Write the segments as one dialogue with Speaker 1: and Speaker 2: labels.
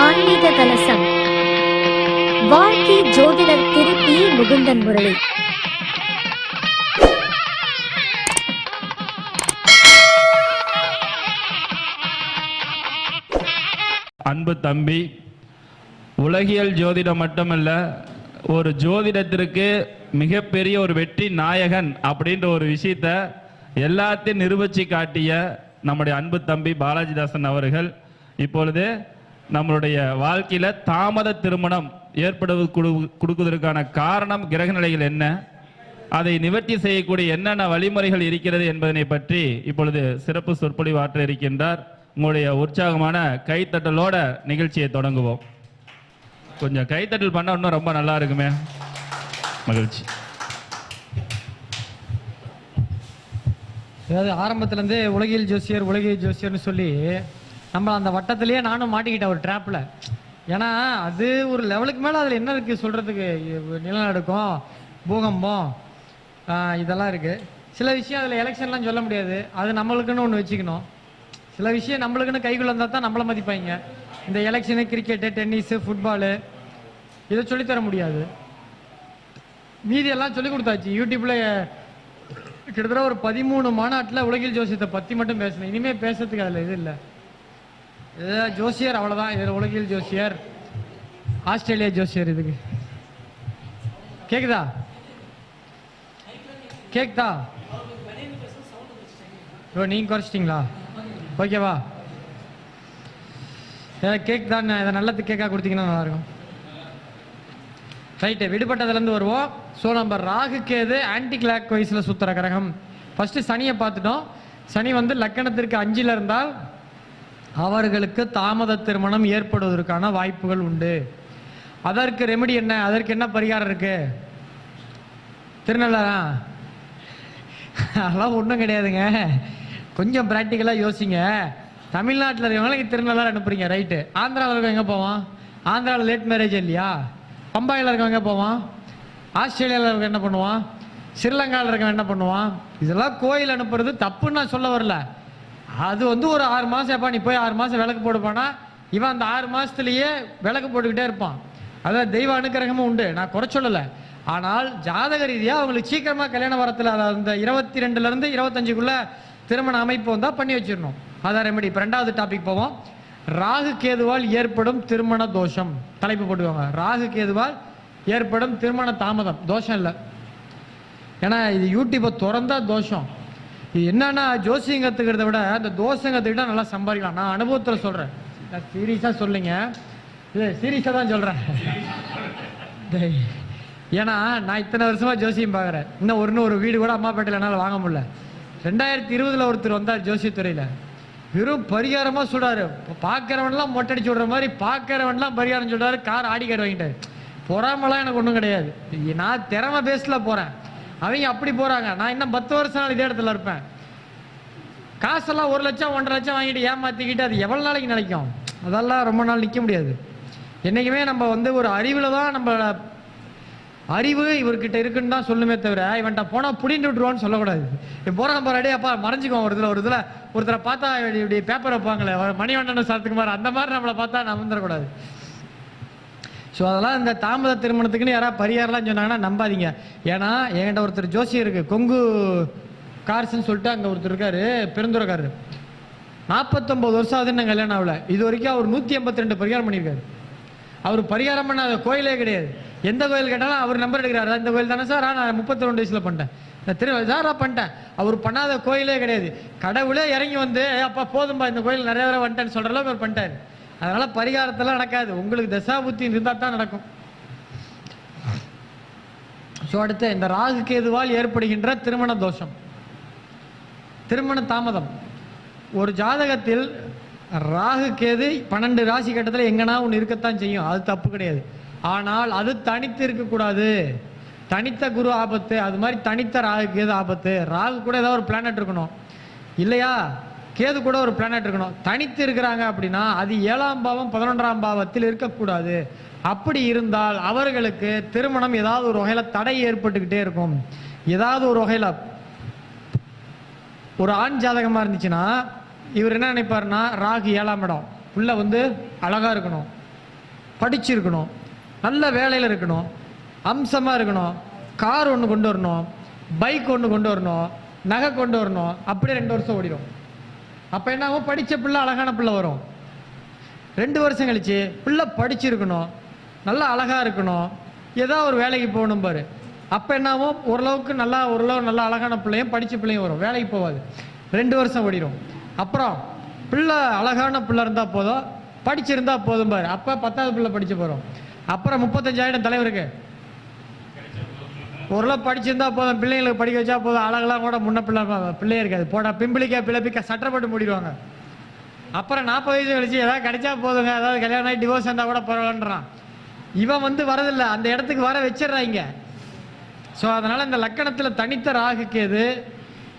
Speaker 1: ஆன்மீக கலசம். வாழ்க்கை ஜோதிடர் திரு பி. முகுந்தன் முரளி.
Speaker 2: அன்பு தம்பி, உலகியல் ஜோதிடம் மட்டுமல்ல, ஒரு ஜோதிடத்திற்கு மிகப்பெரிய ஒரு வெற்றி நாயகன் அப்படின்ற ஒரு விஷயத்த எல்லாத்தையும் நிரூபிச்சு காட்டிய நம்முடைய அன்பு தம்பி பாலாஜிதாசன் அவர்கள் இப்பொழுது நம்மளுடைய வாழ்க்கையில தாமத திருமணம் ஏற்படுவது கொடுக்குவதற்கான காரணம், கிரக நிலைகள் என்ன, அதை நிவர்த்தி செய்யக்கூடிய என்னென்ன வழிமுறைகள் இருக்கிறது என்பதனை பற்றி இப்பொழுது சிறப்பு சொற்பொழிவாற்ற இருக்கின்றார். உங்களுடைய உற்சாகமான கைத்தட்டலோட நிகழ்ச்சியை தொடங்குவோம். கொஞ்சம் கைத்தட்டல் பண்ண இன்னும் ரொம்ப நல்லா இருக்குமே. மகிழ்ச்சி.
Speaker 3: அதாவது ஆரம்பத்துலேருந்தே உலகியல் ஜோசியர்னு சொல்லி நம்ம அந்த வட்டத்திலேயே நானும் மாட்டிக்கிட்டேன் ஒரு ட்ராப்பில். ஏன்னா அது ஒரு லெவலுக்கு மேலே அதில் என்ன இருக்குது சொல்கிறதுக்கு, நிலநடுக்கம், பூகம்பம், இதெல்லாம் இருக்குது. சில விஷயம் அதில் எலெக்ஷன்லாம் சொல்ல முடியாது, அது நம்மளுக்குன்னு ஒன்று வச்சுக்கணும். சில விஷயம் நம்மளுக்குன்னு கைக்குள்ள இருந்தால் தான் நம்மளை மதிப்பாங்க. இந்த எலெக்ஷனு, கிரிக்கெட்டு, டென்னிஸு, ஃபுட்பாலு இதை சொல்லித்தர முடியாது. மீதியெல்லாம் சொல்லி கொடுத்தாச்சு. யூடியூப்பில் கிட்டத்தட்ட ஒரு 13 மாநாட்டில் உலகில் ஜோசியத்தை பற்றி மட்டும் பேசணும். இனிமேல் பேசுறதுக்கு அதில் இது இல்லை. இது ஜோசியர் அவ்வளோதான். இதில் உலகில் ஜோசியர், ஆஸ்திரேலியா ஜோசியர். இதுக்கு கேக்குதா? கேக்குதா? நீங்கள் குறைச்சிட்டிங்களா? ஓகேவா? கேக் தான். இதை நல்லது கேக்காக கொடுத்தீங்கன்னா நல்லாயிருக்கும். ரைட்டு, விடுபட்டதுலேருந்து வருவோம். ஸோ நம்ம ராகு கேது ஆன்டி கிளாக் வைஸில் சுற்றுற கிரகம். ஃபஸ்ட்டு சனியை பார்த்துட்டோம். சனி வந்து லக்கணத்திற்கு 5ல் இருந்தால் அவர்களுக்கு தாமத திருமணம் ஏற்படுவதற்கான வாய்ப்புகள் உண்டு. அதற்கு ரெமெடி என்ன, அதற்கு என்ன பரிகாரம் இருக்கு? திருநள்ளாரா? அதெல்லாம் ஒன்றும் கிடையாதுங்க. கொஞ்சம் ப்ராக்டிக்கலாக யோசிங்க. தமிழ்நாட்டில் இருக்கவங்க திருநள்ளாறு அனுப்புறீங்க, ரைட்டு. ஆந்திராவில் இருக்கவங்க எங்கே போவான்? ஆந்திராவில் லேட் மேரேஜ் இல்லையா? பம்பாயில் இருக்கவங்க எங்கே போவான்? ஆஸ்திரேலியாவில் இருக்க என்ன பண்ணுவான்? ஸ்ரீலங்காவில் இருக்கவன் என்ன பண்ணுவான்? இதெல்லாம் கோயில் அனுப்புறது தப்புன்னு நான் சொல்ல வரல. அது வந்து ஒரு 6 மாதம் எப்பா நீ போய் 6 மாதம் விளக்கு போடுப்பானா, இவன் அந்த 6 மாதத்துலேயே விளக்கு போட்டுக்கிட்டே இருப்பான். அதான் தெய்வ அனுக்கிரகமும் உண்டு, நான் குறை சொல்லலை. ஆனால் ஜாதக ரீதியாக அவங்களுக்கு சீக்கிரமாக கல்யாண வரத்தில் அந்த 22லேருந்து 25க்குள்ளே திருமண அமைப்பு வந்தால் பண்ணி வச்சிடணும். அதான் ரெமெடி. இப்போ 2வது டாபிக் போவோம். ராகு கேதுவால் ஏற்படும் திருமண தோஷம். தலைப்பு போட்டுக்கோங்க. ராகு கேதுவால் ஏற்படும் திருமண தாமதம். தோஷம் இல்லை, ஏன்னா இது யூடியூப்பை திறந்தா தோஷம். இது என்னன்னா ஜோசியம் கற்றுக்கிறத விட அந்த தோஷம் கற்றுக்கிட்டா நல்லா சம்பாதிக்கலாம். நான் அனுபவத்தில் சொல்கிறேன், நான் சீரியஸாக சொல்லிங்க. இல்லை, சீரியஸாக தான் சொல்கிறேன். ஏன்னா நான் இத்தனை வருஷமாக ஜோசியம் பார்க்குறேன். இன்னும் ஒரு வீடு கூட அம்மாப்பேட்டையில் என்னால் வாங்க முடியல. 2020 ஒருத்தர் வந்தார் ஜோசியத்துறையில். வெறும் பரிகாரமாக சொல்கிறாரு. பார்க்குறவன்லாம் மொட்டடிச்சு விடுற மாதிரி பார்க்குறவன்லாம் பரிகாரம் சொல்கிறாரு. கார் ஆடி கார் வாங்கிட்டாரு. பொறாமலாம் எனக்கு ஒன்றும் கிடையாது. நான் திறமை பேஸில் போகிறேன், அவங்க அப்படி போகிறாங்க. நான் இன்னும் 10 வருஷம் இதே இடத்துல இருப்பேன். காசெல்லாம் 1 லட்சம் 1.5 லட்சம் வாங்கிட்டு ஏமாற்றிக்கிட்டு அது எவ்வளோ நாளைக்கு நினைக்கும்? அதெல்லாம் ரொம்ப நாள் நிற்க முடியாது. என்றைக்குமே நம்ம வந்து ஒரு அறிவில் தான் நம்மளோட அறிவு இவர்கிட்ட இருக்குன்னு தான் சொல்லுமே தவிர இவன்ட்ட போனால் புடிண்டு விட்டுருவான்னு சொல்லக்கூடாது. இப்போ போகிறான் பாரு, அப்பா மறைஞ்சிக்குவோம். ஒருத்தரை பார்த்தா இப்படி பேப்பர் வைப்பாங்களே மணிவண்ணன் சரத்குமார், அந்த மாதிரி நம்மளை பார்த்தா நம்ம வந்துடக்கூடாது. ஸோ அதெல்லாம் இந்த தாமத திருமணத்துக்குன்னு யாராவது பரிகாரம்லாம் சொன்னாங்கன்னா நம்பாதீங்க. ஏன்னா என்கிட்ட ஒருத்தர் ஜோசியம் இருக்குது, கொங்கு கார்ஸ்ன்னு சொல்லிட்டு அங்கே ஒருத்தர் இருக்காரு, பெருந்துரைக்காரரு. 49 வருஷம் ஆகுதுன்னு நான் கல்யாணம் ஆகல. இது வரைக்கும் அவர் 182 பரிகாரம் பண்ணியிருக்காரு. அவர் பரிகாரம் பண்ணாத கோயிலே கிடையாது. எந்த கோயில் கேட்டாலும் அவர் நம்பர் எடுக்கிறாரு. இந்த கோயில் தானே சார்? நான் 32 வயசில் பண்ணிட்டேன். நான் சாரா பண்ணிட்டேன். அவர் பண்ணாத கோயிலே கிடையாது. கடவுளே இறங்கி வந்து அப்பா போதும்பா இந்த கோயில் நிறைய தடவை வந்துட்டேன்னு சொல்கிற அளவுக்கு அவர் பண்ணிட்டார். அதனால் பரிகாரத்தெல்லாம் நடக்காது. உங்களுக்கு தசாபுத்தி இருந்தால் தான் நடக்கும். ஸோ அடுத்து இந்த ராகு கேதுவால் ஏற்படுகின்ற திருமண தோஷம், திருமண தாமதம். ஒரு ஜாதகத்தில் ராகு கேது 12 ராசி கட்டத்தில் எங்கன்னா ஒன்று இருக்கத்தான் செய்யும், அது தப்பு கிடையாது. ஆனால் அது தனித்து இருக்கக்கூடாது. தனித்த குரு ஆபத்து, அது மாதிரி தனித்த ராகு கேது ஆபத்து. ராகு கூட ஏதாவது ஒரு பிளானட் இருக்கணும் இல்லையா? கேது கூட ஒரு பிளானட் இருக்கணும். தனித்து இருக்கிறாங்க அப்படின்னா அது 7ஆம் பாவம் 11ஆம் பாவத்தில் இருக்கக்கூடாது. அப்படி இருந்தால் அவர்களுக்கு திருமணம் ஏதாவது ஒரு வகையில் தடை ஏற்பட்டுக்கிட்டே இருக்கும். ஏதாவது ஒரு வகையில் ஒரு ஆண் ஜாதகமாக இருந்துச்சுன்னா இவர் என்ன நினைப்பாருன்னா, ராகு 7ஆம் இடம், புள்ள வந்து அழகாக இருக்கணும், படிச்சிருக்கணும், நல்ல வேலையில் இருக்கணும், அம்சமாக இருக்கணும், கார் ஒன்று கொண்டு வரணும், பைக் ஒன்று கொண்டு வரணும், நகை கொண்டு வரணும். அப்படியே 2 வருஷம் ஓடிடும். அப்போ என்ன ஆகும், படித்த பிள்ளை அழகான பிள்ளை வரும். 2 வருஷம் கழிச்சு பிள்ளை படிச்சிருக்கணும், நல்லா அழகாக இருக்கணும், ஏதோ ஒரு வேலைக்கு போகணும் பாரு. அப்போ என்ன ஆகும், ஓரளவு நல்லா அழகான பிள்ளையும் படித்த பிள்ளையும் வரும், வேலைக்கு போகாது. 2 வருஷம் ஓடிடும். அப்புறம் பிள்ளை அழகான பிள்ளை இருந்தால் போதும், படிச்சிருந்தா போதும் பாரு. அப்போ 10வது பிள்ளை படிச்சு போகிறோம். அப்புறம் 35,000 தலைவருக்கு. ஓரளவு படிச்சிருந்தா போதும், பிள்ளைங்களுக்கு படிக்க வச்சா போதும், அழகெல்லாம் கூட முன்ன பிள்ளையே இருக்காது, போடா பிம்பிளிக்கா பிள்ளைப்பிக்க சட்டப்பட்டு மூடிடுவாங்க. அப்புறம் 40 வயசு கழிச்சு ஏதாவது கிடைச்சா போதுங்க, அதாவது கல்யாணம் ஆகி டிவோர்ஸ் இருந்தால் கூட பரவாயில்லன்றான். இவன் வந்து வரதில்லை, அந்த இடத்துக்கு வர வச்சிடறாங்க. ஸோ அதனால் இந்த லக்கணத்தில் தனித்த ராகு கேது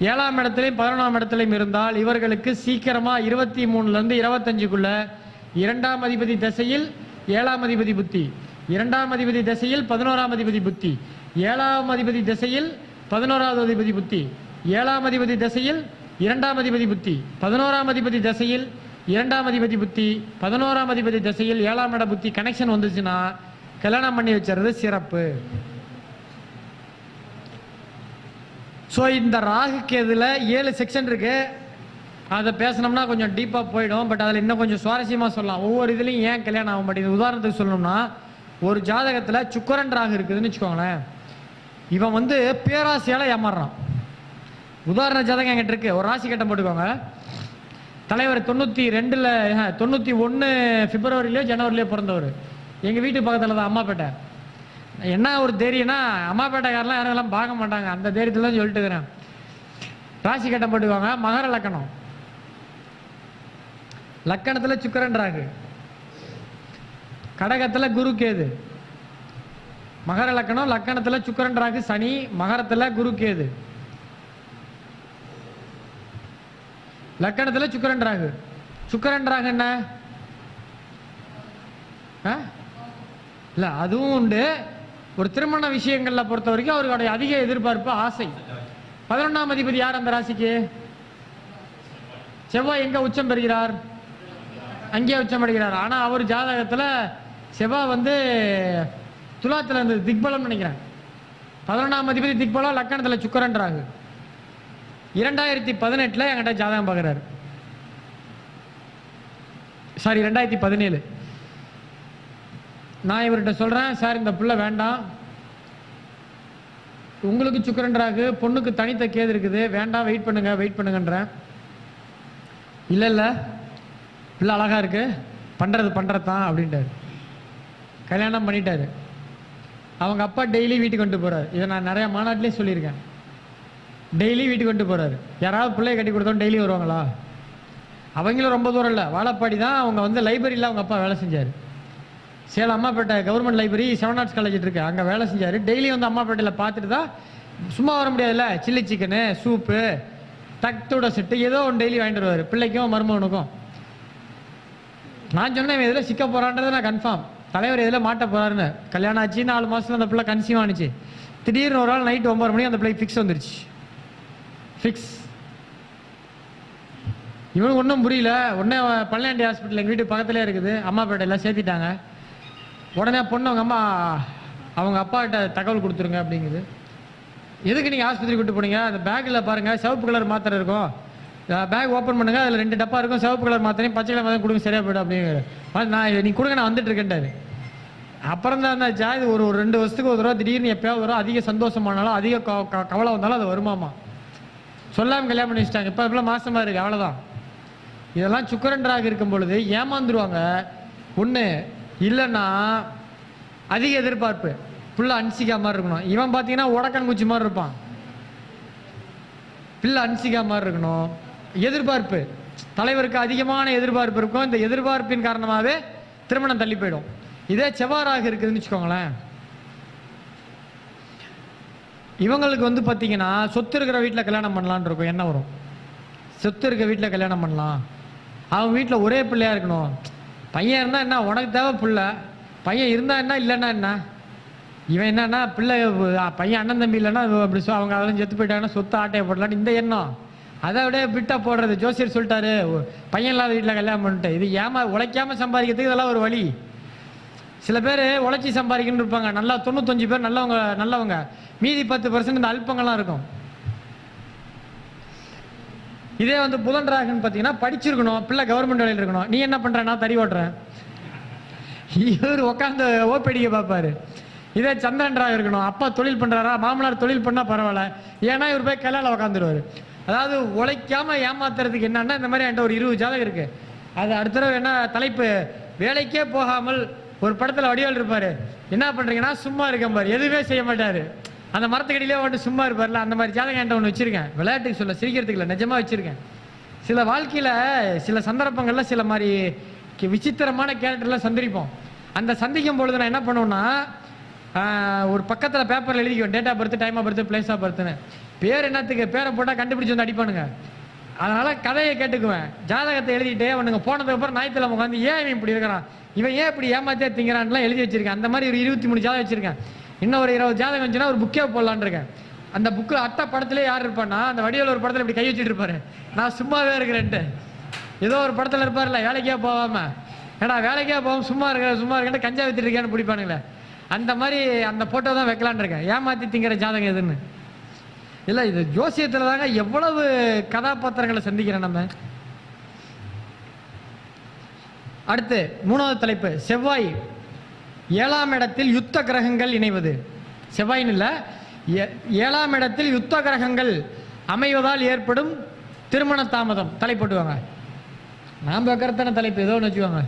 Speaker 3: 7ஆம் இடத்துலையும் 11ஆம் இடத்துலையும் இருந்தால் இவர்களுக்கு சீக்கிரமாக 23லேருந்து 25க்குள்ள 2ஆம் அதிபதி திசையில் 7ஆம் அதிபதி புத்தி, 2ஆம் அதிபதி திசையில் 11ஆம் அதிபதி புத்தி, 7ஆம் அதிபதி திசையில் 11வது அதிபதி புத்தி, 7ஆம் அதிபதி திசையில் 2ஆம் அதிபதி புத்தி, 11ஆம் அதிபதி திசையில் 2ஆம் அதிபதி புத்தி, 11ஆம் அதிபதி திசையில் 7ஆம் இட புத்தி கனெக்ஷன் வந்துச்சுன்னா கல்யாணம் பண்ணி வச்சுறது சிறப்பு. ஸோ இந்த ராகு கேதுல 7 செக்ஷன் இருக்கு. அதை பேசணும்னா கொஞ்சம் டீப்பாக போயிடும். பட் அதில் இன்னும் கொஞ்சம் சுவாரஸ்யமாக சொல்லலாம். ஒவ்வொரு இதுலையும் ஏன் கல்யாணம் ஆக மாட்டேங்குது. உதாரணத்துக்கு சொல்லணும்னா, ஒரு ஜாதகத்தில் சுக்கிரன் ராகு இருக்குதுன்னு வச்சுக்கோங்களேன். இவன் வந்து பேராசையால் ஏமாறுறான். உதாரண ஜாதகம் என்கிட்ட இருக்கு. ஒரு ராசி கட்டம் போட்டுக்கோங்க. தலைவர் 91 பிப்ரவரியிலையோ ஜனவரிலையோ பிறந்தவர். எங்கள் வீட்டு பக்கத்தில் தான், அம்மாப்பேட்டை. என்ன ஒரு தைரியம்னா, அம்மாப்பேட்டைக்காரெலாம் யாரெல்லாம் பார்க்க மாட்டாங்க, அந்த தைரியத்தில் தான் சொல்லிட்டு இருக்கிறேன். ராசி கட்டம் போட்டுக்கோங்க. மகர லக்கணம், லக்கணத்தில் சுக்கிரன் ராகு, கடகத்தில் குரு கேது. மகர லக்கணம், லக்கணத்தில் சுக்கிரன் ராகு சனி, மகரத்தில் குரு கேது. லக்கணத்தில் சுக்கிரன் ராகு. சுக்கிரன் ராகு என்ன இல்லை, அதுவும் உண்டு. ஒரு திருமண விஷயங்கள்ல பொறுத்த வரைக்கும் அவருடைய அதிக எதிர்பார்ப்பு, ஆசை. 11ஆம் அதிபதி யார் அந்த ராசிக்கு? செவ்வாய். எங்க உச்சம் பெறுகிறார்? அங்கே உச்சம் பெறுகிறார். ஆனா அவர் ஜாதகத்துல செவ்வாய் வந்து துலாத்துல இருந்தது, திக்பலம் நினைக்கிறேன். 11ஆம் அதிபதி திக்பலம், லக்கணத்துல சுக்கிரன் ராகு. 2018 என்கிட்ட ஜாதகம் பார்க்குறாரு. சாரி 2017. நான் இவர்கிட்ட சொல்றேன், சார் இந்த பிள்ளை வேண்டாம், உங்களுக்கு சுக்கிரன் ராகு, பொண்ணுக்கு தனித்த கேது இருக்குது, வேண்டாம், வெயிட் பண்ணுங்கன்றேன். இல்லை பிள்ளை அழகா இருக்கு, பண்றதுதான் அப்படின்ட்டாரு. கல்யாணம் பண்ணிட்டாரு. அவங்க அப்பா டெய்லி வீட்டுக்கு கொண்டு போறாரு. இதை நான் நிறைய மாநாட்டிலே சொல்லியிருக்கேன். டெய்லி வீட்டுக்கு கொண்டு போறாரு. யாராவது பிள்ளைய கட்டி கொடுத்தோம் டெய்லி வருவாங்களா? அவங்களும் ரொம்ப தூரம் இல்லை, வாழப்பாடி தான். அவங்க வந்து லைப்ரரியில் அவங்க அப்பா வேலை செஞ்சார். Salem Ammapettai government library 7 arts college இருக்கு, அங்கே வேலை செஞ்சார். டெய்லி வந்து அம்மாப்பேட்டையில் பார்த்துட்டு தான், சும்மா வர முடியாதுல்ல, சில்லி சிக்கனு, சூப்பு, தட்டோட செட்டு ஏதோ ஒன்று டெய்லி வாங்கிட்டு வருவார், பிள்ளைக்கும் மருமகனுக்கும். நான் சொன்னேன் இதில் சிக்க போகிறான்றது நான் கன்ஃபார்ம். தலைவர் இதில் மாட்ட போகிறாருன்னு. கல்யாணம் ஆச்சு 4 மாதத்துல அந்த பிள்ளை கன்சீவ் ஆனிச்சு. திடீர்னு ஒரு நாள் நைட்டு 9 மணி அந்த பிள்ளைக்கு ஃபிக்ஸ் வந்துருச்சு. ஃபிக்ஸ். இவனுக்கு ஒன்றும் புரியல. உடனே பழனியாண்டி ஹாஸ்பிட்டல் எங்கள் வீட்டு பக்கத்துலேயே இருக்குது, அம்மாப்பேட்டையில் சேர்த்திட்டாங்க. உடனே பொண்ணு அவங்க அப்பாகிட்ட தகவல் கொடுத்துருங்க அப்படிங்குது. எதுக்கு நீங்கள் ஆஸ்பத்திரி கூட்டு போனீங்க? அந்த பேக்கில் பாருங்கள், சிவப்பு கலர் மாத்திரை இருக்கும், பேக் ஓப்பன் பண்ணுங்க, அதில் 2 டப்பா இருக்கும், சிவப்பு கலர் மாத்திரையும் பச்சை கலர் மாத்திரையும் கொடுங்க, சரியா போய்டும் அப்படிங்கிற. நான் நீ கொடுங்க, நான் வந்துட்டு இருக்கேன்டாரு. அப்புறம் தான் அந்த இது ஒரு 2 வருஷத்துக்கு ஒரு தடவை திடீர்னு எப்பயாவது வரும். அதிக சந்தோஷமானாலும் அதிக கவலை வந்தாலும் அது வருமாமா. சொல்லாமல் கல்யாணம் பண்ணி வச்சுட்டாங்க. இப்போ மாசமா இருக்கு, அவ்வளோதான். இதெல்லாம் சுக்கிரன் ராகு இருக்கும் பொழுது ஏமாந்துருவாங்க. ஒன்று இல்லைன்னா அதிக எதிர்பார்ப்பு, பிள்ளை அன்சிகா மாதிரி இருக்கணும். இவன் பார்த்தீங்கன்னா உடக்கன் குச்சி மாதிரி இருப்பான், பிள்ளை அன்சிகா மாதிரி இருக்கணும். எதிர்பார்ப்பு, தலைவருக்கு அதிகமான எதிர்பார்ப்பு இருக்கும். இந்த எதிர்பார்ப்பின் காரணமாகவே திருமணம் தள்ளி போயிடும். இதே செவ்வாறாக இருக்குதுன்னு வச்சுக்கோங்களேன், இவங்களுக்கு வந்து பார்த்தீங்கன்னா சொத்து இருக்கிற வீட்டில் கல்யாணம் பண்ணலான் இருக்கும். என்ன வரும்? சொத்து இருக்க வீட்டில் கல்யாணம் பண்ணலாம், அவங்க வீட்டில் ஒரே பிள்ளையா இருக்கணும். பையன் இருந்தால் என்ன, உனக்கு தேவை பிள்ளை, பையன் இருந்தால் என்ன, இல்லைன்னா என்ன. இவன் என்னன்னா பிள்ளை பையன் அண்ணன் தம்பி இல்லைன்னா அப்படி அவங்க அதெல்லாம் செத்து போயிட்டாங்கன்னா சொத்து ஆட்டையை போடலான்னு இந்த எண்ணம். அதை விட பிட்டா போடுறது. ஜோசியர் சொல்லிட்டாரு பையன் இல்லாத வீட்டில் கல்யாணம் பண்ணிட்டு, இது உழைக்காம சம்பாதிக்கிறதுக்கு இதெல்லாம் ஒரு வழி. சில பேர் உழைச்சி சம்பாதிக்கணும்னு இருப்பாங்க, நல்லா 95 பேர் நல்லவங்க, மீதி 10% இந்த அல்பங்கள்லாம் இருக்கும். இதே வந்து புதன் ராகுன்னு பார்த்தீங்கன்னா படிச்சிருக்கணும், பிள்ளை கவர்மெண்ட் வேலையில் இருக்கணும். நீ என்ன பண்ற? நான் தறி ஓட்டுறேன். இவர் உட்காந்து ஓப்படிக்க பார்ப்பாரு. இதே சந்திரன் ராகு இருக்கணும், அப்பா தொழில் பண்றாரா, மாமனார் தொழில் பண்ணா பரவாயில்ல, ஏன்னா இவர் போய் கல்யாணம் உட்காந்துருவாரு. அதாவது உழைக்காம ஏமாத்துறதுக்கு என்னன்னா இந்த மாதிரி என்கிட்ட ஒரு 20 ஜாதகம் இருக்கு. அது அடுத்த தடவை என்ன தலைப்பு, வேலைக்கே போகாமல் ஒரு படத்துல வடிவேல் இருப்பாரு, என்ன பண்றீங்கன்னா சும்மா இருக்கேன் பாரு, எதுவுமே செய்ய மாட்டாரு, அந்த மரத்துக்கடியிலே வந்து சும்மா இருப்பார்ல, அந்த மாதிரி ஜாதகம் என்கிட்ட ஒன்று வச்சிருக்கேன். விளையாட்டுக்கு சொல்ல, சிரிக்கிறதுக்கு இல்லை, நிஜமா வச்சிருக்கேன். சில வாழ்க்கையில சில சந்தர்ப்பங்கள்ல சில மாதிரி விசித்திரமான கேரக்டர்லாம் சந்திரிப்போம். அந்த சந்திக்கும் பொழுது நான் என்ன பண்ணுவேன்னா, ஒரு பக்கத்தில் பேப்பரில் எழுதிக்குவேன் date of birth, time of birth, place of பர்த்னு. பேர் என்னத்துக்கு, பேரை போட்டால் கண்டுபிடிச்சி வந்து அடிப்பானுங்க. அதனால கதையை கேட்டுக்குவேன், ஜாதகத்தை எழுதிட்டு அவனுங்க போனதுக்கு அப்புறம் ஞாயிற்றுக்கிழமை உட்காந்து ஏன் இவன் இப்படி இருக்கிறான், இவன் ஏன் இப்படி ஏமாத்தியா திங்கிறான்லாம் எழுதி வச்சிருக்கேன். அந்த மாதிரி ஒரு 23 ஜாதகம் வச்சிருக்கேன். இன்னும் ஒரு 20 ஜாதகம் வந்துச்சுன்னா ஒரு புக்கே போடலான்னு இருக்கேன். அந்த புக்கு அட்டை படத்திலே யார் இருப்பான்னா, அந்த வடிவில் ஒரு படத்தில் இப்படி கை வச்சுட்டு இருப்பாரு, நான் சும்மாவே இருக்கிறேன்ட்டு. ஏதோ ஒரு படத்தில் இருப்பார்ல, வேலைக்கே போகாம, ஏடா வேலைக்கே போகாம சும்மா இருக்கேன் கஞ்சா வித்துட்டு இருக்கேன்னு பிடிப்பானுங்களே, அந்த மாதிரி அந்த போட்டோ தான் வைக்கலான் இருக்கேன். ஏமாத்தி திங்கிற ஜாதகம் எதுன்னு இல்லை, இது ஜோசியத்தில் தாங்க எவ்வளவு கதாபாத்திரங்களை சந்திக்கிறேன் நம்ம. அடுத்து 3வது தலைப்பு, செவ்வாய் 7ஆம் இடத்தில் யுத்த கிரகங்கள் இணைவது. செவ்வாயின் இல்லை, 7ஆம் இடத்தில் யுத்த கிரகங்கள் அமைவதால் ஏற்படும் திருமண தாமதம். தலைப்பட்டுவாங்க. நாம் வைக்கிறதான தலைப்பு ஏதோ ஒன்று வச்சுக்கோங்க.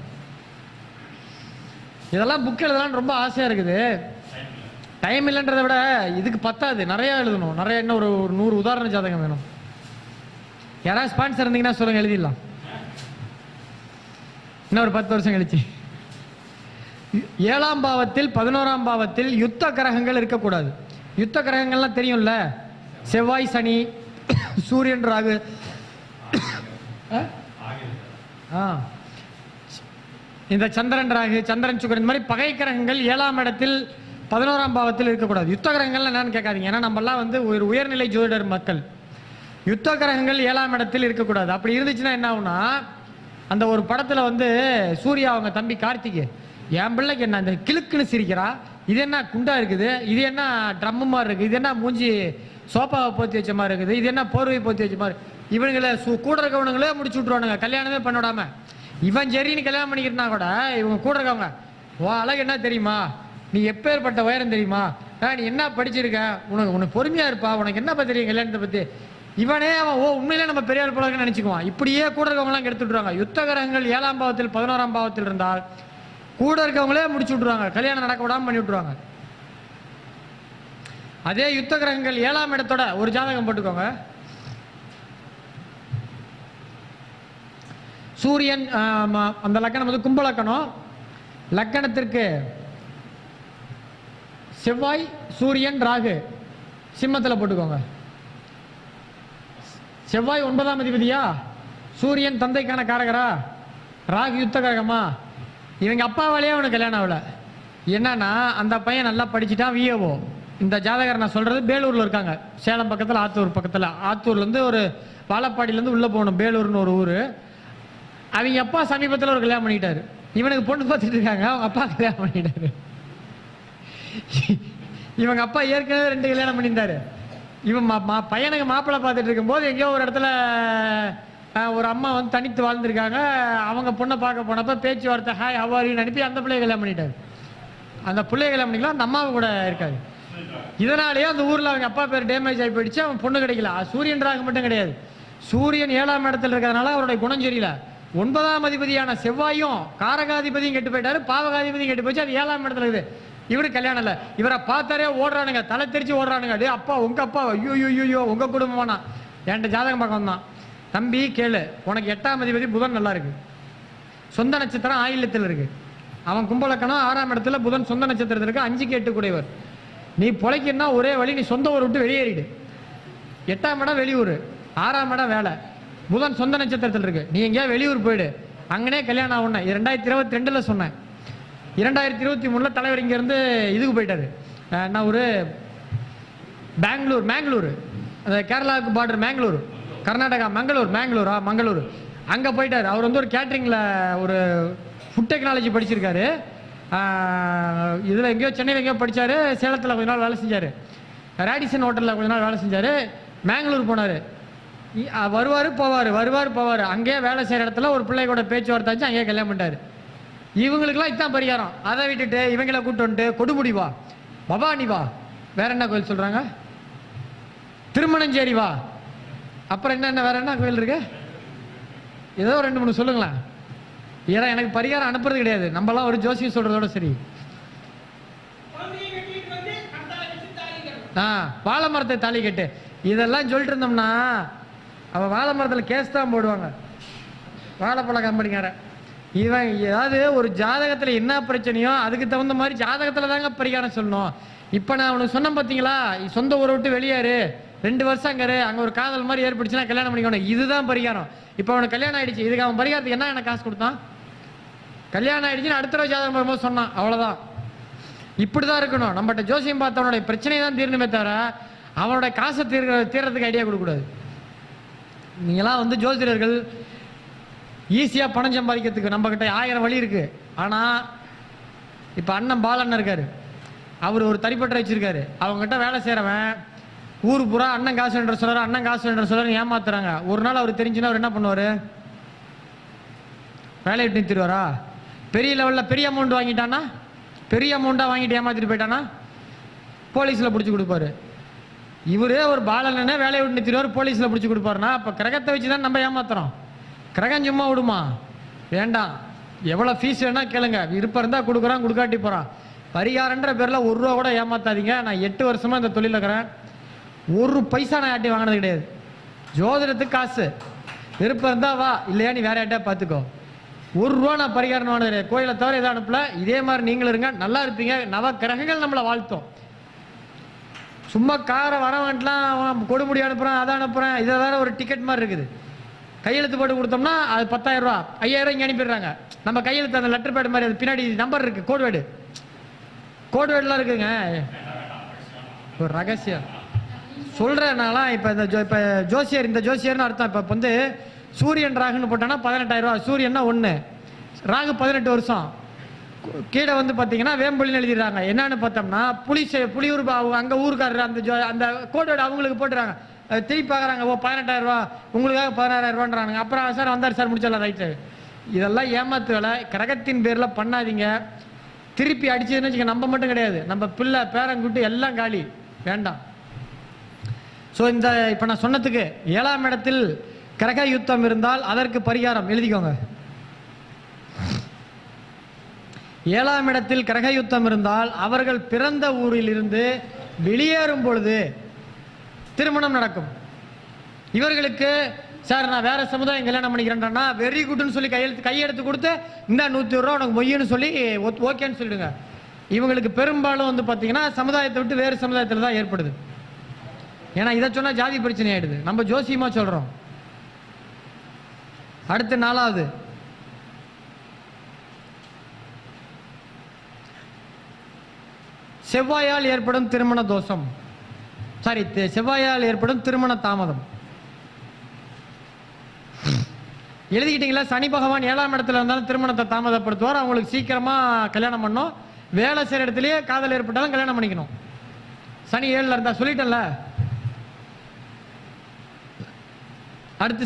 Speaker 3: இதெல்லாம் புக் எழுதலான்னு ரொம்ப ஆசையாக இருக்குது. டைம் இல்லைன்றதை விட இதுக்கு பத்தாது, நிறையா எழுதணும். நிறைய இன்னும் ஒரு 100 உதாரண ஜாதகம் வேணும். யாராவது ஸ்பான்சர் இருந்தீங்கன்னா சொல்லுங்க, எழுதிடலாம். இன்னும் ஒரு 10 வருஷம் கழிச்சு. 7ஆம் பாவத்தில் 11ஆம் பாவத்தில் யுத்த கிரகங்கள் இருக்கக்கூடாது. யுத்த கிரகங்கள்லாம் தெரியும்ல, செவ்வாய், சனி, சூரியன், ராகு, இந்த சந்திரன், ராகு, சந்திரன், சுக்கிரன், இந்த மாதிரி பகை கிரகங்கள் 7ஆம் இடத்தில் 11ஆம் பாவத்தில் இருக்கக்கூடாது. யுத்த கிரகங்கள் என்னன்னு கேட்காதீங்க, ஏன்னா நம்மலாம் வந்து ஒரு உயர்நிலை ஜோதிடர் மக்கள். யுத்த கிரகங்கள் 7ஆம் இடத்தில் இருக்கக்கூடாது. அப்படி இருந்துச்சுன்னா என்ன ஆகுனா, அந்த ஒரு படத்துல வந்து சூர்யா அவங்க தம்பி கார்த்திக், என் பிள்ளைக்கு என்ன இந்த கிழக்குன்னு சிரிக்கிறா, இது என்ன குண்டா இருக்குது, இது என்ன ட்ரம்மு மாதிரி இருக்குது, இது என்ன மூஞ்சி சோப்பாவை போத்தி வச்ச மாதிரி இருக்குது, இது என்ன போர்வை போத்தி வச்ச மாதிரி, இவனுங்களை கூட இருக்கவனுங்களே முடிச்சு விட்ருவானுங்க, கல்யாணமே பண்ண விடாம. இவன் சரின்னு கல்யாணம் பண்ணிக்கிட்டா கூட இவங்க கூட இருக்கவங்க, ஓ அழகு என்ன தெரியுமா, நீ எப்பேற்பட்ட உயரம் தெரியுமா, நீ என்ன படிச்சிருக்க, உனக்கு பொறுமையா இருப்பா, உனக்கு என்னப்பா தெரியும் கல்யாணத்தை பத்தி, இவனே அவன் ஓ உண்மையிலே நம்ம பெரிய போலன்னு நினைச்சுக்குவான். இப்படியே கூட இருக்கவங்களாம் கெடுத்து விட்டுருவாங்க. யுத்த கிரகங்கள் 7ஆம் பாவத்தில் 11ஆம் பாவத்தில் இருந்தால் கூட இருக்கவங்களே முடிச்சு விட்டுருவாங்க, கல்யாணம் நடக்க விடாம பண்ணி விட்டுருவாங்க. அதே யுத்த கிரகங்கள் 7ஆம் இடத்தோட ஒரு ஜாதகம் போட்டுக்கோங்க. சூரியன், அந்த லக்கணம் வந்து கும்ப லக்கணம், லக்கணத்திற்கு செவ்வாய், சூரியன், ராகு சிம்மத்தில் போட்டுக்கோங்க. செவ்வாய் 9ஆம் அதிபதியா, சூரியன் தந்தைக்கான காரகரா, ராகு யுத்த கிரகமா, இவங்க அப்பாவாலேயே அவனுக்கு கல்யாணம் ஆகல. என்னன்னா அந்த பையன் நல்லா படிச்சுட்டான், விஏஓ. இந்த ஜாதகர் நான் சொல்றது பேலூர்ல இருக்காங்க, சேலம் பக்கத்தில், ஆத்தூர் பக்கத்தில். ஆத்தூர்லேருந்து ஒரு வாழப்பாடியிலேருந்து உள்ளே போகணும், பேலூர்னு ஒரு ஊர். அவங்க அப்பா சமீபத்தில் ஒரு கல்யாணம் பண்ணிக்கிட்டாரு, இவனுக்கு பொண்ணு பார்த்துட்டு இருக்காங்க, அவங்க அப்பா கல்யாணம் பண்ணிக்கிட்டாரு. இவங்க அப்பா ஏற்கனவே 2 கல்யாணம் பண்ணியிருந்தாரு. இவன் பையனுக்கு மாப்பிள்ளை பார்த்துட்டு இருக்கும்போது எங்கேயோ ஒரு இடத்துல ஒரு அம்மா வந்து தனித்து வாழ்ந்துருக்காங்க, அவங்க பொண்ணை பார்க்க போனப்ப பேச்சுவார்த்தை ஹாய் ஹவாரின்னு அனுப்பி அந்த பிள்ளைய கல்யாணம் பண்ணிட்டாரு. அந்த பிள்ளைய கல்யாணம் பண்ணிக்கலாம், அந்த அம்மாவை கூட இருக்காது. இதனாலேயே அந்த ஊரில் அவங்க அப்பா பேர் டேமேஜ் ஆகி போயிடுச்சு, அவன் பொண்ணு கிடைக்கல. சூரியன் ராகு மட்டும் கிடையாது, சூரியன் 7ஆம் இடத்துல இருக்கிறதுனால அவருடைய குணம் சரியில்லை. 9ஆம் அதிபதியான செவ்வாயும் காரகாதிபதியும் கெட்டு போயிட்டாரு, பாவகாதிபதியும் கெட்டு போச்சு, அது 7ஆம் இடத்துல இருக்குது. இவரு கல்யாணம் இல்லை. இவரை பார்த்தாரே ஓடுறானுங்க, தலை தெரிச்சு ஓடுறானுங்க. டே அப்பா, உங்க அப்பா, ஐயோ ஐயோ உங்க குடும்பமானா, என்கிட்ட ஜாதகம் பார்க்க வந்தான். தம்பி கேளு, உனக்கு 8ஆம் அதிபதி புதன் நல்லா இருக்கு, சொந்த நட்சத்திரம் ஆயில்யத்தில் இருக்கு, அவன் கும்பலக்கணம் 6ஆம் இடத்துல புதன் சொந்த நட்சத்திரத்தில் இருக்கு, 5க்கு 8 கூடையவர். நீ பொழைக்கணும்னா ஒரே வழி, நீ சொந்த ஊரை விட்டு வெளியேறிடு. 8ஆம் இடம் வெளியூர், 6ஆம் இடம் வேலை, புதன் சொந்த நட்சத்திரத்தில் இருக்கு, நீ எங்கேயா வெளியூர் போயிடு, அங்கனே கல்யாணம் ஆகுன. 2022 சொன்னேன். 2023 தலைவர் இங்க இருந்து இதுக்கு போயிட்டாரு, நான் ஒரு பெங்களூர், அந்த கேரளாவுக்கு பார்டர் மேங்களூர், கர்நாடகா மங்களூர் அங்கே போயிட்டார். அவர் வந்து ஒரு கேட்ரிங்கில் ஒரு ஃபுட் டெக்னாலஜி படிச்சிருக்காரு. இதில் எங்கேயோ சென்னையில் எங்கேயோ படித்தார். சேலத்தில் கொஞ்ச நாள் வேலை செஞ்சார். ரேடிசன் ஹோட்டலில் கொஞ்ச நாள் வேலை செஞ்சார். மேங்களூர் போனார். வருவார் போவார். அங்கேயே வேலை செய்கிற இடத்துல ஒரு பிள்ளை கூட பேச்சுவார்த்தை வச்சு அங்கேயே கல்யாணம் பண்ணிட்டார். இவங்களுக்குலாம் இதுதான் பரிகாரம். அதை விட்டுட்டு இவங்களை கூட்டு வந்துட்டு கொடுமுடி வா, பவானி வா, வேற என்ன கோயில் சொல்கிறாங்க, திருமணஞ்சேரி வா, அப்புறம் என்ன வேற என்ன கோயில் இருக்கு, ஏதோ 2-3 சொல்லுங்களேன். ஏன்னா எனக்கு பரிகாரம் அனுப்புறது கிடையாது. நம்மளாம் ஒரு ஜோசியம் சொல்றதோட சரி. வாழை மரத்தை தாலி கட்டு இதெல்லாம் சொல்லிட்டு இருந்தோம்னா அவன் வாழை மரத்தில் கேஸ் தான் போடுவாங்க. வாழைப்பழ கம்பெனிக்கார இவன் ஏதாவது ஒரு ஜாதகத்தில் என்ன பிரச்சனையோ அதுக்கு தகுந்த மாதிரி ஜாதகத்தில் தாங்க பரிகாரம் சொல்லணும். இப்போ நான் அவனுக்கு சொன்னேன் பார்த்தீங்களா, சொந்த ஊரை விட்டு வெளியேறு, 2 வருஷம் அங்கே ஒரு காதல் மாதிரி ஏற்படுச்சுன்னா கல்யாணம் பண்ணிக்கணும். இதுதான் பரிகாரம். இப்போ அவனுக்கு கல்யாணம் ஆயிடுச்சு. இதுக்கு அவன் பரிகாரத்துக்கு என்ன எனக்கு காசு கொடுத்தான்? கல்யாணம் ஆயிடுச்சுன்னு அடுத்த தடவை ஜாதகம் வரும்போது சொன்னான், அவ்வளோதான். இப்படிதான் இருக்கணும். நம்மகிட்ட ஜோசியம் பார்த்தவனுடைய பிரச்சனை தான் தீரணுமே தவிர அவனோட காசை தீர்றதுக்கு ஐடியா கொடுக்கக்கூடாது. நீங்களாம் வந்து ஜோதிடர்கள் ஈஸியாக பணம் சம்பாதிக்கிறதுக்கு நம்மக்கிட்ட 1000 வழி இருக்கு. ஆனால் இப்போ அண்ணன் பாலண்ணன் இருக்காரு, அவர் ஒரு தனிப்பட்ட வச்சிருக்காரு. அவங்ககிட்ட வேலை செய்கிறவன் ஊர் பூரா அண்ணன் காசு என்ற சொல்கிறார் ஏமாத்துறாங்க. ஒரு நாள் அவர் தெரிஞ்சுன்னா அவர் என்ன பண்ணுவார்? வேலையை விட்டு நிறுத்திடுவாரா? பெரிய லெவலில் பெரிய அமௌண்ட் வாங்கிட்டானா, பெரிய அமௌண்ட்டாக வாங்கிட்டு ஏமாத்திட்டு போயிட்டானா போலீஸில் பிடிச்சி கொடுப்பாரு. இவரே ஒரு பாலனே வேலையை விட்டு நிறுத்திடுவார், போலீஸில் பிடிச்சி கொடுப்பாருனா அப்போ கிரகத்தை வச்சு தான் நம்ம ஏமாத்துறோம். கிரகம் சும்மா விடுமா? வேண்டாம். எவ்வளோ ஃபீஸ் வேணால் கேளுங்க, விருப்பம் இருந்தால் கொடுக்குறான், கொடுக்காட்டி போகிறான். பரிகாரன்ற பேரில் 1 ரூபா கூட ஏமாத்தாதீங்க. நான் 8 வருஷமாக இந்த தொழில் இருக்கிறேன். 1 பைசா நான் யார்ட்டையும் வாங்கினது கிடையாது. ஜோதிடத்துக்கு காசு விருப்பம் இருந்தால் வா, இல்லையா நீ வேற யார்ட்டா பார்த்துக்கோ. 1 ரூபா நான் பரிகாரம் வாங்கினது கிடையாது. கோயிலை தவிர எதாவது அனுப்பல. இதே மாதிரி நீங்களும் இருங்க, நல்லா இருப்பீங்க. நவ கிரகங்கள் நம்மளை வாழ்த்தும். சும்மா காரை வரவான்ட்டுலாம் கொடுமுடி அனுப்புகிறேன், அதை அனுப்புகிறேன், இதை வேற ஒரு டிக்கெட் மாதிரி இருக்குது. கையெழுத்து போட்டு கொடுத்தோம்னா அது 10,000 ரூபா 5,000 இங்கே அனுப்பிடுறாங்க. நம்ம கையெழுத்து அந்த லெட்டர் பேட் மாதிரி அது பின்னாடி நம்பர் இருக்கு, கோட்வேர்டுலாம் இருக்குங்க. ஒரு ரகசியம் சொல்கிறேன்னாலாம் இப்போ இப்போ இந்த ஜோசியர்னு அர்த்தம். இப்போ வந்து சூரியன் ராகுன்னு போட்டோன்னா 18,000 ரூபா. சூரியன்னா 1, ராகு 18 வருஷம். கீழே வந்து பார்த்தீங்கன்னா வேம்புலின்னு எழுதிடுறாங்க. என்னன்னு பார்த்தோம்னா புலியூர் அங்கே ஊருக்காரர் அந்த கோட்வேர்டு அவங்களுக்கு போட்டுறாங்க. திருப்பி பார்க்குறாங்க, ஓ 18,000 ரூபா உங்களுக்காக 16,000 ரூபான்றாங்க. அப்புறம் சார் வந்தார் சார் முடிச்சிடலாம், ரைட்டு. இதெல்லாம் ஏமாத்து வேலை. கிரகத்தின் பேரில் பண்ணாதீங்க. திருப்பி அடிச்சதுன்னு வச்சுக்க, நம்ம மட்டும் கிடையாது, நம்ம பிள்ளை பேரங்குட்டு எல்லாம் காலி, வேண்டாம். ஸோ இந்த இப்போ நான் சொன்னதுக்கு 7ஆம் இடத்தில் கிரக யுத்தம் இருந்தால் அதற்கு பரிகாரம் எழுதிக்கோங்க. 7ஆம் இடத்தில் கிரக யுத்தம் இருந்தால் அவர்கள் பிறந்த ஊரில் இருந்து வெளியேறும் பொழுது திருமணம் நடக்கும். இவர்களுக்கு சார் நான் வேற சமுதாயம் கல்யாணம் பண்ணிக்கிறேன்னா வெரி குட்னு சொல்லி கையெடுத்து கொடுத்து இந்த 100 ரூபா உனக்கு மொய்யன்னு சொல்லி ஓகேன்னு சொல்லிடுங்க. இவங்களுக்கு பெரும்பாலும் வந்து பார்த்தீங்கன்னா சமுதாயத்தை விட்டு வேறு சமுதாயத்தில் தான் ஏற்படுது. ஏன்னா இதை சொன்னா ஜாதி பிரச்சனை ஆயிடுது. நம்ம ஜோசியமா சொல்றோம். அடுத்து 4வது செவ்வாயால் ஏற்படும் திருமண தோஷம். செவ்வாயால் ஏற்படும் திருமண தாமதம். எழுதிக்கிட்டீங்களா? சனி பகவான் 7ஆம் இடத்துல இருந்தாலும் திருமணத்தை தாமதப்படுத்துவார். அவங்களுக்கு சீக்கிரமா கல்யாணம் பண்ணும். வேலை செய்யற இடத்துலயே காதல் ஏற்பட்டாலும் கல்யாணம் பண்ணிக்கணும். சனி 7ல இருந்தா சொல்லிட்டேன்ல. அடுத்து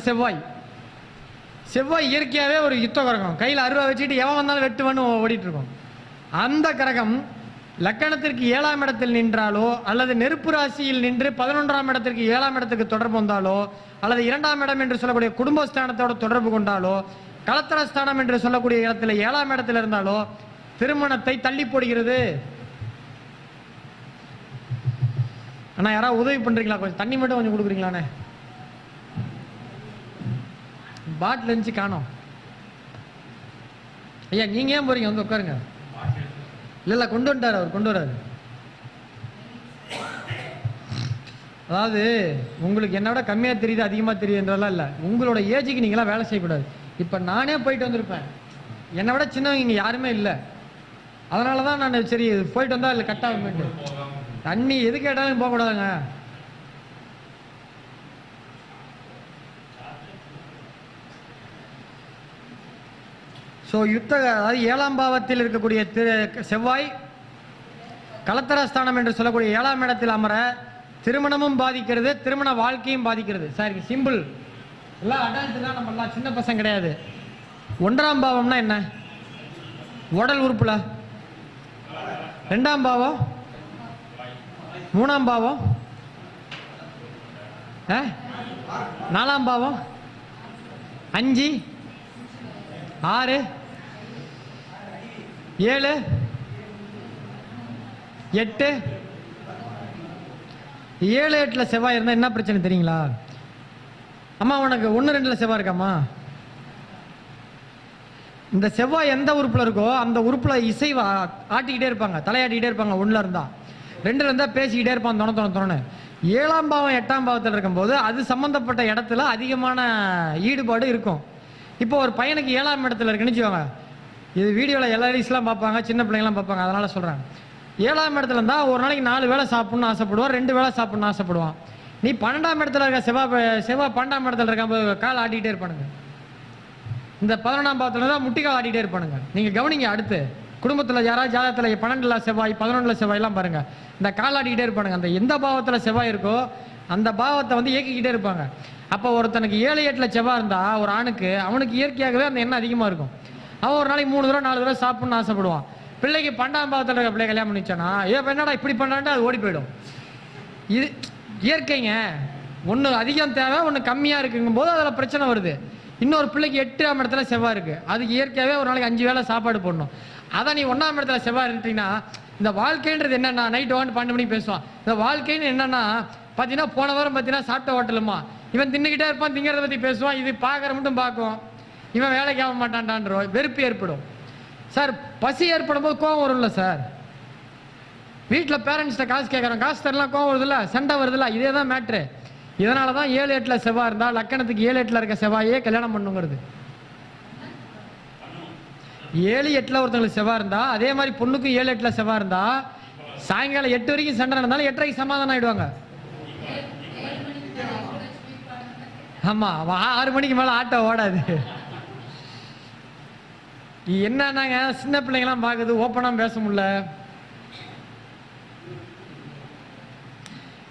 Speaker 3: செவ்வாய் இயற்கையாவே ஒரு யுத்த கிரகம். கையில் அருவா வச்சுட்டு எவன் வந்தாலும் வெட்டுவன்னு ஓடிட்டு இருக்கும். அந்த கிரகம் லக்கணத்திற்கு 7ஆம் இடத்தில் நின்றாலோ அல்லது நெருப்பு ராசியில் நின்று 11ஆம் இடத்திற்கு 7ஆம் இடத்துக்கு தொடர்பு வந்தாலோ அல்லது 2ஆம் இடம் என்று சொல்லக்கூடிய குடும்பஸ்தானத்தோட தொடர்பு கொண்டாலோ கலத்திரஸ்தானம் என்று சொல்லக்கூடிய இடத்துல 7ஆம் இடத்துல இருந்தாலோ திருமணத்தை தள்ளி போடுகிறது. ஆனா யாராவது உதவி பண்றீங்களா? கொஞ்சம் தண்ணி மட்டும் கொஞ்சம் கொடுக்குறீங்களாண்ணே? பாட்டில் இருந்துச்சு காணோம். ஐயா நீங்க ஏன் போறீங்க? வந்து உட்காருங்க. இல்ல கொண்டு வந்துட்டாரு, அவர் கொண்டு வராரு. அதாவது உங்களுக்கு என்னோட கம்மியா தெரியுது அதிகமா தெரியுதுன்றதெல்லாம் இல்ல. உங்களோட ஏஜுக்கு நீங்களாம் வேலை செய்யக்கூடாது. இப்ப நானே போயிட்டு வந்திருப்பேன். என்னை விட சின்னவங்க இங்க யாருமே இல்லை. அதனாலதான் நான் சரி போயிட்டு வந்தா இல்லை கட்டாக தண்ணி எது கேட்டாலும் போகக்கூடாதுங்க. ஸோ அதாவது 7ஆம் பாவத்தில் இருக்கக்கூடிய செவ்வாய் கலத்தரஸ்தானம் என்று சொல்லக்கூடிய 7ஆம் இடத்தில் அமர திருமணமும் பாதிக்கிறது, திருமண வாழ்க்கையும் பாதிக்கிறது. சார் சிம்பிள், எல்லாம் அடல்ட் தான், நம்ம எல்லாம் சின்ன பசங்க கிடையாது. 1ஆம் பாவம்னா என்ன? உடல் உறுப்புல. 2ஆம் பாவம், 3ஆம் பாவம், 4ஆம் பாவம், 5, 6, 7, 8. 7, 8ல் செவ்வாய் இருந்தால் என்ன பிரச்சனை தெரியுங்களா? அம்மா உனக்கு 1, 2ல் செவ்வாய் இருக்காம்மா. இந்த செவ்வாய் எந்த உறுப்பில் இருக்கோ அந்த உறுப்பில் இசைவா ஆட்டிக்கிட்டே இருப்பாங்க, தலையாட்டிக்கிட்டே இருப்பாங்க. 1ல் இருந்தால், 2ல் இருந்தால் பேசிக்கிட்டே இருப்பான் தொண. 7ஆம் பாவம் 8ஆம் பாவத்தில் இருக்கும்போது அது சம்பந்தப்பட்ட இடத்துல அதிகமான ஈடுபாடு இருக்கும். இப்போ ஒரு பையனுக்கு 7ஆம் இடத்துல இருக்குன்னு வச்சுக்கோங்க, இது வீடியோவில் எல்லாரீஸ்லாம் பார்ப்பாங்க, சின்ன பிள்ளைங்களாம் பார்ப்பாங்க, அதனால சொல்கிறேன். 7ஆம் இடத்துல இருந்தால் ஒரு நாளைக்கு 4 வேளை சாப்பிட்ணுன்னு ஆசைப்படுவான், 2 வேளை சாப்பிட்ணுன்னு ஆசைப்படுவான். நீ 12ஆம் இடத்துல இருக்க செவ்வாய் 12ஆம் இடத்துல இருக்க கால் ஆட்டிகிட்டே இருப்பானுங்க. இந்த 11ஆம் பாவத்துல தான் முட்டிக்கால் ஆட்டிகிட்டே இருப்பானுங்க. நீங்கள் கவனிங்க, அடுத்து குடும்பத்தில் யாராவது ஜாதகத்தில் 12ல் செவ்வாய் 11ல் செவ்வாயெல்லாம் பாருங்க, இந்த கால் ஆட்டிக்கிட்டே இருப்பானுங்க. அந்த எந்த பாவத்தில் செவ்வாய் இருக்கோ அந்த பாவத்தை வந்து இயக்கிக்கிட்டே இருப்பாங்க. அப்போ ஒருத்தனுக்கு 7, 8ல் செவ்வாய் இருந்தால் ஒரு ஆணுக்கு, அவனுக்கு இயற்கையாகவே அந்த எண்ணம் அதிகமாக இருக்கும். அவன் ஒரு நாளைக்கு 3 தடவை 4 தடவை சாப்பிட்ணுன்னு ஆசைப்படுவான். பிள்ளைக்கு 12ஆம் பாவத்தில் இருக்க பிள்ளை கல்யாணம் பண்ணிச்சானா, என்னடா இப்படி பண்ணான்ட்டு அது ஓடி போயிடும். இது இயற்கைங்க. ஒன்று அதிகம் தேவை, ஒன்று கம்மியாக இருக்குங்கும் போது அதில் பிரச்சனை வருது. இன்னொரு பிள்ளைக்கு 8ஆம் இடத்துல செவ்வாய் இருக்குது, அதுக்கு இயற்கையாகவே ஒரு நாளைக்கு 5 வேளை சாப்பாடு போடணும். அதை நீ 1ஆம் இடத்துல செவ்வாய் இருந்துட்டீங்கன்னா, இந்த வாழ்க்கைன்றது என்னென்னா, நைட்டு 12 மணிக்கு பேசுவான். இந்த வாழ்க்கைன்னு என்னென்னா பார்த்தீங்கன்னா, போன வாரம் பார்த்தீங்கன்னா சாப்பிட்ட ஹோட்டலுமா, இவன் தின்னுக்கிட்டே இருப்பான், திங்கிறத பற்றி பேசுவான், இது பார்க்குற மட்டும் பார்க்கும், இவன் வேலைக்கு ஆக மாட்டான்டான்ற வெறுப்பு ஏற்படும். சார் பசி ஏற்படும் போது கோவம் வரும்ல சார், வீட்டில் பேரண்ட்ஸ்கிட்ட காசு கேட்குறோம், காசு தரலாம், கோவம் வருதுல்ல, சண்டை வருதுல்ல, இதே தான் மேட்ரு. இதனால தான் 7, 8ல் செவ்வாய் இருந்தால் லக்கணத்துக்கு 7, 8ல் இருக்க செவ்வாயே கல்யாணம் பண்ணுங்கிறது. 7, 8ல் ஒருத்தங்களுக்கு செவ்வாய் இருந்தா, அதே மாதிரி பொண்ணுக்கும் 7, 8ல் செவ்வாய் இருந்தா சாயங்காலம் 8 வரைக்கும் சண்டை நடந்தாலும் 8:30க்கு சமாதானம் ஆயிடுவாங்க. ஆமா, 6 மணிக்கு மேல ஆட்டோ ஓடாது. என்னன்னாங்க, சின்ன பிள்ளைங்களாம் பார்க்குது, ஓப்பனா பேச முடியல.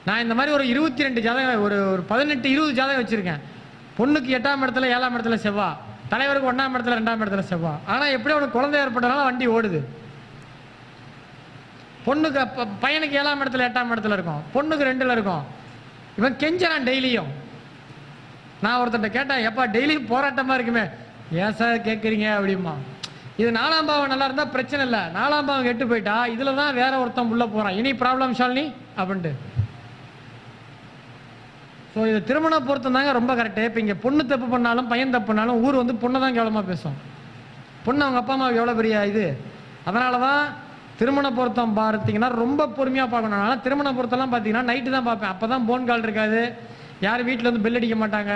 Speaker 3: நான் இந்த மாதிரி ஒரு 22 ஜாதகம், ஒரு 18, 20 ஜாதகம் வச்சிருக்கேன். பொண்ணுக்கு 8ஆம் இடத்துல 7ஆம் இடத்துல செவ்வாய், தலைவருக்கு 1ஆம் இடத்துல 2ஆம் இடத்துல செவ்வாய். ஆனால் எப்படியோ அவனுக்கு குழந்தை ஏற்பட்டனால வண்டி ஓடுது. பொண்ணுக்கு பையனுக்கு 7ஆம் இடத்துல 8ஆம் இடத்துல இருக்கும், பொண்ணுக்கு 2ல் இருக்கும். இவன் கெஞ்சறான் டெய்லியும். நான் ஒருத்தட்ட கேட்டேன், எப்பா டெய்லியும் போராட்டமாக இருக்குமே, ஏன் சார் கேட்குறீங்க அப்படிமா. இது 4ஆம் பாவம் நல்லா இருந்தால் பிரச்சனை இல்லை, 4ஆம் பாவம் கெட்டு போயிட்டா இதில் தான் வேற ஒருத்தன் உள்ளே போகிறான், இனி ப்ராப்ளம் ஷாலினி அப்படின்ட்டு. ஸோ இது திருமண பொருத்தம் தாங்க ரொம்ப கரெக்டு. இப்போ இங்கே பொண்ணு தப்பு பண்ணாலும் பையன் தப்பு பண்ணாலும் ஊர் வந்து பொண்ணை தான் கேவலமாக பேசும். பொண்ணு அவங்க அப்பா அம்மாவுக்கு எவ்வளோ பெரிய இது. அதனால தான் திருமண பொருத்தம் பார்த்தீங்கன்னா ரொம்ப பொறுமையாக பார்க்கணும். ஆனால் திருமண பொருத்தம்லாம் பார்த்தீங்கன்னா நைட்டு தான் பார்ப்பேன். அப்போ தான் போன் கால் இருக்காது, யாரும் வீட்டில் வந்து பெல் அடிக்க மாட்டாங்க,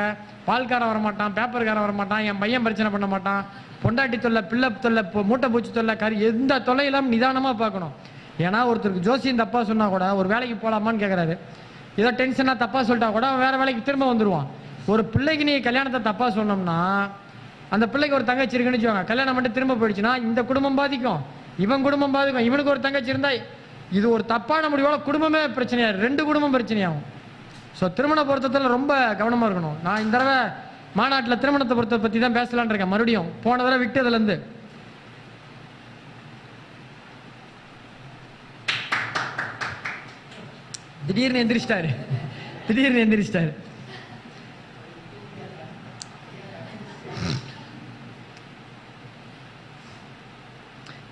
Speaker 3: பால்காரன் வரமாட்டான், பேப்பர்காரன் வரமாட்டான், என் பையன் பிரச்சனை பண்ண மாட்டான், பொண்டாட்டி தொல்லை, பிள்ளை தொல்லை, மூட்டை பூச்சி தொல்லை, எந்த தொல்லையெல்லாம் நிதானமாக பார்க்கணும். ஏன்னா ஒருத்தருக்கு ஜோசியம் தப்பாக சொன்னால் கூட ஒரு வேலைக்கு போகலாமான்னு கேட்குறாரு, ஏதோ டென்ஷனாக தப்பாக சொல்லிட்டா கூட அவன் வேறு வேலைக்கு திரும்ப வந்துடுவான். ஒரு பிள்ளைக்கு நீ கல்யாணத்தை தப்பாக சொன்னோம்னா, அந்த பிள்ளைக்கு ஒரு தங்கச்சி இருக்குன்னு வச்சுக்கோங்க, கல்யாணம் மட்டும் திரும்ப போயிடுச்சுன்னா இந்த குடும்பம் பாதிக்கும், இவன் குடும்பம் பாதிக்கும். இவனுக்கு ஒரு தங்கச்சி இருந்தா இது ஒரு தப்பான முடிவோட குடும்பமே பிரச்சனையாகும், 2 குடும்பம் பிரச்சனையாகும். ஸோ திருமண பொருத்தத்தில் ரொம்ப கவனமாக இருக்கணும். நான் இந்த தடவை மாநாட்டில் திருமணத்தை பொருத்தத்தை பற்றி தான் பேசலான் இருக்கேன். மறுபடியும் போன தடவை விட்டதுலேருந்து திடீர்னு எந்திரிச்சிட்டாரு.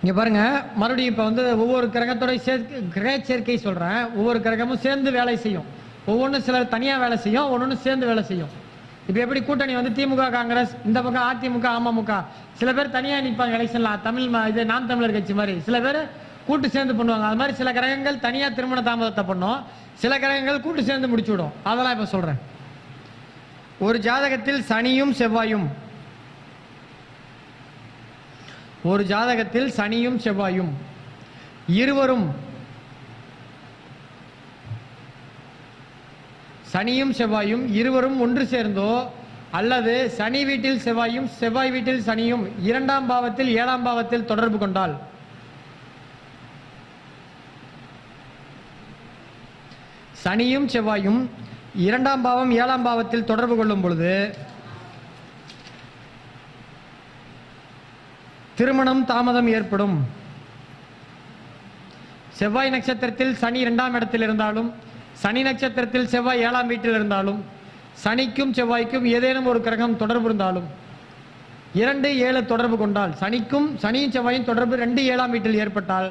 Speaker 3: இங்கே பாருங்க, மறுபடியும் இப்போ வந்து ஒவ்வொரு கிரகத்தோட கிரக சேர்க்கை சொல்கிறேன். ஒவ்வொரு கிரகமும் சேர்ந்து வேலை செய்யும். ஒவ்வொன்றும் சிலர் தனியாக வேலை செய்யும், ஒவ்வொன்று சேர்ந்து வேலை செய்யும். இப்போ எப்படி கூட்டணி வந்து திமுக காங்கிரஸ், இந்த பக்கம் அதிமுக அமமுக, சில பேர் தனியாக நிற்பாங்க எலெக்ஷனில், தமிழ் இது நாம் தமிழர் கட்சி மாதிரி, சில பேர் கூட்டு சேர்ந்து பண்ணுவாங்க. அது மாதிரி சில கிரகங்கள் தனியாக திருமண தாமதத்தை பண்ணும், சில கிரகங்கள் கூட்டு சேர்ந்து முடிச்சு விடும். அதெல்லாம் இப்போ சொல்கிறேன். ஒரு ஜாதகத்தில் சனியும் செவ்வாயும், ஒரு ஜாதகத்தில் சனியும் செவ்வாயும் இருவரும், சனியும் செவ்வாயும் இருவரும் ஒன்று சேர்ந்தோ அல்லது சனி வீட்டில் செவ்வாயும் செவ்வாய் வீட்டில் சனியும் 2ஆம் பாவத்தில் 7ஆம் பாவத்தில் தொடர்பு கொண்டால், சனியும் செவ்வாயும் 2ஆம் பாவம் 7ஆம் பாவத்தில் தொடர்பு கொள்ளும் பொழுது திருமணம் தாமதம் ஏற்படும். செவ்வாய் நட்சத்திரத்தில் சனி 2ஆம் இடத்தில் இருந்தாலும், சனி நட்சத்திரத்தில் செவ்வாய் 7ஆம் வீட்டில் இருந்தாலும், சனிக்கும் செவ்வாய்க்கும் ஏதேனும் ஒரு கிரகம் தொடர்பு இருந்தாலும், 2, 7 தொடர்பு கொண்டால், சனியும் செவ்வாயும் தொடர்பு 2, 7ஆம் வீட்டில் ஏற்பட்டால்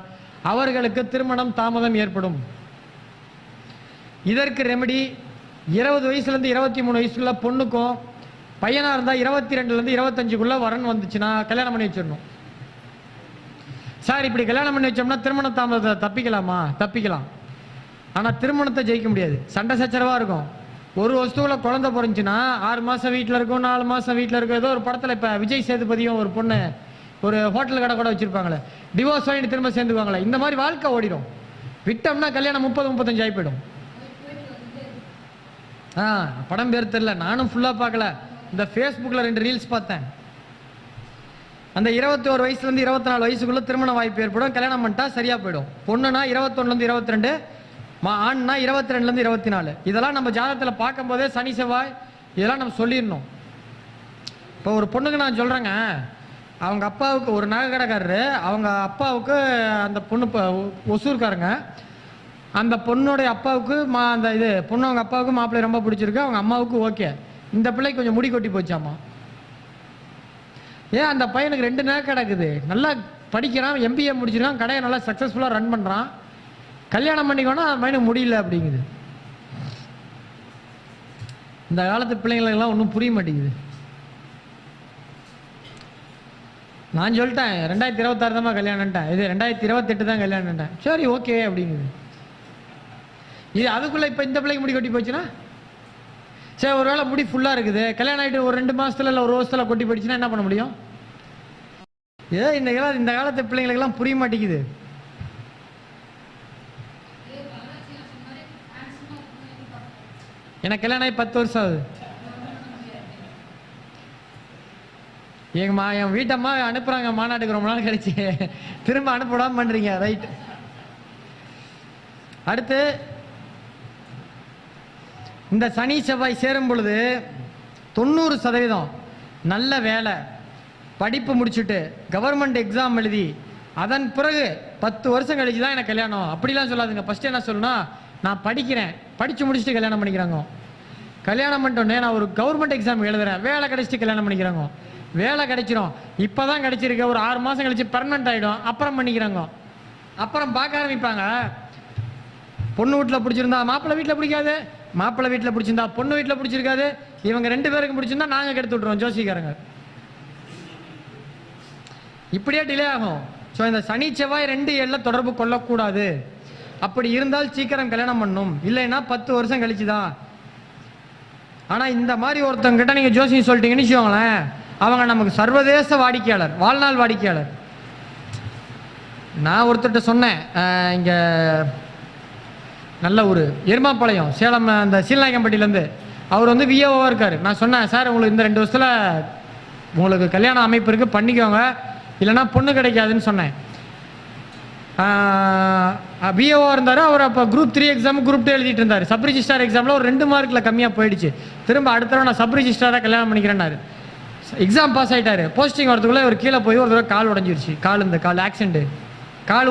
Speaker 3: அவர்களுக்கு திருமணம் தாமதம் ஏற்படும். இதற்கு ரெமெடி 20 வயசுலேருந்து 23 வயசுக்குள்ள பொண்ணுக்கும், பையனாக இருந்தால் 22லேருந்து 25க்குள்ள வரன் வந்துச்சுன்னா கல்யாணம் பண்ணி வச்சிடணும். சார் இப்படி கல்யாணம் பண்ணி வச்சோம்னா திருமண தாமதத்தை தப்பிக்கலாமா? தப்பிக்கலாம். ஆனால் திருமணத்தை ஜெயிக்க முடியாது. சண்டை சச்சரவாக இருக்கும். ஒரு வஸ்துவில் குழந்தை பிறந்துச்சுன்னா 6 மாதம் வீட்டில் இருக்கும், 4 மாதம் வீட்டில் இருக்கும். ஏதோ ஒரு படத்தில் இப்போ விஜய் சேதுபதியும் ஒரு பொண்ணு ஒரு ஹோட்டல் கடை கூட வச்சுருப்பாங்களே, டிவோர்ஸ் வாங்கிட்டு திரும்ப சேர்ந்துக்குவாங்களே, இந்த மாதிரி வாழ்க்கை ஓடிடும். விட்டோம்னா கல்யாணம் 30-35 ஆகி போயிடும். படம் பேர் தெரியல, நானும் ஃபுல்லாக பார்க்கல. இந்த ஃபேஸ்புக்கில் 2 ரீல்ஸ் பார்த்தேன். அந்த 21 வயசுலேருந்து 24 வயசுக்குள்ள திருமண வாய்ப்பு ஏற்படும். கல்யாணம் பண்ணிட்டா சரியா போயிடும். பொண்ணுனா 21லேருந்து 22, ஆண்னா 22லேருந்து 24. இதெல்லாம் நம்ம ஜாதகத்தில் பார்க்கும்போதே சனி செவ்வாய் இதெல்லாம் நம்ம சொல்லிடணும். இப்போ ஒரு பொண்ணுக்கு நான் சொல்கிறேங்க, அவங்க அப்பாவுக்கு ஒரு நகை கடைக்காரரு, அவங்க அப்பாவுக்கு அந்த பொண்ணு ஒசூர்காரங்க, அந்த பொண்ணுடைய அப்பாவுக்கு அந்த பொண்ணு அவங்க அப்பாவுக்கு மாப்பிள்ளை ரொம்ப பிடிச்சிருக்கு, அவங்க அம்மாவுக்கு ஓகே. இந்த பிள்ளை கொஞ்சம் முடி கொட்டி போச்சாமா. ஏன் அந்த பையனுக்கு 2 நகை கிடக்குது, நல்லா படிக்கிறான், MBA முடிச்சிருக்கான், கடையை நல்லா சக்ஸஸ்ஃபுல்லாக ரன் பண்ணுறான், கல்யாணம் பண்ணிக்கோனா அந்த பையனுக்கு முடியல அப்படிங்குது. இந்த காலத்து பிள்ளைங்களுக்கெல்லாம் ஒன்றும் புரிய மாட்டேங்குது. நான் சொல்லிட்டேன் 2026 தான் கல்யாணம்ட்டேன், இது 2028 தான் கல்யாணம்ட்டேன். சரி ஓகே அப்படிங்குது. இது அதுக்குள்ளே இப்போ இந்த பிள்ளைக்கு முடி கொட்டி போச்சுன்னா, சரி ஒரு வேளை முடி ஃபுல்லாக இருக்குது, கல்யாணம் ஆகிட்டு ஒரு 2 மாதத்துல இல்லை ஒரு வருஷத்தில் கொட்டி போயிடுச்சுன்னா என்ன பண்ண முடியும்? இந்த காலத்து பிள்ளைங்களுக்கெல்லாம் புரிய மாட்டேங்குது. எனக்கு கல்யாணம் ஆகி 10 வருஷம் ஆகுது. என் வீட்டம்மா அனுப்புகிறாங்க மாநாட்டுக்கு, ரொம்ப நாள் கழிச்சு திரும்ப அனுப்பிடாமல் பண்ணுறீங்க. ரைட். அடுத்து இந்த சனி செவ்வாய் சேரும் பொழுது 90% நல்ல வேலை, படிப்பு முடிச்சுட்டு கவர்மெண்ட் எக்ஸாம் எழுதி அதன் பிறகு 10 வருஷம் கழிச்சு தான் எனக்கு கல்யாணம் அப்படிலாம் சொல்லாதுங்க. ஃபர்ஸ்ட் என்ன சொல்லணும், நான் படிக்கிறேன், படித்து முடிச்சுட்டு கல்யாணம் பண்ணிக்கிறாங்க. கல்யாணம் பண்ணிட்டோன்னே நான் ஒரு கவர்மெண்ட் எக்ஸாம் எழுதுறேன், வேலை கிடைச்சிட்டு கல்யாணம் பண்ணிக்கிறாங்க. வேலை கிடைச்சிரும், இப்போ தான் கிடைச்சிருக்கு, ஒரு 6 மாதம் கழிச்சு பெர்மனன்ட் ஆகிடும், அப்புறம் பண்ணிக்கிறாங்க. அப்புறம் பார்க்க ஆரம்பிப்பாங்க. பொண்ணு வீட்டில் பிடிச்சிருந்தா மாப்பிள்ளை வீட்டில் பிடிக்காது, மாப்பிள்ளை வீட்டில் பிடிச்சிருந்தா பொண்ணு வீட்டில் பிடிச்சிருக்காது, இவங்க 2 பேருக்கும் பிடிச்சிருந்தா நாங்கள் கெடுத்து விட்ருவோம் ஜோசிக்காரங்க. இப்படியே டிலே ஆகும். ஸோ இந்த சனி செவ்வாய் 2, 7 தொடர்பு கொள்ளக்கூடாது. அப்படி இருந்தால் சீக்கிரம் கல்யாணம் பண்ணும், இல்லைன்னா 10 வருஷம் கழிச்சு தான். ஆனால் இந்த மாதிரி ஒருத்தங்கிட்ட நீங்கள் ஜோசியம் சொல்லிட்டீங்கன்னு வச்சுக்கோங்களேன், அவங்க நமக்கு சர்வதேச வாடிக்கையாளர், வாழ்நாள் வாடிக்கையாளர். நான் ஒருத்தர்கிட்ட சொன்னேன், இங்கே நல்ல ஒரு எருமாப்பாளையம் சேலம் அந்த சீலநாயக்கம்பட்டியிலேருந்து, அவர் வந்து விஏஓவாக இருக்கார். நான் சொன்னேன், சார் உங்களுக்கு இந்த 2 வருஷத்தில் உங்களுக்கு கல்யாண அமைப்பு இருக்குது, பண்ணிக்கோங்க, இல்லைன்னா பொண்ணு கிடைக்காதுன்னு சொன்னேன். விஏஓவாக இருந்தார் அவர். அப்போ குரூப் 3 எக்ஸாம் குரூப் 2 எழுதிட்டு இருந்தார். சப் ரிஜிஸ்டார் எக்ஸாமில் ஒரு 2 மார்க்கில் கம்மியாக போயிடுச்சு. திரும்ப அடுத்த தடவை நான் சப் ரிஜிஸ்டாராக கல்யாணம் பண்ணிக்கிறேன்னாரு. எக்ஸாம் பாஸ் ஆகிட்டார். போஸ்டிங் வரதுக்குள்ளே ஒரு கீழே போய் ஒரு தடவை கால் உடஞ்சிருச்சு. இந்த கால் ஆக்சிடென்ட்டு,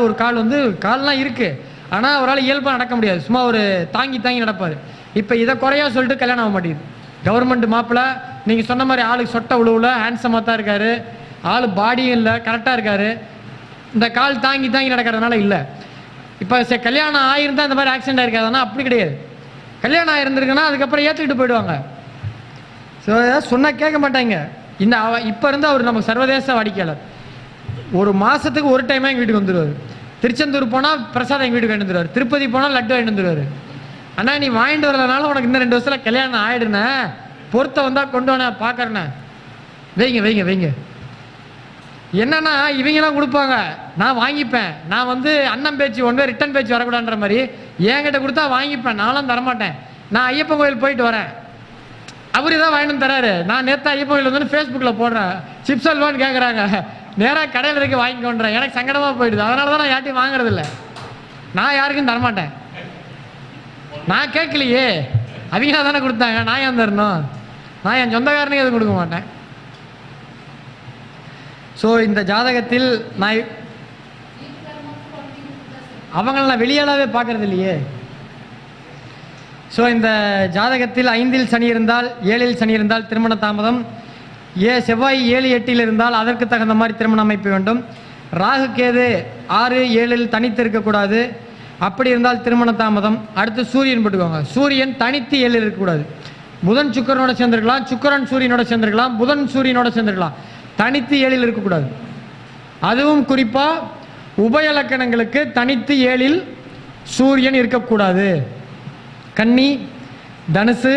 Speaker 3: ஒரு கால் வந்து கால்லாம் இருக்குது, ஆனால் அவரால் இயல்பாக நடக்க முடியாது, சும்மா ஒரு தாங்கி நடப்பார். இப்போ இதை குறையா சொல்லிட்டு கல்யாணம் ஆக மாட்டேங்குது. கவர்மெண்ட் மாப்பிள்ளை நீங்கள் சொன்ன மாதிரி ஆளுக்கு சொட்ட உழுவுல ஹேண்ட்ஸமாக தான் இருக்கார், ஆள் பாடியும் இல்லை, கரெக்டாக இருக்கார். இந்த கால் தாங்கி நடக்கிறதுனால இல்லை. இப்போ கல்யாணம் ஆகிருந்தால் இந்த மாதிரி ஆக்சிடென்ட் ஆயிருக்காதுன்னா அப்படி கிடையாது. கல்யாணம் ஆகிருந்துருக்குன்னா அதுக்கப்புறம் ஏற்றுக்கிட்டு போயிடுவாங்க. ஸோ சொன்னால் கேட்க மாட்டாங்க. இப்போ இருந்து அவர் நமக்கு சர்வதேச வாடிக்கையாளர். ஒரு மாதத்துக்கு ஒரு டைமாக எங்கள் வீட்டுக்கு வந்துடுவார். திருச்செந்தூர் போனால் பிரசாதம் எங்கள் வீட்டுக்கு வாங்கிட்டு வந்துடுவார், திருப்பதி போனால் லட்டு வாங்கிட்டு வந்துடுவார். ஆனால் நீ வாங்கிட்டு வரதுனால உனக்கு இன்னும் 2 வருஷத்தில் கல்யாணம் ஆகிடுனே, பொறுத்த வந்தால் கொண்டு வானே பார்க்குறேண்ணே, வைங்க. என்னன்னா இவங்கெல்லாம் கொடுப்பாங்க, நான் வாங்கிப்பேன். நான் வந்து அண்ணன் பேச்சு ஒன்று ரிட்டன் பேச்சு வரக்கூடாதுன்ற மாதிரி என்கிட்ட கொடுத்தா வாங்கிப்பேன், நானும் தரமாட்டேன். நான் ஐயப்பன் கோயில் போயிட்டு வரேன், அவர் இதான் வாங்கிட்டு தராரு. நான் நேற்று ஐயப்பன் வந்து ஃபேஸ்புக்கில் போடுறேன், சிப்ஸ் அல்வான்னு கேட்குறாங்க. நேராக கடையில் இருக்க வாங்கிக்கொண்டேன். எனக்கு சங்கடமாக போயிடுது. அதனால தான் நான் யார்ட்டையும் வாங்குறதில்ல. நான் யாருக்கும் தரமாட்டேன். நான் கேட்கலையே, அவங்க தானே கொடுத்தாங்க, நான் ஏன் தரணும்? நான் என் சொந்தக்காரனுக்கு எதுவும் கொடுக்க மாட்டேன். ஸோ இந்த ஜாதகத்தில் நான் அவங்கள நான் வெளியாளாவே பார்க்கறது இல்லையே. ஸோ இந்த ஜாதகத்தில் 5இல் சனி இருந்தால் 7இல் சனி இருந்தால் திருமண தாமதம். செவ்வாய் 7, 8இல் இருந்தால் அதற்கு தகுந்த மாதிரி திருமண அமைப்பு வேண்டும். ராகு கேது 6, 7இல் தனித்து இருக்கக்கூடாது. அப்படி இருந்தால் திருமண தாமதம். அடுத்து சூரியன் போட்டுக்கோங்க. சூரியன் தனித்து 7இல் இருக்கக்கூடாது. புதன் சுக்கரனோட சேர்ந்திருக்கலாம், சுக்கரன் சூரியனோட சேர்ந்திருக்கலாம், புதன் சூரியனோட சேர்ந்திருக்கலாம். தனித்து 7இல் இருக்கக்கூடாது. அதுவும் குறிப்பாக உபயலக்கணங்களுக்கு தனித்து 7இல் சூரியன் இருக்கக்கூடாது. கன்னி, தனுசு,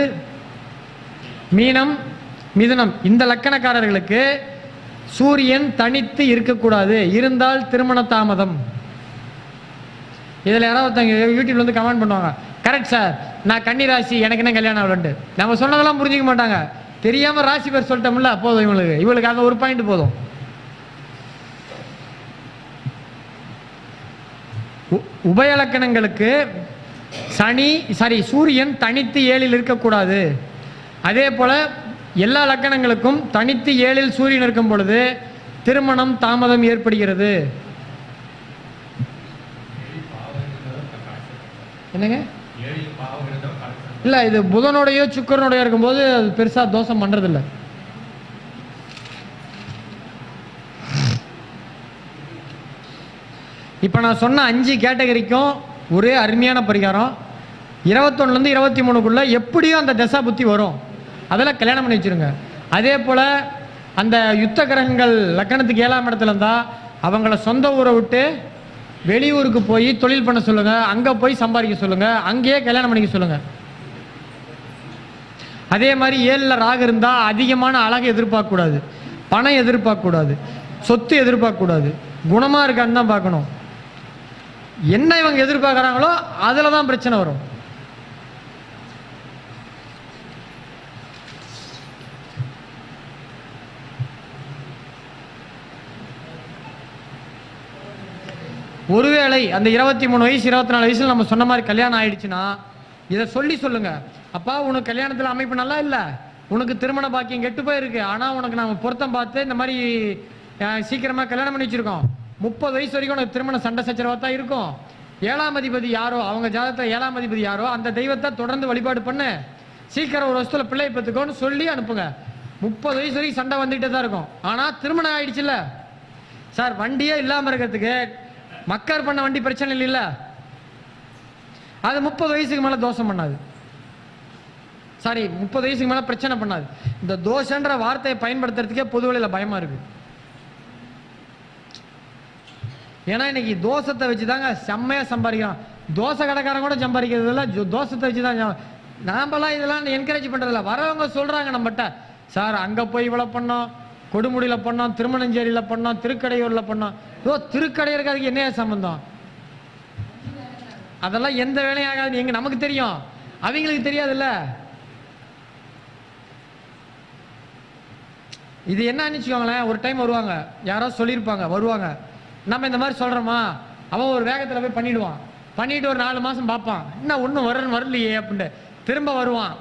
Speaker 3: மீனம், மிதுனம் இந்த லக்கணக்காரர்களுக்கு சூரியன் தனித்து இருக்கக்கூடாது. இருந்தால் திருமண தாமதம். இதில் யாராவது யூடியூப்ல வந்து கமெண்ட் பண்ணுவாங்க, கரெக்ட் சார், நான் கன்னி ராசி, எனக்கு என்ன கல்யாணம் ஆகலன்ட்டு. நம்ம சொன்னதெல்லாம் புரிஞ்சிக்க மாட்டாங்க. தெரியாம ராசி பேர் சொல்லிட்டோம்ல, போதும் இவளுக்கு அந்த ஒரு பாயிண்ட் போதும். உபயலக்கணங்களுக்கு சூரியன் தனித்து 7இல் இருக்கக்கூடாது. அதே போல எல்லா லக்கணங்களுக்கும் தனித்து 7இல் சூரியன் இருக்கும் பொழுது திருமணம் தாமதம் ஏற்படுகிறது. என்னங்க? இல்ல, இது புதனோடையோ சுக்கரனோடையோ இருக்கும்போது அது பெருசா தோஷம் பண்றது இல்லை. இப்ப நான் சொன்ன 5 கேட்டகரிக்கும் ஒரே அருமையான பரிகாரம். 21லேருந்து 23க்குள்ள எப்படியும் அந்த தசா புத்தி வரும், அதெல்லாம் கல்யாணம் பண்ணி வச்சிருங்க. அதே போல அந்த யுத்த கிரகங்கள் லக்கணத்துக்கு 7ஆம் இடத்துல இருந்தா அவங்கள சொந்த ஊரை விட்டு வெளியூருக்கு போய் தொழில் பண்ண சொல்லுங்க, அங்க போய் சம்பாதிக்க சொல்லுங்க, அங்கேயே கல்யாணம் பண்ணிக்க சொல்லுங்க. அதே மாதிரி 7ல் ராகு இருந்தா அதிகமான அழகை எதிர்பார்க்க கூடாது, பணம் எதிர்பார்க்க கூடாது, சொத்து எதிர்பார்க்க கூடாது, குணமா இருக்கான்னு தான் பார்க்கணும். என்ன இவங்க எதிர்பார்க்கறாங்களோ அதுல தான் பிரச்சனை வரும். ஒருவேளை அந்த 23 வயசு 24 வயசுல நம்ம சொன்ன மாதிரி கல்யாணம் ஆயிடுச்சுன்னா இதை சொல்லுங்க, அப்பா உனக்கு கல்யாணத்துல அமைப்பு நல்லா இல்ல, உனக்கு திருமண பாக்கியம் கெட்டு போயிருக்கு, ஆனா உனக்கு நாம பொருத்தம் பார்த்து இந்த மாதிரி சீக்கிரமா கல்யாணம் பண்ணி வச்சிருக்கோம். 30 வயசு வரைக்கும் உனக்கு திருமண சண்டை சச்சரவா தான் இருக்கும். 7ஆம் அதிபதி யாரோ, அவங்க ஜாதகத்துல 7ஆம் அதிபதி யாரோ அந்த தெய்வத்தை தொடர்ந்து வழிபாடு பண்ணு, சீக்கிரம் ஒரு வருஷத்துல பிள்ளை பெற்றுக்கோன்னு சொல்லி அனுப்புங்க. 30 வயசு வரைக்கும் சண்டை வந்துகிட்டே தான் இருக்கும். ஆனா திருமணம் ஆயிடுச்சுல்ல சார், வண்டியே இல்லாம இருக்கிறதுக்கு மக்கள் பண்ண வண்டி பிரச்சனை இல்ல, அது 30 வயசுக்கு மேல தோஷம் பண்ணாது. 30 வயசுக்கு மேல பிரச்சனை பண்ணாது. இந்த தோஷன்ற வார்த்தையை பயன்படுத்துறதுக்கே பொது வழியில பயமா இருக்கு. ஏன்னா இன்னைக்கு தோஷத்தை வச்சுதாங்க செம்மையா சம்பாதிக்கிறான். தோசை கடைக்காரன் கூட சம்பாதிக்கிறது இல்ல, தோஷத்தை வச்சுதான். நாமெல்லாம் இதெல்லாம் என்கரேஜ் பண்றதில்ல. வரவங்க சொல்றாங்க நம்மகிட்ட, சார் அங்க போய் இவ்வளவு பண்ணோம், கொடுமுடியில பண்ணோம், திருமணஞ்சேரியில பண்ணோம், திருக்கடையூர்ல பண்ணோம். திருக்கடையூருக்கு அதுக்கு என்ன சம்பந்தம்? அதெல்லாம் எந்த வேலையும் ஆகாது. எங்க நமக்கு தெரியும், அவங்களுக்கு தெரியாதுல்ல. இது என்ன நினைச்சுக்கோங்களேன், ஒரு டைம் வருவாங்க, யாரோ சொல்லியிருப்பாங்க, வருவாங்க, நம்ம இந்த மாதிரி சொல்றோமா, அவன் ஒரு வேகத்துல போய் பண்ணிடுவான், பண்ணிட்டு ஒரு 4 மாசம் பார்ப்பான், என்ன ஒன்றும் வரலையே அப்படின்ட்டு திரும்ப வருவான்,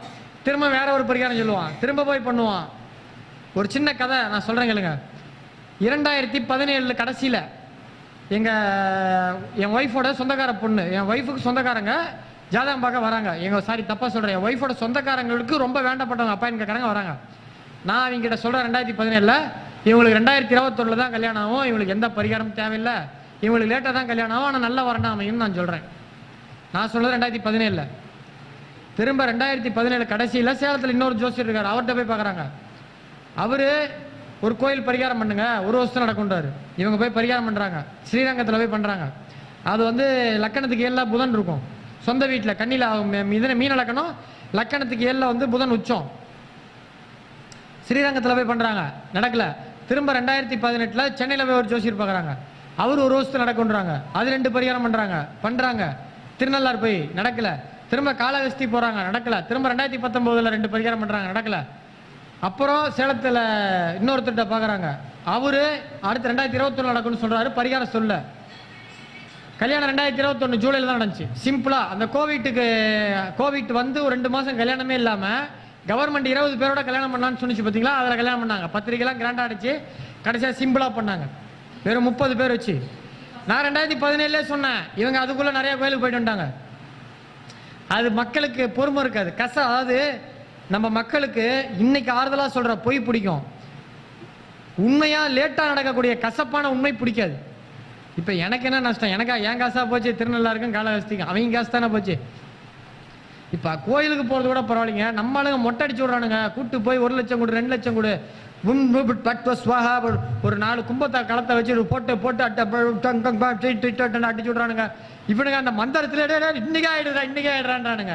Speaker 3: திரும்ப வேற ஒரு பரிகாரம் சொல்லுவான், திரும்ப போய் பண்ணுவான். ஒரு சின்ன கதை நான் சொல்றேன் கேளுங்க. 2017 கடைசியில என் ஒய்ஃபோட சொந்தக்கார பொண்ணு, என் ஒய்ஃபுக்கு சொந்தக்காரங்க ஜாதகம் பார்க்க வராங்க. தப்பா சொல்றேன், என் ஒய்ஃபோட சொந்தக்காரங்களுக்கு ரொம்ப வேண்டப்பட்டவங்க அப்பா என்காரங்க வராங்க. நான் அவங்க கிட்ட சொல்றேன் 2017 இவங்களுக்கு 2021 தான் கல்யாணம் ஆகும், இவங்களுக்கு எந்த பரிகாரமும் தேவையில்லை, இவங்களுக்கு லேட்டா தான் கல்யாணம் ஆகும், ஆனால் நல்ல வரணும் அமையும் நான் சொல்றேன். நான் சொல்றது 2017. திரும்ப 2017 கடைசியில சேலத்தில் இன்னொரு ஜோசியர் இருக்காரு, அவர்கிட்ட போய் பார்க்குறாங்க. அவரு ஒரு கோயில் பரிகாரம் பண்ணுங்க, ஒரு வருஷம் நடக்கும்ன்றாரு. இவங்க போய் பரிகாரம் பண்றாங்க, ஸ்ரீரங்கத்தில் போய் பண்றாங்க. அது வந்து லக்கணத்துக்கு 7 புதன் இருக்கும், சொந்த வீட்டில் கண்ணில மீன லக்கணம், லக்கணத்துக்கு 7 வந்து புதன் உச்சம். ஸ்ரீரங்கத்தில் போய் பண்றாங்க, நடக்கல. திரும்ப 2018 சென்னையில் போய் ஒரு ஜோசியர் பார்க்குறாங்க, அவர் ஒரு வருஷத்துல நடக்கும்ன்றாங்க. அது 2 பரிகாரம் பண்றாங்க. திருநள்ளாறு போய் நடக்கல. திரும்ப காளஹஸ்தி போறாங்க, நடக்கல. திரும்ப 2019 2 பரிகாரம் பண்றாங்க, நடக்கல. அப்புறம் சேலத்துல இன்னொருத்தர்கிட்ட பாக்குறாங்க, அவரு அடுத்து 2021 நடக்கும்னு சொல்றாரு, பரிகாரம் சொல்ல. கல்யாணம் 2021 ஜூலைல தான் நடந்துச்சு. சிம்பிளா அந்த கோவிட் வந்து ஒரு 2 மாசம் கல்யாணமே இல்லாம கவர்மெண்ட் 20 பேரோட கல்யாணம் பண்ணலாம்னு சொன்னிச்சு பாத்தீங்களா, அதுல கல்யாணம் பண்ணாங்க. பத்திரிகைலாம் கிராண்டா அடிச்சு கடைசியா சிம்பிளா பண்ணாங்க, வெறும் 30 பேர் வச்சு. நான் 2017 சொன்னேன், இவங்க அதுக்குள்ள நிறைய கோயிலுக்கு போயிட்டு வந்துட்டாங்க. அது மக்களுக்கு பொறுமை இருக்காது. அதாவது நம்ம மக்களுக்கு இன்னைக்கு ஆறுதலா சொல்ற பொய் பிடிக்கும், உண்மையா லேட்டா நடக்கக்கூடிய கசப்பான உண்மை பிடிக்காது. இப்ப எனக்கு என்ன நஷ்டம், எனக்கா என் காசா போச்சு, திருநள்ளாருக்கும் காளஹஸ்திக்கும் அவங்க காசு தானே போச்சு. இப்ப கோயிலுக்கு போறது கூட பரவாயில்லைங்க, நம்ம ஆளுங்க மொட்டை அடிச்சு விடுறானுங்க, கூட்டு போய் 1 லட்சம் கொடு 2 லட்சம் கொடு, ஒரு 4 கும்பத்தை களத்தை வச்சு போட்டு அடிச்சு விடுறானுங்க. இவனுங்க அந்த மந்திரத்துல இன்னைக்கு ஆயிடுறான்றானுங்க.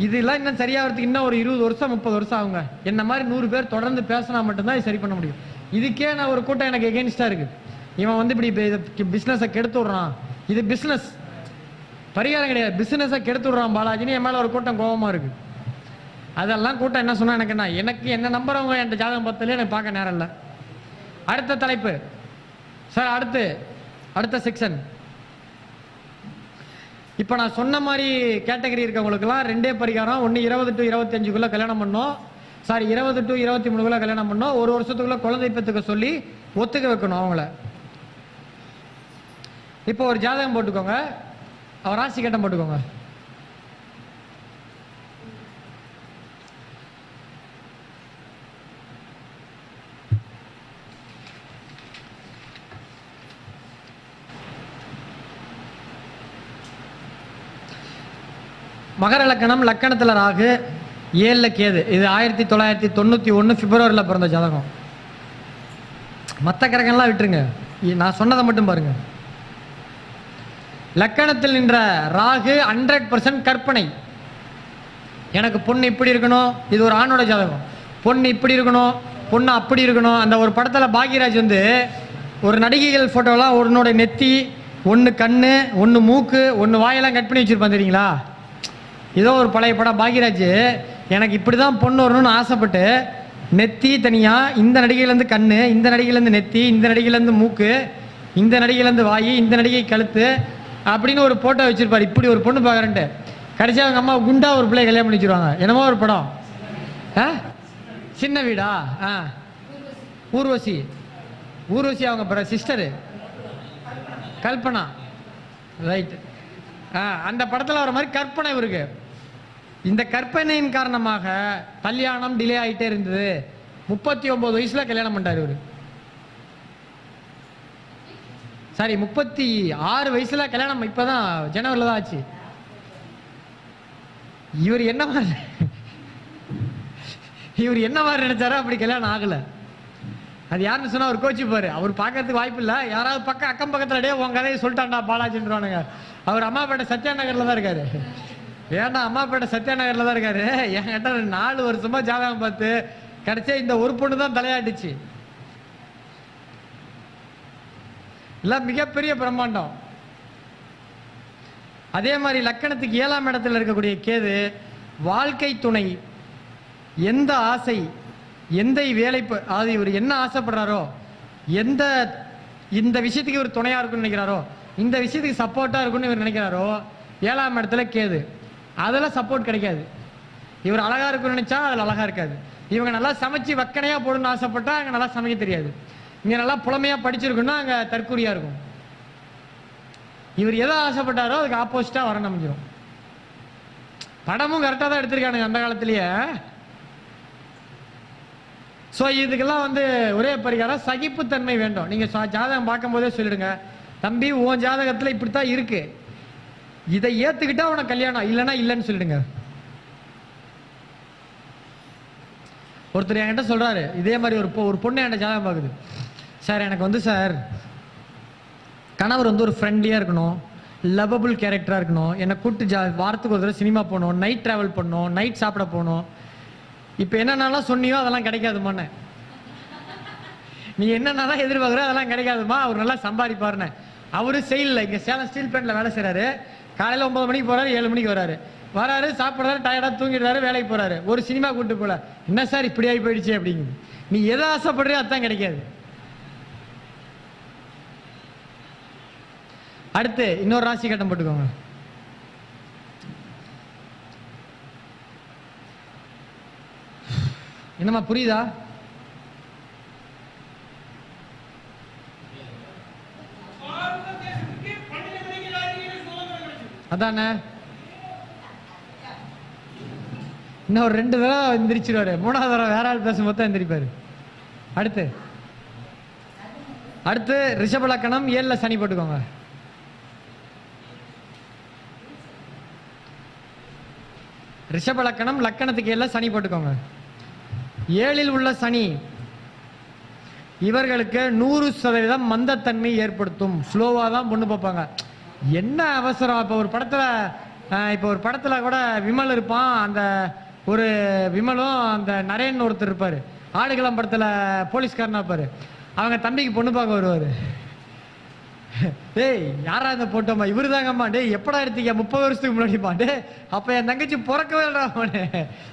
Speaker 3: இதெல்லாம் இன்னும் சரியாகிறதுக்கு இன்னும் ஒரு 20 வருஷம் 30 வருஷம் ஆகுங்க. என்ன மாதிரி 100 பேர் தொடர்ந்து பேசினா மட்டும்தான் இது சரி பண்ண முடியும். இதுக்கே நான் ஒரு கூட்டம் எனக்கு எகென்ஸ்டா இருக்கு. இவன் வந்து இப்படி பிசினஸை கெடுத்து விடுறான், இது பிசினஸ் பரிகாரம் கிடையாது, பிசினஸை கெடுத்து விடுறான் பாலாஜின்னு என் மேல ஒரு கூட்டம் கோபமா இருக்கு. அதெல்லாம் கூட்டம் என்ன சொன்னா எனக்கு என்ன நம்புறவங்க என் ஜாதகம் பத்திலே எனக்கு பார்க்க நேரம் இல்லை. அடுத்த தலைப்பு சார், அடுத்த செக்ஷன். இப்ப நான் சொன்ன மாதிரி கேட்டகரி இருக்கவங்களுக்குலாம் 2 பரிகாரம். 1 20 to 25 கல்யாணம் பண்ணோம், 20 to 23 கல்யாணம் பண்ணோம். 1 வருஷத்துக்குள்ள குழந்தை பெற்றுக்க சொல்லி ஒத்துக்க வைக்கணும் அவங்கள. இப்போ ஒரு ஜாதகம் போட்டுக்கோங்க, அவர் ராசி கட்டம் போட்டுக்கோங்க. மகர லக்கணம், லக்கணத்துல ராகு, 7ல கேது. இது 1991 பிப்ரவரியில் பிறந்த ஜாதகம். மற்ற கிரகம்லாம் விட்டுருங்க, நான் சொன்னதை மட்டும் பாருங்க. லக்கணத்தில் நின்ற ராகு 100% கற்பனை. எனக்கு பொண்ணு இப்படி இருக்கணும், இது ஒரு ஆணோட ஜாதகம், பொண்ணு இப்படி இருக்கணும், பொண்ணு அப்படி இருக்கணும். அந்த ஒரு படத்துல பாக்யராஜ் வந்து ஒரு நடிகைகள் போட்டோலாம், ஒன்னோட நெத்தி, 1 கண்ணு, 1 மூக்கு, 1 வாயெல்லாம் கட் பண்ணி வச்சிருப்பான் தெரியுங்களா. ஏதோ ஒரு பழைய படம். பாக்யராஜ் எனக்கு இப்படிதான் பொண்ணு வரணும்னு ஆசைப்பட்டு நெத்தி தனியா, இந்த நடிகையிலேருந்து கண்ணு, இந்த நடிகையிலேருந்து நெத்தி, இந்த நடிகையிலேருந்து மூக்கு, இந்த நடிகையிலேருந்து வாய், இந்த நடிகை கழுத்து அப்படின்னு ஒரு போட்டோ வச்சிருப்பாரு. இப்படி ஒரு பொண்ணு பார்க்குறேன்ட்டு கடைசியாக அவங்க அம்மா குண்டா ஒரு பிள்ளைய கல்யாணம் பண்ணி வச்சிருவாங்க. என்னமோ ஒரு படம், சின்ன வீடா, ஊர்வசி அவங்க சிஸ்டரு கல்பனா, ரைட். அந்த படத்தில் வர மாதிரி கற்பனை இருக்கு. இந்த கற்பனையின் காரணமாக கல்யாணம் டிலே ஆகிட்டே இருந்தது. 39 வயசுல கல்யாணம் பண்ணாரு இவரு. 36 வயசுல கல்யாணம், இப்பதான் ஜனவரில தான் ஆச்சு. இவர் என்ன மாதிரி நினைச்சாரோ அப்படி கல்யாணம் ஆகல. அது யாருன்னு சொன்னா அவர் கோச்சிப்பாரு. அவர் பார்க்கறதுக்கு வாய்ப்பு இல்லை. யாராவது அக்கம் பக்கத்துல உங்க கதையை சொல்லிட்டாண்டா பாலாஜின்றானுங்க. அவர் அம்மாப்பேட்டை சத்யா நகர்ல தான் இருக்காரு. வேண்டாம், அம்மாப்பேட்டை சத்யா நகர்ல தான் இருக்காரு. என்கிட்ட 4 வருஷமா ஜாதகம் பார்த்து கடைசியா இந்த ஒரு பொண்ணு தான் தலையாட்டுச்சு. இல்ல மிகப்பெரிய பிரம்மாண்டம். அதே மாதிரி லக்கணத்துக்கு 7ஆம் இடத்துல இருக்கக்கூடிய கேது, வாழ்க்கை துணை, எந்த ஆசை, எந்த வேலை, அது இவர் என்ன ஆசைப்படுறாரோ, இந்த விஷயத்துக்கு இவர் துணையா இருக்குன்னு நினைக்கிறாரோ, இந்த விஷயத்துக்கு சப்போர்ட்டா இருக்குன்னு இவர் நினைக்கிறாரோ, 7ஆம் இடத்துல கேது, அதெல்லாம் சப்போர்ட் கிடைக்காது. இவர் அழகா இருக்குன்னு நினைச்சா அதுல அழகா இருக்காது. இவங்க நல்லா சமைச்சு வக்கனையா போடணும்னு ஆசைப்பட்டா அங்க நல்லா சமைக்க தெரியாது. இங்க நல்லா புலமையா படிச்சிருக்குன்னா அங்க தற்கூரியா இருக்கும். இவர் எதை ஆசைப்பட்டாரோ அதுக்கு ஆப்போசிட்டா வர நம்பிடும். படமும் கரெக்டா தான் எடுத்திருக்கானுங்க அந்த காலத்திலேயே. ஸோ இதுக்கெல்லாம் வந்து ஒரே பரிகாரம், சகிப்புத்தன்மை வேண்டும். நீங்க ஜாதகம் பார்க்கும் போதே சொல்லிடுங்க, தம்பி உன் ஜாதகத்துல இப்படித்தான் இருக்கு, இதை ஏத்துக்கிட்டா உனக்கு கல்யாணம், இல்லைன்னா இல்லைன்னு சொல்லிடுங்க. ஒருத்தர் என்கிட்ட சொல்றாரு, இதே மாதிரி ஒரு பொண்ணு என்கிட்ட ஜாதகம் பார்க்குது. சார் எனக்கு வந்து சார் கணவர் வந்து ஒரு ஃப்ரெண்ட்லியா இருக்கணும், லவபிள் கேரக்டரா இருக்கணும், என்னை கூப்பிட்டு வாரத்துக்கு ஒரு தடவை சினிமா போகணும், நைட் டிராவல் பண்ணணும், நைட் சாப்பிட போகணும். இப்போ என்னென்னலாம் சொன்னியோ அதெல்லாம் கிடைக்காதுமான்னு, நீ என்னென்னலாம் எதிர்பார்க்குற அதெல்லாம் கிடைக்காதுமா, அவர் நல்லா சம்பாதிப்பாருன்னு. அவரு செயலில் இங்கே சேலம் ஸ்டீல் பிளான்ட்ல வேலை செய்கிறாரு. காலையில் 9 மணிக்கு போறாரு, 7 மணிக்கு வராரு சாப்பிட்றாரு, டயர்டாக தூங்கிடுறாரு, வேலைக்கு போறாரு. ஒரு சினிமா கூப்பிட்டு போல, என்ன சார் இப்படி ஆகி போயிடுச்சு அப்படிங்குது. நீ எதை ஆசைப்படுறியோ அதுதான் கிடைக்காது. அடுத்து இன்னொரு ராசி கட்டம் போட்டுக்கோங்க. என்னம்மா புரியுதா? அதானே, இன்னும் ஒரு 2 தடவை எந்திரிச்சிருவாரு, 3வது தடவை வேற ஆள் பேசும்போது எந்திரிப்பாரு. அடுத்து ரிஷப லக்கணம், 7ல் சனி போட்டுக்கோங்க. ரிஷப லக்கணம், லக்கணத்துக்கு 7ல் சனி போட்டுக்கோங்க. 7ல் உள்ள சனி இவர்களுக்கு 100% மந்தத்தன்மை ஏற்படுத்தும். ஸ்லோவா தான் பொண்ணு பார்ப்பாங்க. என்ன அவசரம்? இப்போ ஒரு படத்துல கூட விமல் இருப்பான், அந்த ஒரு விமலும் அந்த நரேன் ஒருத்தர் இருப்பாரு, ஆடுகளம் படத்துல போலீஸ்காரனா இருப்பாரு. அவங்க தம்பிக்கு பொண்ணு பார்க்க வருவாரு. டேய் யாரா இந்த போட்டோமா? இவரு தாங்கம்மா. டேய் எப்படா எடுத்தீங்க? 30 வருஷத்துக்கு முன்னாடிமா. டே அப்ப என் தங்கச்சி பிறக்கவே இல்லடா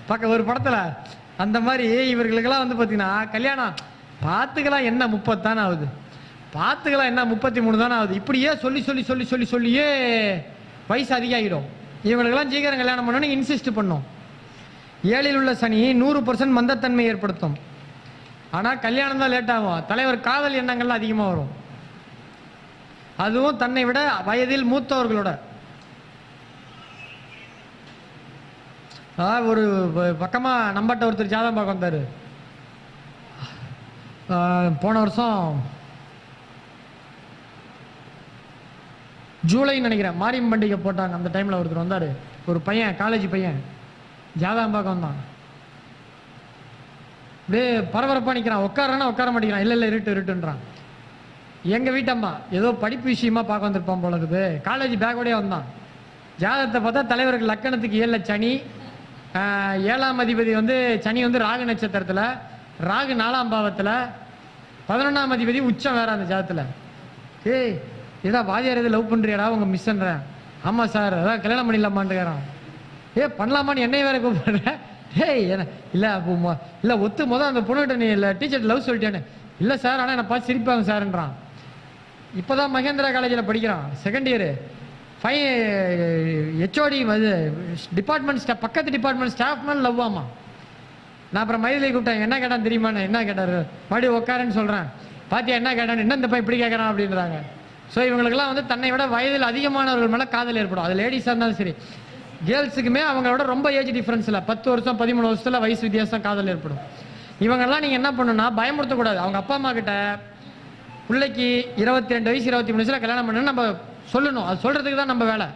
Speaker 3: பார்க்க ஒரு படத்துல. அந்த மாதிரி இவர்களுக்கெல்லாம் வந்து பாத்தீங்கன்னா கல்யாணம் பார்த்துக்கலாம் என்ன 30 தானே ஆகுது, பார்த்துக்கலாம் என்ன 33 தானே ஆகுது. இப்படியே சொல்லியே வயசு அதிகாகிடும். இவங்களுக்கெல்லாம் சீக்கிரம் கல்யாணம் பண்ணணும்னு இன்சிஸ்ட் பண்ணும். 7ல் உள்ள சனி 100% மந்தத்தன்மை ஏற்படுத்தும். ஆனா கல்யாணம் தான் லேட் ஆகும். தலைவர் காதல் எண்ணங்கள்லாம் அதிகமா வரும், அதுவும் தன்னை விட வயதில் மூத்தவர்களோட. ஒரு பக்கமா நம்பட்ட ஒருத்தர் ஜாதகம் பார்க்க வந்தாரு. போன வருஷம் ஜூலைன்னு நினைக்கிறேன், மாரியம் பண்டிகை போட்டாங்க. அந்த டைம்ல ஒருத்தர் வந்தாரு, ஒரு பையன், காலேஜ் பையன், ஜாதகம் பார்க்க வந்தான். அப்படியே பரபரப்பா நிக்கிறான். உட்காரானா உட்கார மாட்டேங்கிறான். இல்ல இருட்டுன்றான். எங்க வீட்டம்மா ஏதோ படிப்பு விஷயமா பார்க்க வந்திருப்பான் போல இருக்குது. காலேஜ் பேக்கோடய வந்தான். ஜாதகத்தை பார்த்தா தலைவருக்கு லக்கணத்துக்கு 7ல் சனி, 7ஆம் அதிபதி வந்து சனி வந்து ராகு நட்சத்திரத்துல, ராகு 4ஆம் பாவத்துல, 11ஆம் அதிபதி உச்சம் வேற அந்த ஜாதகத்துல. ஏய் ஏதா வாதியார் எது லவ் பண்றியாடா உங்க மிஸ்ன்றேன். ஆமா சார், அதான் கல்யாணம் பண்ணிடலாமான்னுக்கிறான். பண்ணலாமான்னு என்னை வேற கூப்பிடுறேன். ஏய் இல்ல ஒத்து அந்த பொண்ணுகிட்ட நீ இல்ல டீச்சர் லவ் சொல்லிட்டேன்னு. இல்ல சார் ஆனா என்ன பார்த்து சிரிப்பாங்க சார்ன்றான். இப்பதான் மகேந்திரா காலேஜில் படிக்கிறான், செகண்ட் இயரு. ஹெச்ஓடி டிபார்ட்மெண்ட் பக்கத்து டிபார்ட்மெண்ட் ஸ்டாஃப் மேல லவ் ஆமா. நான் அப்புறம் மைதிலை கூப்பிட்டேன், என்ன கேட்டான் தெரியுமான்னு. என்ன கேட்டாரு? மறுபடியும் உட்காருன்னு சொல்றேன். பாத்தியா என்ன கேட்டான்னு. என்ன இந்த பையன் இப்படி கேட்கறான் அப்படின்றாங்க. ஸோ இவங்களுக்குலாம் வந்து தன்னை விட வயதில் அதிகமானவர்கள் மேலே காதல் ஏற்படும். அது லேடிஸாக இருந்தாலும் சரி, கேர்ள்ஸுக்குமே அவங்களோட ரொம்ப ஏஜ் டிஃபரன்ஸ் இல்லை, 10 வருஷம் 13 வருஷத்துல வயசு வித்தியாசம் காதல் ஏற்படும். இவங்கெல்லாம் நீங்கள் என்ன பண்ணணும்னா பயமுறுத்தக்கூடாது. அவங்க அப்பா அம்மா கிட்ட பிள்ளைக்கு 22 வயசு 23 வயசுல கல்யாணம் பண்ணணும்னு நம்ம சொல்லணும். அது சொல்றதுக்கு தான் நம்ம வேலை.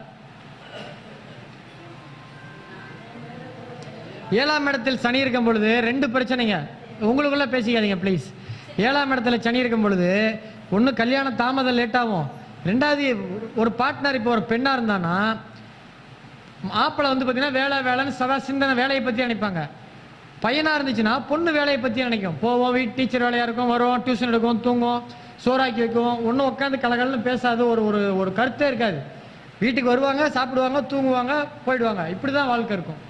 Speaker 3: 7ஆம் இடத்தில் சனி இருக்கும் பொழுது 2 பிரச்சனைங்க. உங்களுக்குள்ள பேசிக்காதீங்க ப்ளீஸ். 7ஆம் இடத்துல சனி இருக்கும் பொழுது ஒன்று கல்யாணம் தாமதம் லேட் ஆகும். 2வது ஒரு பார்ட்னர் இப்போ ஒரு பெண்ணா இருந்தானா மாப்பிள்ளை வந்து பார்த்தீங்கன்னா வேலைன்னு சதா சிந்தனை வேலையை பற்றி நினைப்பாங்க. பையனா இருந்துச்சுன்னா பொண்ணு வேலையை பற்றி நினைக்கும். போவோம், வீட்டு டீச்சர் வேலையா இருக்கும், வருவோம், டியூஷன் எடுக்கும், தூங்கும், சோறாக்கி வைக்கும், ஒன்றும் உட்காந்து கலகலன்னு பேசாது, ஒரு கருத்தே இருக்காது. வீட்டுக்கு வருவாங்க, சாப்பிடுவாங்க, தூங்குவாங்க, போயிடுவாங்க. இப்படிதான் வாழ்க்கை இருக்கும்.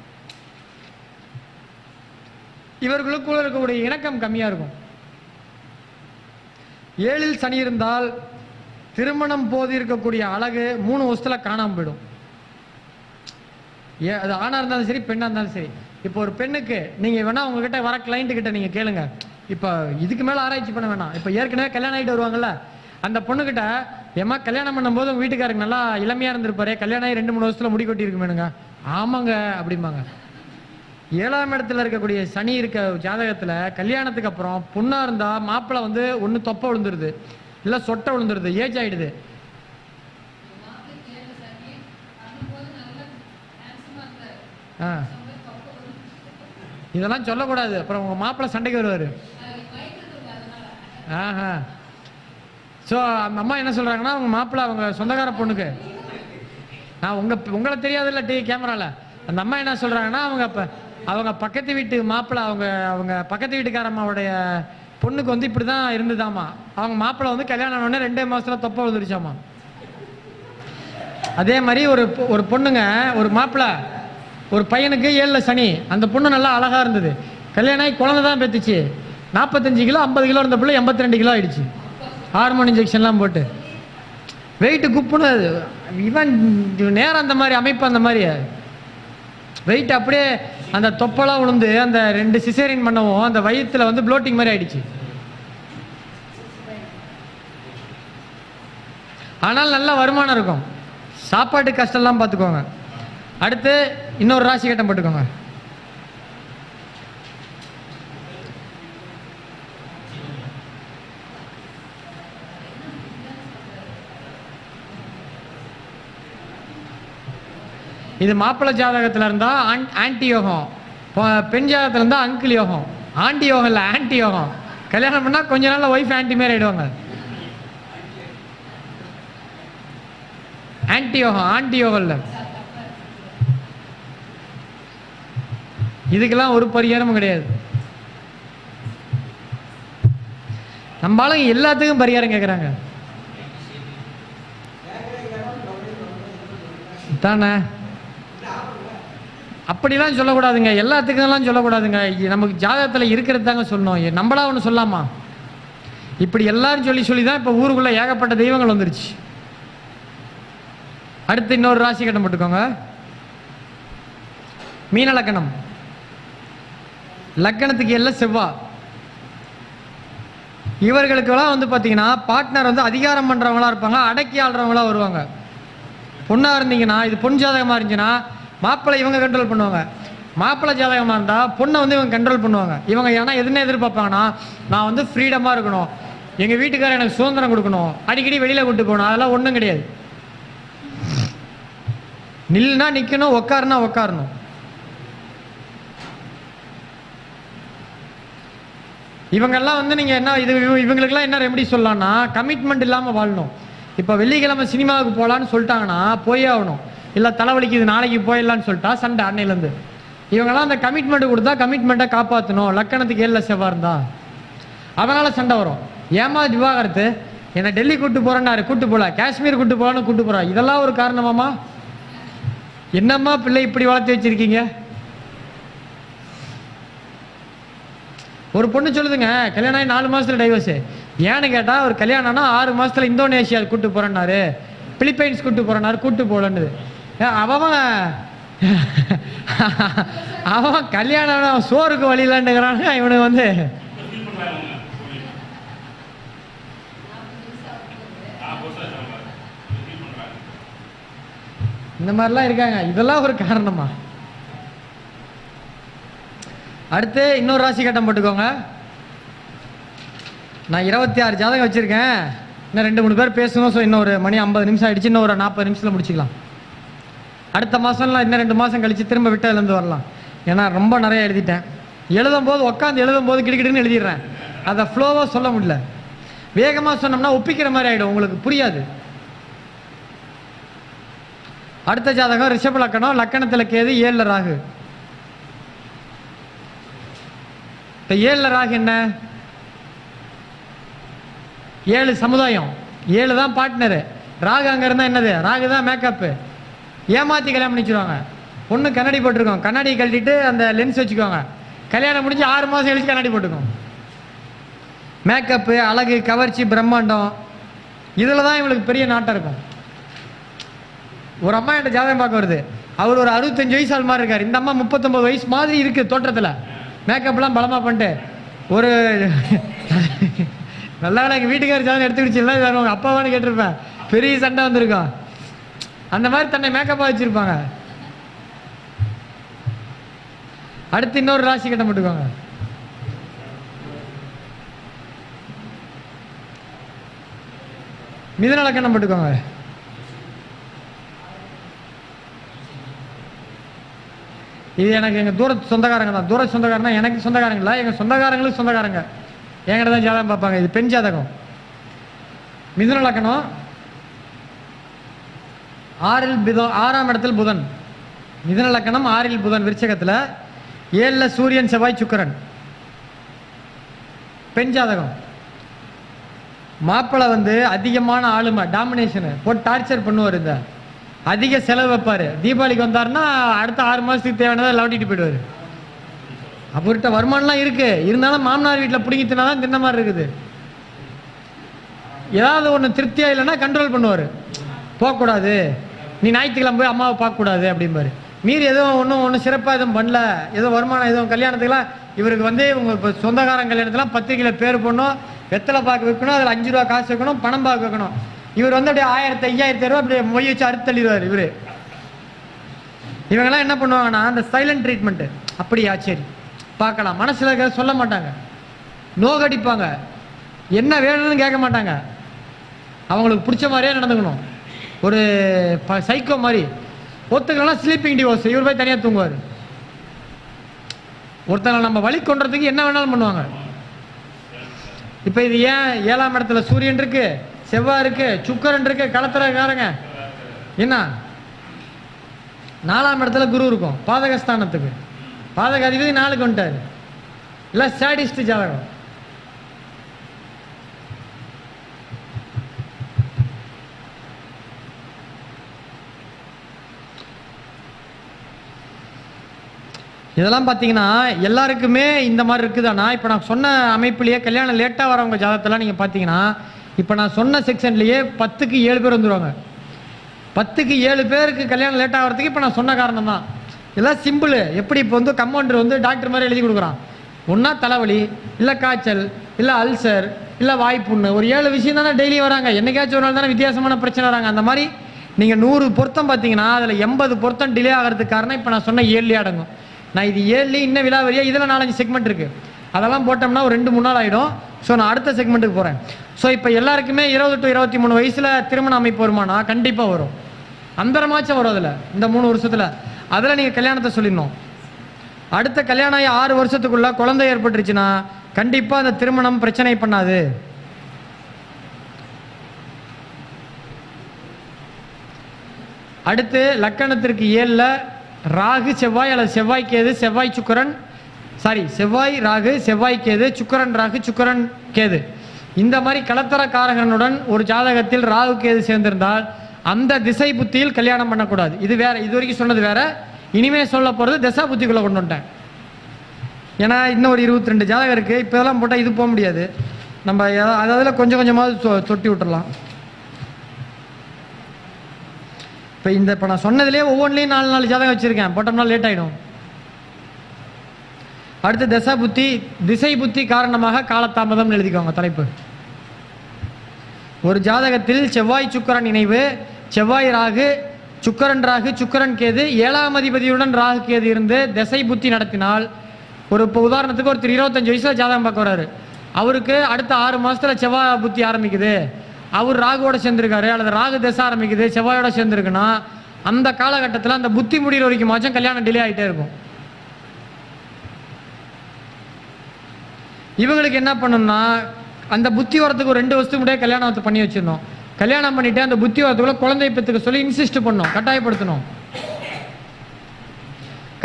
Speaker 3: இவர்களுக்குள்ள இருக்கக்கூடிய இணக்கம் கம்மியா இருக்கும். 7ல் சனி இருந்தால் திருமணம் போது இருக்கக்கூடிய அழகு 3 வருஷத்துல காணாம போயிடும். அது ஆணா இருந்தாலும் சரி, பெண்ணா இருந்தாலும் சரி. இப்போ ஒரு பெண்ணுக்கு நீங்க வேணா உங்ககிட்ட வர கிளைண்ட் கிட்ட நீங்க கேளுங்க. இப்ப இதுக்கு மேல ஆராய்ச்சி பண்ண வேணாம். இப்ப ஏற்கனவே கல்யாணம் ஆகிட்டு வருவாங்கல்ல, அந்த பொண்ணுகிட்ட ஏமா கல்யாணம் பண்ணும் போது உங்க வீட்டுக்காரருக்கு நல்லா இளமையா இருந்திருப்பாரு, கல்யாணம் ஆகி 2-3 வருஷத்துல முடி கொட்டி இருக்குமேனுங்க. ஆமாங்க அப்படிம்பாங்க. 7ஆம் இடத்துல இருக்கக்கூடிய சனி இருக்க ஜாதகத்துல கல்யாணத்துக்கு அப்புறம் பொண்ணா இருந்தா மாப்பிள்ளை வந்து ஒண்ணு தொப்ப விழுந்துருது, இல்ல சொட்டை விழுந்துருது, ஏஜ் ஆயிடுது. இதெல்லாம் சொல்லக்கூடாது, அப்புறம் உங்க மாப்பிள்ளை சண்டைக்கு வருவாரு. ஸோ அந்த அம்மா என்ன சொல்றாங்கன்னா, அவங்க மாப்பிள்ளை அவங்க சொந்தக்கார பொண்ணுக்கு, நான் உங்களை தெரியாதுல்ல கேமரால, அந்த அம்மா என்ன சொல்றாங்கன்னா அவங்க பக்கத்து வீட்டு மாப்பிள்ளை அவங்க பக்கத்து வீட்டுக்கார அம்மாவுடைய பொண்ணுக்கு வந்து இப்படிதான் இருந்ததாமா. அவங்க மாப்பிள்ளை வந்து கல்யாணம் ஆன 2 மாசத்துல தொப்பை வந்துருச்சாமா. அதே மாதிரி ஒரு பொண்ணுங்க, ஒரு மாப்பிள்ளை, ஒரு பையனுக்கு 7ல் சனி. அந்த பொண்ணு நல்லா அழகா இருந்தது. கல்யாணம் ஆகி குழந்தை தான் பெற்றுச்சு. 45 கிலோ 50 கிலோ இருந்த பிள்ளை 82 கிலோ ஆயிடுச்சு. ஹார்மோன் இன்ஜெக்ஷன்லாம் போட்டு வெயிட்டு குப்புன்னு. இவன் நேரம் அந்த மாதிரி அமைப்பு, அந்த மாதிரி வெயிட் அப்படியே அந்த தொப்பெல்லாம் விழுந்து அந்த 2 சிசேரியன் பண்ணவும் அந்த வயிற்றுல வந்து ப்ளோட்டிங் மாதிரி ஆயிடுச்சு. ஆனால் நல்ல வருமானம் இருக்கும். சாப்பாட்டு கஷ்டம்லாம் பார்த்துக்கோங்க. அடுத்து இன்னொரு ராசி கட்டம் போட்டுக்கோங்க. இது மாப்பிள்ளை ஜாதகத்தில் இருந்தால் ஆன்டி யோகம், பெண் ஜாதகத்தில் இருந்தால் அங்கிள் யோகம். ஆண்டி யோகம் இல்லை, ஆன்டி யோகம். கல்யாணம் பண்ணால் கொஞ்ச நாள்ல ஒய்ஃப் ஆன்டி மாரி ஆயிடுவாங்க. ஆன்டி யோகம், ஆன்டி யோகம் இல்லை. இதுக்கெல்லாம் ஒரு பரிகாரமும் கிடையாது. நம்மளும் எல்லாத்துக்கும் பரிகாரம் கேட்குறாங்க தானே. அப்படிலாம் சொல்லக்கூடாதுங்க, எல்லாத்துக்கும் சொல்லக்கூடாதுங்க. நமக்கு ஜாதகத்தில் இருக்கிறது தாங்க சொல்லணும். நம்மளா ஒன்று சொல்லாமா? இப்படி எல்லாரும் சொல்லி தான் இப்போ ஊருக்குள்ள ஏகப்பட்ட தெய்வங்கள் வந்துருச்சு. அடுத்து இன்னொரு ராசி கட்டம் போட்டுக்கோங்க. மீன லக்கணம். லக்கணத்துக்கு எல்லாம் செவ்வாய். இவர்களுக்கெல்லாம் வந்து பார்த்தீங்கன்னா பார்ட்னர் வந்து அதிகாரம் பண்ணுறவங்களா இருப்பாங்க, அடக்கி ஆள்றவங்களா வருவாங்க. பொண்ணாக இருந்தீங்கன்னா, இது பொன் ஜாதகமாக இருந்துச்சுன்னா மாப்பிள்ளை இவங்க கண்ட்ரோல் பண்ணுவாங்க. மாப்பிள்ளை ஜாதகமாக இருந்தால் பொண்ணை வந்து இவங்க கண்ட்ரோல் பண்ணுவாங்க. இவங்க ஏன்னா எதுன்னு எதிர்பார்ப்பாங்கன்னா, நான் வந்து ஃப்ரீடமாக இருக்கணும், எங்கள் வீட்டுக்காரர் எனக்கு சுதந்திரம் கொடுக்கணும், அடிக்கடி வெளியில் கூட்டு போகணும். அதெல்லாம் ஒன்றும் கிடையாது. நில்லுனா நிற்கணும், உக்காருனா உக்காரணும். இவங்கெல்லாம் வந்து நீங்கள் என்ன இவங்களுக்கெல்லாம் என்ன ரெமெடி சொல்லலாம்னா, கமிட்மெண்ட் இல்லாமல் வாழணும். இப்போ வெள்ளிக்கிழமை சினிமாவுக்கு போகலான்னு சொல்லிட்டாங்கன்னா போயே ஆகணும். இல்லை தலைவலிக்குது நாளைக்கு போயிடலான்னு சொல்லிட்டா சண்டை அன்னையிலேருந்து. இவங்கெல்லாம் அந்த கமிட்மெண்ட் கொடுத்தா கமிட்மெண்ட்டை காப்பாற்றணும். லக்கணத்துக்கு 7ல் செவ்வாய் இருந்தா அதனால சண்டை வரும். ஏமா விவாகரத்து, என்னை டெல்லி கூட்டு போறேன்னாரு, கூட்டு போல, காஷ்மீர் கூட்டு போகலான்னு கூட்டு போறா. இதெல்லாம் ஒரு காரணமாமா? என்னம்மா பிள்ளை இப்படி வளர்த்து வச்சிருக்கீங்க? ஒரு பொண்ணு சொல்லுதுங்க, கல்யாணம் ஆகி 4 மாசத்துல டைவர்ஸ். ஏன்னு கேட்டா ஒரு கல்யாணம்னா 6 மாசத்துல இந்தோனேஷியா கூட்டு போறேன்னாரு, பிலிப்பைன்ஸ் கூட்டு போறேன்னாரு, கூட்டு போலன்னு. அவன் கல்யாணம் சோறுக்கு வழி இல்லைன்னுங்கிறாங்க. இவனுக்கு வந்து இந்த மாதிரிலாம் இருக்காங்க. இதெல்லாம் ஒரு காரணமா? அடுத்து இன்னொரு ராசி கட்டம் போட்டுக்கோங்க. நான் 26 ஜாதகம் வச்சிருக்கேன். இன்னும் 2-3 பேர் பேசணும். ஸோ இன்னும் ஒரு மணி 50 நிமிஷம் ஆயிடுச்சு. இன்னும் ஒரு 40 நிமிஷத்தில் முடிச்சுக்கலாம். அடுத்த மாதம்லாம் இன்னும் 2 மாதம் கழிச்சு திரும்ப விட்டதுலேருந்து வரலாம். ஏன்னா ரொம்ப நிறைய எழுதிட்டேன். எழுதும்போது உட்காந்து எழுதும்போது கிடுக்கிடுன்னு எழுதிடுறேன். அதை ஃப்ளோவாக சொல்ல முடியல. வேகமாக சொன்னோம்னா ஒப்பிக்கிற மாதிரி ஆகிடும், உங்களுக்கு புரியாது. அடுத்த ஜாதகம் ரிஷப லக்கணம். லக்கணத்தில் கேது, 7ல் ராகு. இப்போ 7ல் ராகு என்ன? 7 சமுதாயம், 7 தான் பார்ட்னரு. ராகு அங்கே இருந்தால் என்னது? ராகு தான் மேக்கப்பு. ஏமாற்றி கல்யாணம் பண்ணிச்சுருவாங்க. பொண்ணு கண்ணாடி போட்டிருக்கோம், கண்ணாடி கழட்டிட்டு அந்த லென்ஸ் வச்சுக்குவாங்க. கல்யாணம் முடிஞ்சு 6 மாதம் கழிச்சு கண்ணாடி போட்டுக்கோம். மேக்கப்பு, அழகு, கவர்ச்சி, பிரம்மாண்டம், இதில் தான் இவங்களுக்கு பெரிய நாட்டம் இருக்கும். ஒரு அம்மா என்கிட்ட ஜாதகம் பார்க்க வருது. அவர் ஒரு 65 வயசு ஆள் மாதிரி இருக்கார். இந்த அம்மா 39 வயசு மாதிரி இருக்குது தோற்றத்தில். மேக்கப்லாம் பலமாக பண்ணிட்டு ஒரு நல்லா எங்கள் வீட்டுக்கார ஜாதகம் எடுத்துக்கிடுச்சுலாம் அவங்க அப்பாவான்னு கேட்டிருப்பேன். பெரிய சண்டை வந்திருக்கோம். அந்த மாதிரி தன்னை மேக்கப்பாக வச்சுருப்பாங்க. அடுத்து இன்னொரு ராசி கட்டம் போட்டுக்கோங்க. மிதுன லக்கணம் போட்டுக்கோங்க. இது எனக்கு எங்கள் தூரத்து சொந்தக்காரங்க தான். தூர சொந்தக்காரனா எனக்கு சொந்தக்காரங்களா, எங்கள் சொந்தக்காரங்களுக்கு சொந்தக்காரங்க என்கிட்ட தான் ஜாதகம் பார்ப்பாங்க. இது பெண் ஜாதகம். மிதுன லக்கணம், 6ஆம் இடத்தில் புதன். மிதுன லக்கணம் 6ல் புதன் விருச்சகத்தில், 7ல் சூரியன், செவ்வாய், சுக்கிரன். பெண் ஜாதகம். மாப்பிள்ளை வந்து அதிகமான ஆளுமை, டாமினேஷனு போட்டு டார்ச்சர் பண்ணுவார். இந்த அதிக செலவு வைப்பார். தீபாவளிக்கு வந்தாருன்னா அடுத்த 6 மாதத்துக்கு தேவையானதை லவட்டிட்டு போயிடுவார். அவர்கிட்ட வருமானம்லாம் இருக்கு, இருந்தாலும் மாமனார் வீட்டில் பிடிங்கி தின்னாதான் தின்ன மாதிரி இருக்குது. ஏதாவது ஒன்று திருப்தியாக இல்லைன்னா கண்ட்ரோல் பண்ணுவார். போகக்கூடாது, நீ ஞாயிற்றுக்கிழமை போய் அம்மாவை பார்க்கக்கூடாது அப்படிம்பாரு. மீறி எதுவும் ஒன்றும் சிறப்பாக எதுவும் பண்ணல, ஏதோ வருமானம் எதுவும் கல்யாணத்துக்குலாம் இவருக்கு வந்து உங்கள் இப்போ சொந்தக்காரன் கல்யாணத்துலாம் பத்திரிக்கையில் பேர் போடணும், வெத்தலை பாக்கு வைக்கணும், அதில் 5 ரூபா காசு வைக்கணும், பணம் பாக்கு வைக்கணும். இவர் வந்து அப்படியே 1000 5000 ரூபா அப்படியே மொய் வச்சு அறுத்தள்ளிடுவார் இவர். இவங்கெல்லாம் என்ன பண்ணுவாங்கன்னா அந்த சைலண்ட் ட்ரீட்மெண்ட்டு. அப்படியா, சரி பார்க்கலாம், மனசில் இருக்க சொல்ல மாட்டாங்க, நோகடிப்பாங்க, என்ன வேணும்னு கேட்க மாட்டாங்க, அவங்களுக்கு பிடிச்ச மாதிரியே நடந்துக்கணும். ஒரு சைக்கோ மாதிரி. ஒருத்தங்களாம் ஸ்லீப்பிங் டிவோர்ஸ், இவர் போய் தனியாக தூங்குவார். ஒருத்தங்களை நம்ம வழி கொண்டுறதுக்கு என்ன வேணாலும் பண்ணுவாங்க. இப்போ இது ஏன் 7ஆம் இடத்துல சூரியன் இருக்கு, செவ்வாய் இருக்கு, சுக்கரன் இருக்கு, களத்திரக்காரங்க என்ன 4ஆம் இடத்துல குரு இருக்கும், பாதகஸ்தானத்துக்கு. பாதக அதிபதி 4க்கு வந்துட்டாரு. இல்லை சாடிஸ்ட் ஜாதகம். இதெல்லாம் பார்த்தீங்கன்னா எல்லாருக்குமே இந்த மாதிரி இருக்குதானா? இப்போ நான் சொன்ன அமைப்புலேயே கல்யாணம் லேட்டாக வரவங்க ஜாதகத்தெல்லாம் நீங்கள் பார்த்தீங்கன்னா, இப்போ நான் சொன்ன செக்ஷன்லேயே 10க்கு 7 பேர் வந்துடுவாங்க. 10க்கு 7 பேருக்கு கல்யாணம் லேட்டாக ஆகிறதுக்கு இப்போ நான் சொன்ன காரணம் தான். இதெல்லாம் சிம்பிள். எப்படி இப்போ வந்து கம்பவுண்டர் வந்து டாக்டர் மாதிரி எழுதி கொடுக்குறான். ஒன்றா தலைவலி, இல்லை காய்ச்சல், இல்லை அல்சர், இல்லை வாய்ப்புண்ணு, ஒரு 7 விஷயம் தானே டெய்லி வராங்க. என்னைக்காச்சும் ஒரு நாள் தானே வித்தியாசமான பிரச்சனை வராங்க. அந்த மாதிரி நீங்கள் 100 பொருத்தம் பார்த்தீங்கன்னா அதில் 80 பொருத்தம் டிலே ஆகிறதுக்கு காரணம் இப்போ நான் சொன்ன 7 அடங்கும். நான் இது 7 இன்னும் விழாவரியா இதில் 4-5 செக்மெண்ட் இருக்குது. அதெல்லாம் போட்டோம்னா ஒரு 2-3 நாள் ஆகிடும். ஸோ நான் அடுத்த செக்மெண்ட்டுக்கு போகிறேன். ஸோ இப்போ எல்லாருக்குமே 20 to 23 வயசில் திருமண அமைப்பு வருமானா? கண்டிப்பாக வரும். அந்தரமாச்சும் வரும் அதில், இந்த 3 வருஷத்தில். அதில் நீங்கள் கல்யாணத்தை சொல்லிடணும். அடுத்த கல்யாணம் ஆகி 6 வருஷத்துக்குள்ள குழந்தை ஏற்பட்டுருச்சுன்னா கண்டிப்பாக அந்த திருமணம் பிரச்சனை பண்ணாது. அடுத்து லக்கணத்திற்கு 7ல் ராகு செவ்வாய் அல்லது செவ்வாய் கேது, செவ்வாய் சுக்கரன், செவ்வாய் ராகு, செவ்வாய் கேது, சுக்கரன் ராகு, சுக்கரன் கேது, இந்த மாதிரி களத்தர காரகனுடன் ஒரு ஜாதகத்தில் ராகு கேது சேர்ந்திருந்தால் அந்த திசை புத்தியில் கல்யாணம் பண்ணக்கூடாது. இது வேற, இது வரைக்கும் சொன்னது வேற. இனிமே சொல்ல போகிறது திசா புத்திக்குள்ளே கொண்டு வந்துட்டேன். ஏன்னா இன்னும் ஒரு 22 ஜாதகம் இருக்குது. இப்போ இதெல்லாம் போட்டால் இது போக முடியாது. நம்ம அதில் கொஞ்சம் கொஞ்சமாவது தொட்டி விட்டுடலாம். இப்போ நான் சொன்னதுலேயே ஒவ்வொன்றிலையும் 4 ஜாதகம் வச்சுருக்கேன். போட்டோம்னா லேட் ஆகிடும். அடுத்து தசா புத்தி, திசை புத்தி காரணமாக காலதாமதம் எழுதிக்கோங்க தலைப்பு. ஒரு ஜாதகத்தில் செவ்வாய் சுக்கரன் இணைவு, செவ்வாய் ராகு, சுக்கரன் ராகு, சுக்கரன் கேது, 7ஆம் அதிபதியுடன் ராகு கேது இருந்து திசை புத்தி நடத்தினால், இப்போ உதாரணத்துக்கு ஒருத்தர் 25 வயசில் ஜாதகம் பார்க்க வர்றாரு. அவருக்கு அடுத்த 6 மாதத்தில் செவ்வாய் புத்தி ஆரம்பிக்குது, அவர் ராகுவோட சேர்ந்துருக்காரு, அல்லது ராகு திசை ஆரம்பிக்குது, செவ்வாயோட சேர்ந்துருக்குன்னா அந்த காலகட்டத்தில் அந்த புத்தி முடிகிற வரைக்கும் மாச்சும் கல்யாணம் டிலே ஆகிட்டே இருக்கும். இவங்களுக்கு என்ன பண்ணணும்னா அந்த புத்தி வரத்துக்கு ஒரு 2 வருஷத்துக்கு முன்னாடியே கல்யாணத்தை பண்ணி வச்சிடணும். கல்யாணம் பண்ணிட்டு அந்த புத்தி வரத்துக்குள்ள குழந்தை பெற்றுக்க சொல்லி இன்சிஸ்ட் பண்ணணும்,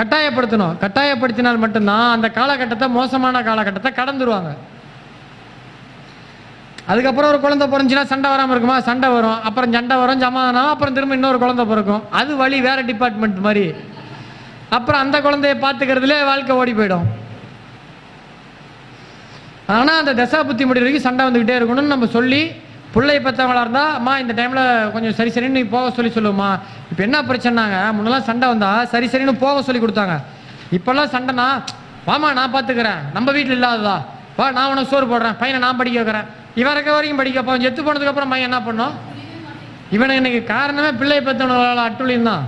Speaker 3: கட்டாயப்படுத்தினால் மட்டும்தான் அந்த காலகட்டத்தை, மோசமான காலகட்டத்தை கடந்துருவாங்க. அதுக்கப்புறம் ஒரு குழந்தை பிறந்துச்சுன்னா சண்டை வராமல் இருக்குமா? சண்டை வரும், அப்புறம் சண்டை வரும், சமாதானம், அப்புறம் திரும்ப இன்னொரு குழந்தை பிறக்கும். அது வழி வேற டிபார்ட்மெண்ட் மாதிரி. அப்புறம் அந்த குழந்தைய பார்த்துக்கிறதுலே வாழ்க்கை ஓடி போயிடும். ஆனால் அந்த தசா புத்தி முடிவு வரைக்கும் சண்டை வந்துக்கிட்டே இருக்கணும்னு நம்ம சொல்லி, பிள்ளை பெற்றவங்களா இருந்தால் அம்மா இந்த டைமில் கொஞ்சம் சரின்னு நீ போக சொல்லுமா. இப்போ என்ன பிரச்சனைனாங்க, முன்னெல்லாம் சண்டை வந்தால் சரின்னு போக சொல்லி கொடுத்தாங்க. இப்போல்லாம் சண்டைனா வாமா நான் பார்த்துக்கிறேன், நம்ம வீட்டில் இல்லாததா, வா நான் உனக்கு சோறு போடுறேன், பையனை நான் படிக்க வைக்கிறேன். இவன் இருக்க வரைக்கும் படிக்க வைப்பான், செத்து போனதுக்கப்புறம் பையன் என்ன பண்ணோம்? இவனுக்கு இன்னைக்கு காரணமே பிள்ளை பெற்றவங்களால அட்டுழியும் தான்.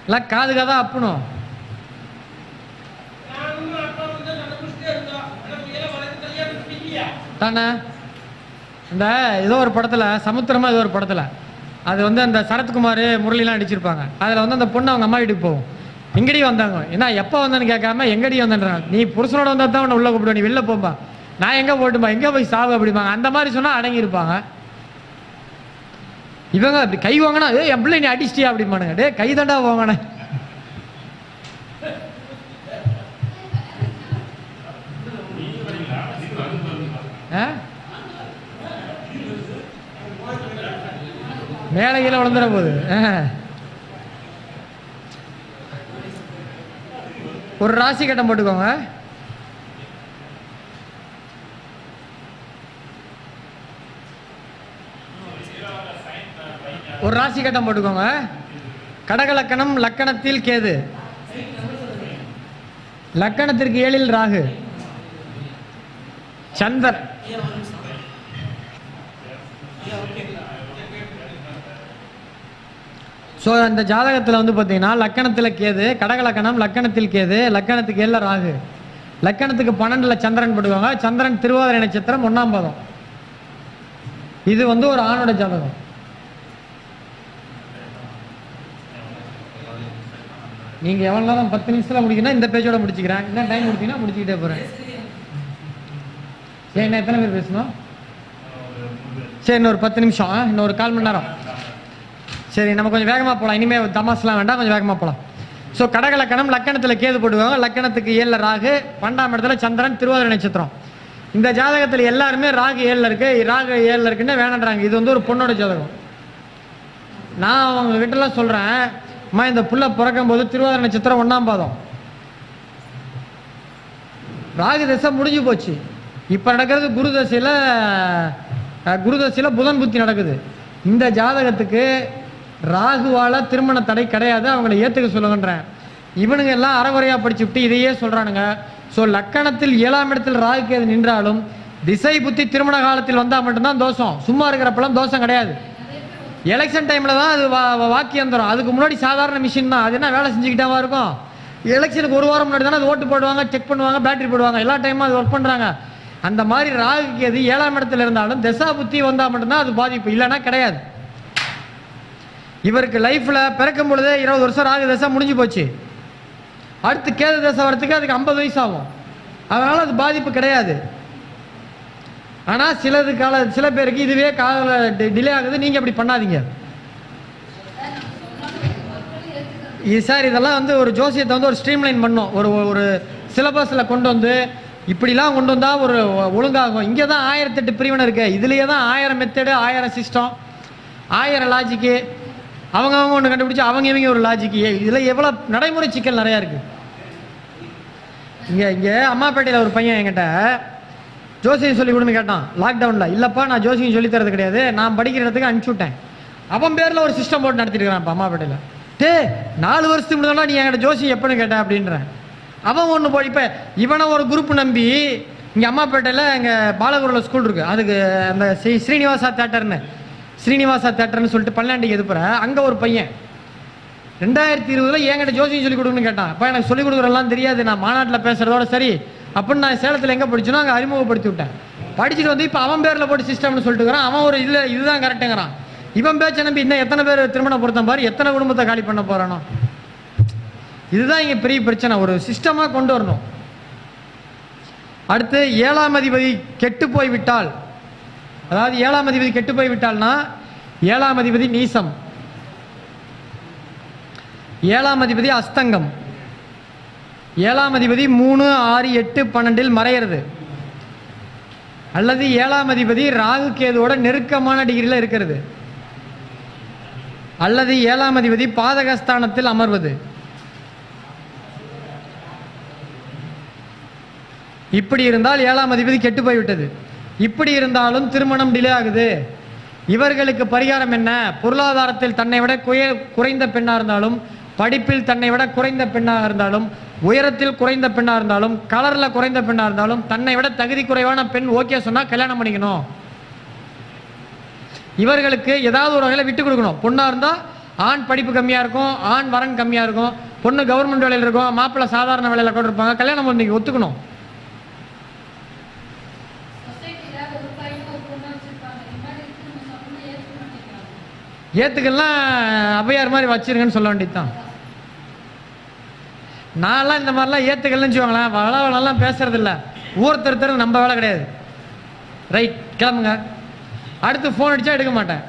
Speaker 3: இல்லை காதுக்காதான் அப்பணும் தானே. இந்த ஏதோ ஒரு படத்தில், சமுத்திரமா ஏதோ ஒரு படத்தில், அது வந்து அந்த சரத்குமார் முரளிலாம் அடிச்சிருப்பாங்க. அதில் வந்து அந்த பொண்ணு அவங்க அம்மா வீட்டுக்கு போகும். எங்கடி வந்தாங்க, ஏன்னா எப்போ வந்தேன்னு கேட்காம எங்கடி வந்தேன்றாங்க. நீ புருஷனோட வந்தால் தான் உன்னை உள்ள கூப்பிடுவேன், நீ வெளில போம்பா, நான் எங்கே போட்டுப்பா, எங்கே போய் சாவு அப்படிம்பாங்க. அந்த மாதிரி சொன்னால் அடங்கியிருப்பாங்க. இவங்க அப்படி கை வாங்கினா என் பிள்ளை நீ அடிச்சிட்டியா அப்படிம்பானுங்க. டே கை தண்டா வாங்கினேன். மேலே கீழே விழுந்துட போகுது. ஒரு ராசி கட்டம் போட்டுக்கோங்க. ஒரு ராசி கட்டம் போட்டுக்கோங்க. கடக லக்கணம், லக்கணத்தில் கேது, லக்கணத்திற்கு 7 ராகு, சந்தர். ஸோ அந்த ஜாதகத்தில் வந்து பார்த்தீங்கன்னா லக்கணத்தில் கேது, கடக லக்கணம், லக்கணத்தில் கேது, லக்கணத்துக்கு 7 ராகு, லக்கணத்துக்கு 12 சந்திரன் போட்டுக்கோங்க. சந்திரன் திருவாதிரை நட்சத்திரம் 1ஆம் பாதம். இது வந்து ஒரு ஆணோட ஜாதகம். நீங்கள் எவ்வளோ நேரம் 10 நிமிஷத்தில் முடிக்கணும், இந்த பேஜோட முடிச்சுக்கிறேன். என்ன டைம் முடிச்சிங்கன்னா முடிச்சுக்கிட்டே போகிறேன். சரி, என்ன எத்தனை பேர் பேசணும்? சரி, இன்னொரு 10 நிமிஷம், இன்னொரு 1/4 மணி நேரம். சரி, நம்ம கொஞ்சம் வேகமாக போகலாம். இனிமேல் தமாஸ்லாம் வேண்டாம், கொஞ்சம் வேகமாக போகலாம். ஸோ கடக லக்கணம், லக்கணத்தில் கேது போட்டுவாங்க. லக்கணத்துக்கு 7 ராகு, 12ஆம் இடத்துல சந்திரன், திருவாதிரை நட்சத்திரம். இந்த ஜாதகத்தில் எல்லாருமே ராகு 7 இருக்கு. ராகு 7 இருக்குன்னு வேணான்றாங்க. இது வந்து ஒரு பொண்ணோட ஜாதகம். நான் அவங்க கிட்டலாம் சொல்கிறேன், அம்மா இந்த புள்ள பிறக்கும் போது திருவாதிரை நட்சத்திரம் 1ஆம் பாதம், ராகு தசை முடிஞ்சு போச்சு. இப்போ நடக்கிறது குரு தசையில் புதன் புத்தி நடக்குது. இந்த ஜாதகத்துக்கு ராகுவால திருமண தடை கிடையாது, அவங்களை ஏற்றுக்க சொல்லுங்கன்றேன். இவனுங்க எல்லாம் அறகுறையாக படிச்சுவிட்டு இதையே சொல்கிறானுங்க. ஸோ லக்கணத்தில் 7ஆம் இடத்தில் ராகு கேது நின்றாலும் திசை புத்தி திருமண காலத்தில் வந்தால் மட்டும்தான் தோஷம். சும்மா இருக்கிறப்பெல்லாம் தோஷம் கிடையாது. எலெக்ஷன் டைமில் தான் அது வாக்கியம் தரும். அதுக்கு முன்னாடி சாதாரண மிஷின் தான். அது என்ன வேலை செஞ்சுக்கிட்டாவா இருக்கும்? எலெக்ஷனுக்கு 1 வாரம் முன்னாடி தானே அது ஓட்டு போடுவாங்க, செக் பண்ணுவாங்க, பேட்டரி போடுவாங்க, எல்லா டைமும் அது ஒர்க் பண்ணுறாங்க. அந்த மாதிரி ராகு கேது 7ஆம் இடத்துல இருந்தாலும் தசா புத்தி வந்தால் மட்டும்தான் அது பாதிப்பு, இல்லைன்னா கிடையாது. இவருக்கு லைஃப்பில் பிறக்கும் பொழுதே 20 வருஷம் ராகு தசை முடிஞ்சு போச்சு. அடுத்து கேது தசை வரத்துக்கு அதுக்கு 50 வயசு ஆகும். அதனால் அது பாதிப்பு கிடையாது. ஆனால் சில பேருக்கு இதுவே கால டிலே ஆகுது. நீங்கள் அப்படி பண்ணாதீங்க. இது சார், இதெல்லாம் வந்து ஒரு ஜோசியத்தை வந்து ஒரு ஸ்ட்ரீம்லைன் பண்ணோம். ஒரு சிலபஸில் கொண்டு வந்து இப்படிலாம் கொண்டு வந்தால் ஒரு ஒழுங்காகும். இங்கே தான் 1008 பிரிவினை இருக்கு. இதுலேயே தான் 1000 மெத்தடு, 1000 சிஸ்டம், 1000 லாஜிக்கு, அவங்க ஒன்று கண்டுபிடிச்சி இவங்க ஒரு லாஜிக்கு. இதில் எவ்வளோ நடைமுறை சிக்கல் நிறையா இருக்குது. இங்கே அம்மாப்பேட்டையில் ஒரு பையன் என்கிட்ட ஜோசியம் சொல்லி கொடுன்னு கேட்டான் லாக்டவுனில். இல்லைப்பா, நான் ஜோசியம் சொல்லி தரது கிடையாது, நான் படிக்கிற இடத்துக்கு அனுப்பிச்சி விட்டேன். அவன் பேரில் ஒரு சிஸ்டம் போட்டு நடத்திட்டு இருக்கிறான் இப்போ அம்மாப்பேட்டையில். 4 வருஷத்துக்கு முன்னாடி நீ என்கிட்ட ஜோசியம் எப்போன்னு கேட்டேன் அப்படின்றேன். அவன் ஒன்று போய் இப்போ இவனை ஒரு குரூப் நம்பி இங்கே அம்மாப்பேட்டையில் எங்கள் பாலகுரில் ஸ்கூல் இருக்குது. அதுக்கு அந்த ஸ்ரீனிவாசா தேட்டர்னு சொல்லிட்டு பல்லாண்டிக்கு எதுப்புற அங்கே ஒரு பையன் 2020 என்கிட்ட ஜோசியம் சொல்லிக் கொடுக்குன்னு கேட்டான். அப்போ எனக்கு சொல்லிக் கொடுக்குறலாம் தெரியாது, நான் மாநாட்டில் பேசுகிறதோட சரி அப்படின்னு நான் சேலத்தில் எங்கே படிச்சோன்னா அங்கே அறிமுகப்படுத்தி விட்டேன். படிச்சுட்டு வந்து இப்போ அவன் பேரில் போட்டு சிஸ்டம்னு சொல்லிட்டு இருக்கிறான். அவன் ஒரு இதுதான் கரெக்டுங்கிறான். இவன் பேச்சை நம்பி இன்னும் எத்தனை பேர் திருமண பொருத்தம் பாரு, எத்தனை குடும்பத்தை காலி பண்ண போகிறானோ. இதுதான் இங்கே பெரிய பிரச்சனை. ஒரு சிஸ்டமாக கொண்டு வரணும். அடுத்து 7ஆம் அதிபதி கெட்டு போய்விட்டால், அதாவது 7ஆம் அதிபதி கெட்டு போய்விட்டால்னா 7ஆம் அதிபதி நீசம், 7ஆம் அதிபதி அஸ்தங்கம், 7ஆம் அதிபதி 3, 6, 8, 12 மறையிறது, அல்லது 7ஆம் அதிபதி ராகு கேதுவோட நெருக்கமான டிகிரியில் இருக்கிறது, அல்லது 7ஆம் அதிபதி பாதகஸ்தானத்தில் அமர்வது. இப்படி இருந்தால் 7ஆம் அதிபதி கெட்டு போய்விட்டது. இப்படி இருந்தாலும் திருமணம் டிலே ஆகுது. இவர்களுக்கு பரிகாரம் என்ன? பொருளாதாரத்தில் தன்னை விட குறைந்த பெண்ணாக இருந்தாலும், படிப்பில் தன்னை விட குறைந்த பெண்ணாக இருந்தாலும், உயரத்தில் குறைந்த பெண்ணாக இருந்தாலும், கலரில் குறைந்த பெண்ணாக இருந்தாலும், தன்னை விட தகுதி குறைவான பெண் ஓகே சொன்னால் கல்யாணம் பண்ணிக்கணும். இவர்களுக்கு ஏதாவது ஒரு வகையில் விட்டு கொடுக்கணும். பொண்ணாக இருந்தால் ஆண் படிப்பு கம்மியாக இருக்கும், ஆண் வரன் கம்மியாக இருக்கும், பொண்ணு கவர்மெண்ட் வேலையில் இருக்கும், மாப்பிள்ளை சாதாரண வேலையில் கூட இருப்பாங்க, கல்யாணம் பண்ணி ஒத்துக்கணும். ஏத்துக்கெல்லாம் அவையார் மாதிரி வச்சிருங்கன்னு சொல்ல வேண்டியதுதான். நான்லாம் இந்த மாதிரிலாம் ஏத்துக்கலன்னு வச்சுக்கோங்களேன், வளவெல்லாம் பேசுறது இல்லை, ஒருத்தர் நம்ம வேலை கிடையாது. ரைட், கிளம்புங்க. அடுத்து ஃபோன் அடித்தா எடுக்க மாட்டேன்.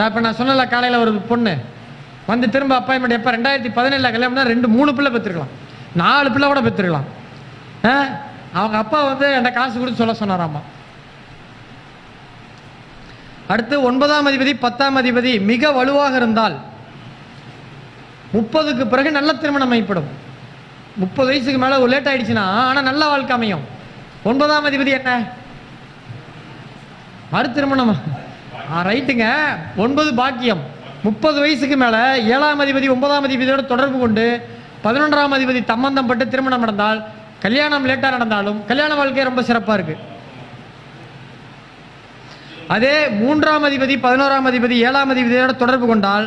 Speaker 3: இப்போ நான் சொன்னல காலையில் ஒரு பொண்ணு வந்து திரும்ப அப்பாயின்மெண்ட் எப்போ 2017 கல்யாணம்னா 2-3 பிள்ளை பெற்றுருக்கலாம், 4 பிள்ளை கூட பெற்றுருக்கலாம். அவங்க அப்பா வந்து என்கிட்ட காசு கொடுத்து சொல்ல சொன்னாராம்மா. அடுத்து 9ஆம் அதிபதி 10ஆம் அதிபதி மிக வலுவாக இருந்தால் 30க்கு பிறகு நல்ல திருமணம் ஏற்படும். 30 வயசுக்கு மேல ஒரு லேட் ஆயிடுச்சுன்னா ஆனா நல்ல வாழ்க்கை அமையும். 9ஆம் அதிபதி என்ன? மறு திருமணம். ரைட்டுங்க. 9 பாக்கியம். 30 வயசுக்கு மேல 7ஆம் அதிபதி 9ஆம் அதிபதியோட தொடர்பு கொண்டு 11ஆம் அதிபதி சம்பந்தம் பட்டு திருமணம் நடந்தால், கல்யாணம் லேட்டா நடந்தாலும் கல்யாண வாழ்க்கை ரொம்ப சிறப்பா இருக்கு. அதே 3ஆம் அதிபதி 11ஆம் அதிபதி 7ஆம் அதிபதியோட தொடர்பு கொண்டால்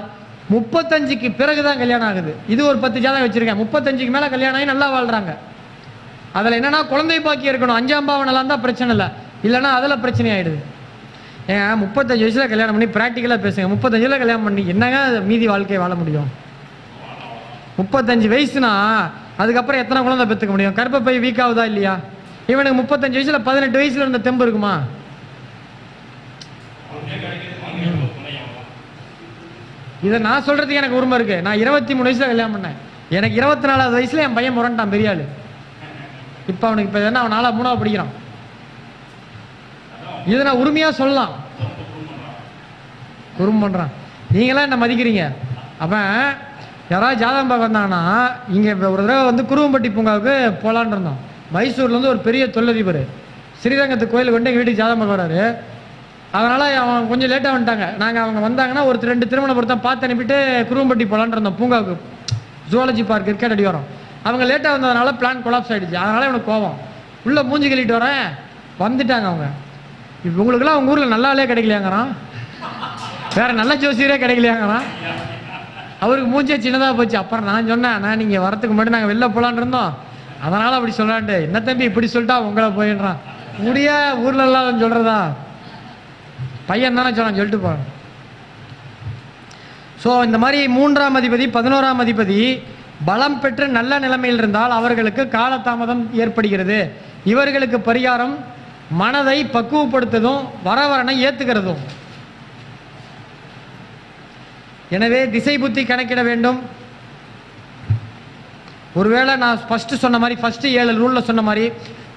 Speaker 3: 35க்கு பிறகுதான் கல்யாணம் ஆகுது. இது ஒரு 10 ஜாதகம் வச்சிருக்கேன். 35க்கு மேல கல்யாணம் ஆகி நல்லா வாழ்றாங்க. அதுல என்னன்னா குழந்தை பாக்கி இருக்கணும். 5ஆம் பாவம் நல்லா இருந்தா பிரச்சனை இல்லை, இல்லைன்னா அதுல பிரச்சனை ஆயிடுது. ஏன் 35 வயசுல கல்யாணம் பண்ணி பிராக்டிக்கலா பேசுங்க. 35ல கல்யாணம் பண்ணி என்னங்க மீதி வாழ்க்கையை வாழ முடியும்? 35 வயசுனா அதுக்கப்புறம் எத்தனை குழந்தை பெற்றுக்க முடியும்? கர்ப்பப்பை வீக் ஆகுதா இல்லையா? இவனுக்கு 35 வயசுல 18 வயசுல இருந்த தெம்பு இருக்குமா? இதை நான் சொல்றதுக்கு எனக்கு உரிமை இருக்கு. நான் 23 வயசுல கல்யாணம் பண்ணேன். எனக்கு 24வது வயசுல என் பையன் முரண்டான், பெரிய ஆளு. இப்ப அவனுக்கு இப்ப என்ன, அவன் 4ஆவது 3ஆவது படிக்கிறான். இதை நான் உரிமையா சொல்லலாம். குறும் பண்றான். நீங்களாம் என்ன மதிக்கிறீங்க? அப்ப யாராவது ஜாதகம் பார்க்க வந்தாங்கன்னா இங்க ஒரு தடவை வந்து குருவம்பட்டி பூங்காவுக்கு போலான்னு இருந்தோம். மைசூர்ல இருந்து ஒரு பெரிய தொழிலதிபர் ஸ்ரீரங்கத்து கோயிலுக்கு வந்து எங்க வீட்டுக்கு ஜாதகம் பார்க்க வராரு. அதனால அவன் கொஞ்சம் லேட்டாக வந்துட்டாங்க. நாங்கள் அவங்க வந்தாங்கன்னா ஒரு 2 திருமண பொருத்தம் பார்த்து அனுப்பிட்டு குருவம்பட்டி போலான்னு இருந்தோம், பூங்காவுக்கு, ஜுவாலஜி பார்க் கிரிக்கெட் அடி வரோம். அவங்க லேட்டாக வந்ததுனால பிளான் கொலாப்ஸ் ஆயிடுச்சு. அதனால இவனுக்கு கோவம். உள்ள மூஞ்சி கழிட்டு வரேன், வந்துட்டாங்க அவங்க. இப்போ உங்களுக்குலாம் அவங்க ஊரில் நல்லாலே கிடைக்கலையாங்கிறான், வேற நல்ல ஜோசியரே கிடைக்கலையாங்கிறான். அவருக்கு மூஞ்சே சின்னதாக போச்சு. அப்புறம் நான் சொன்னேன், நான் நீங்கள் வரத்துக்கு முன்னாடி நாங்கள் வெளில போகலான்னு இருந்தோம், அதனால அப்படி சொல்லான்ட்டு. என்ன தம்பி இப்படி சொல்லிட்டா உங்களை போயிடுறான். முடிய ஊர்ல எல்லாம் சொல்றதா? பையன் தானே சொன்னான், சொல்லிட்டு போறான். ஸோ இந்த மாதிரி 3ஆம் அதிபதி 11ஆம் அதிபதி பலம் பெற்று நல்ல நிலைமையில் இருந்தால் அவர்களுக்கு காலதாமதம் ஏற்படுகிறது. இவர்களுக்கு பரிகாரம் மனதை பக்குவப்படுத்துவதும் வரவரனை ஏத்துக்கிறதும். எனவே திசை புத்தி கணக்கிட வேண்டும். ஒருவேளை நான் ஃபர்ஸ்ட் சொன்ன மாதிரி, ஃபர்ஸ்ட் 7 ரூல்ல சொன்ன மாதிரி,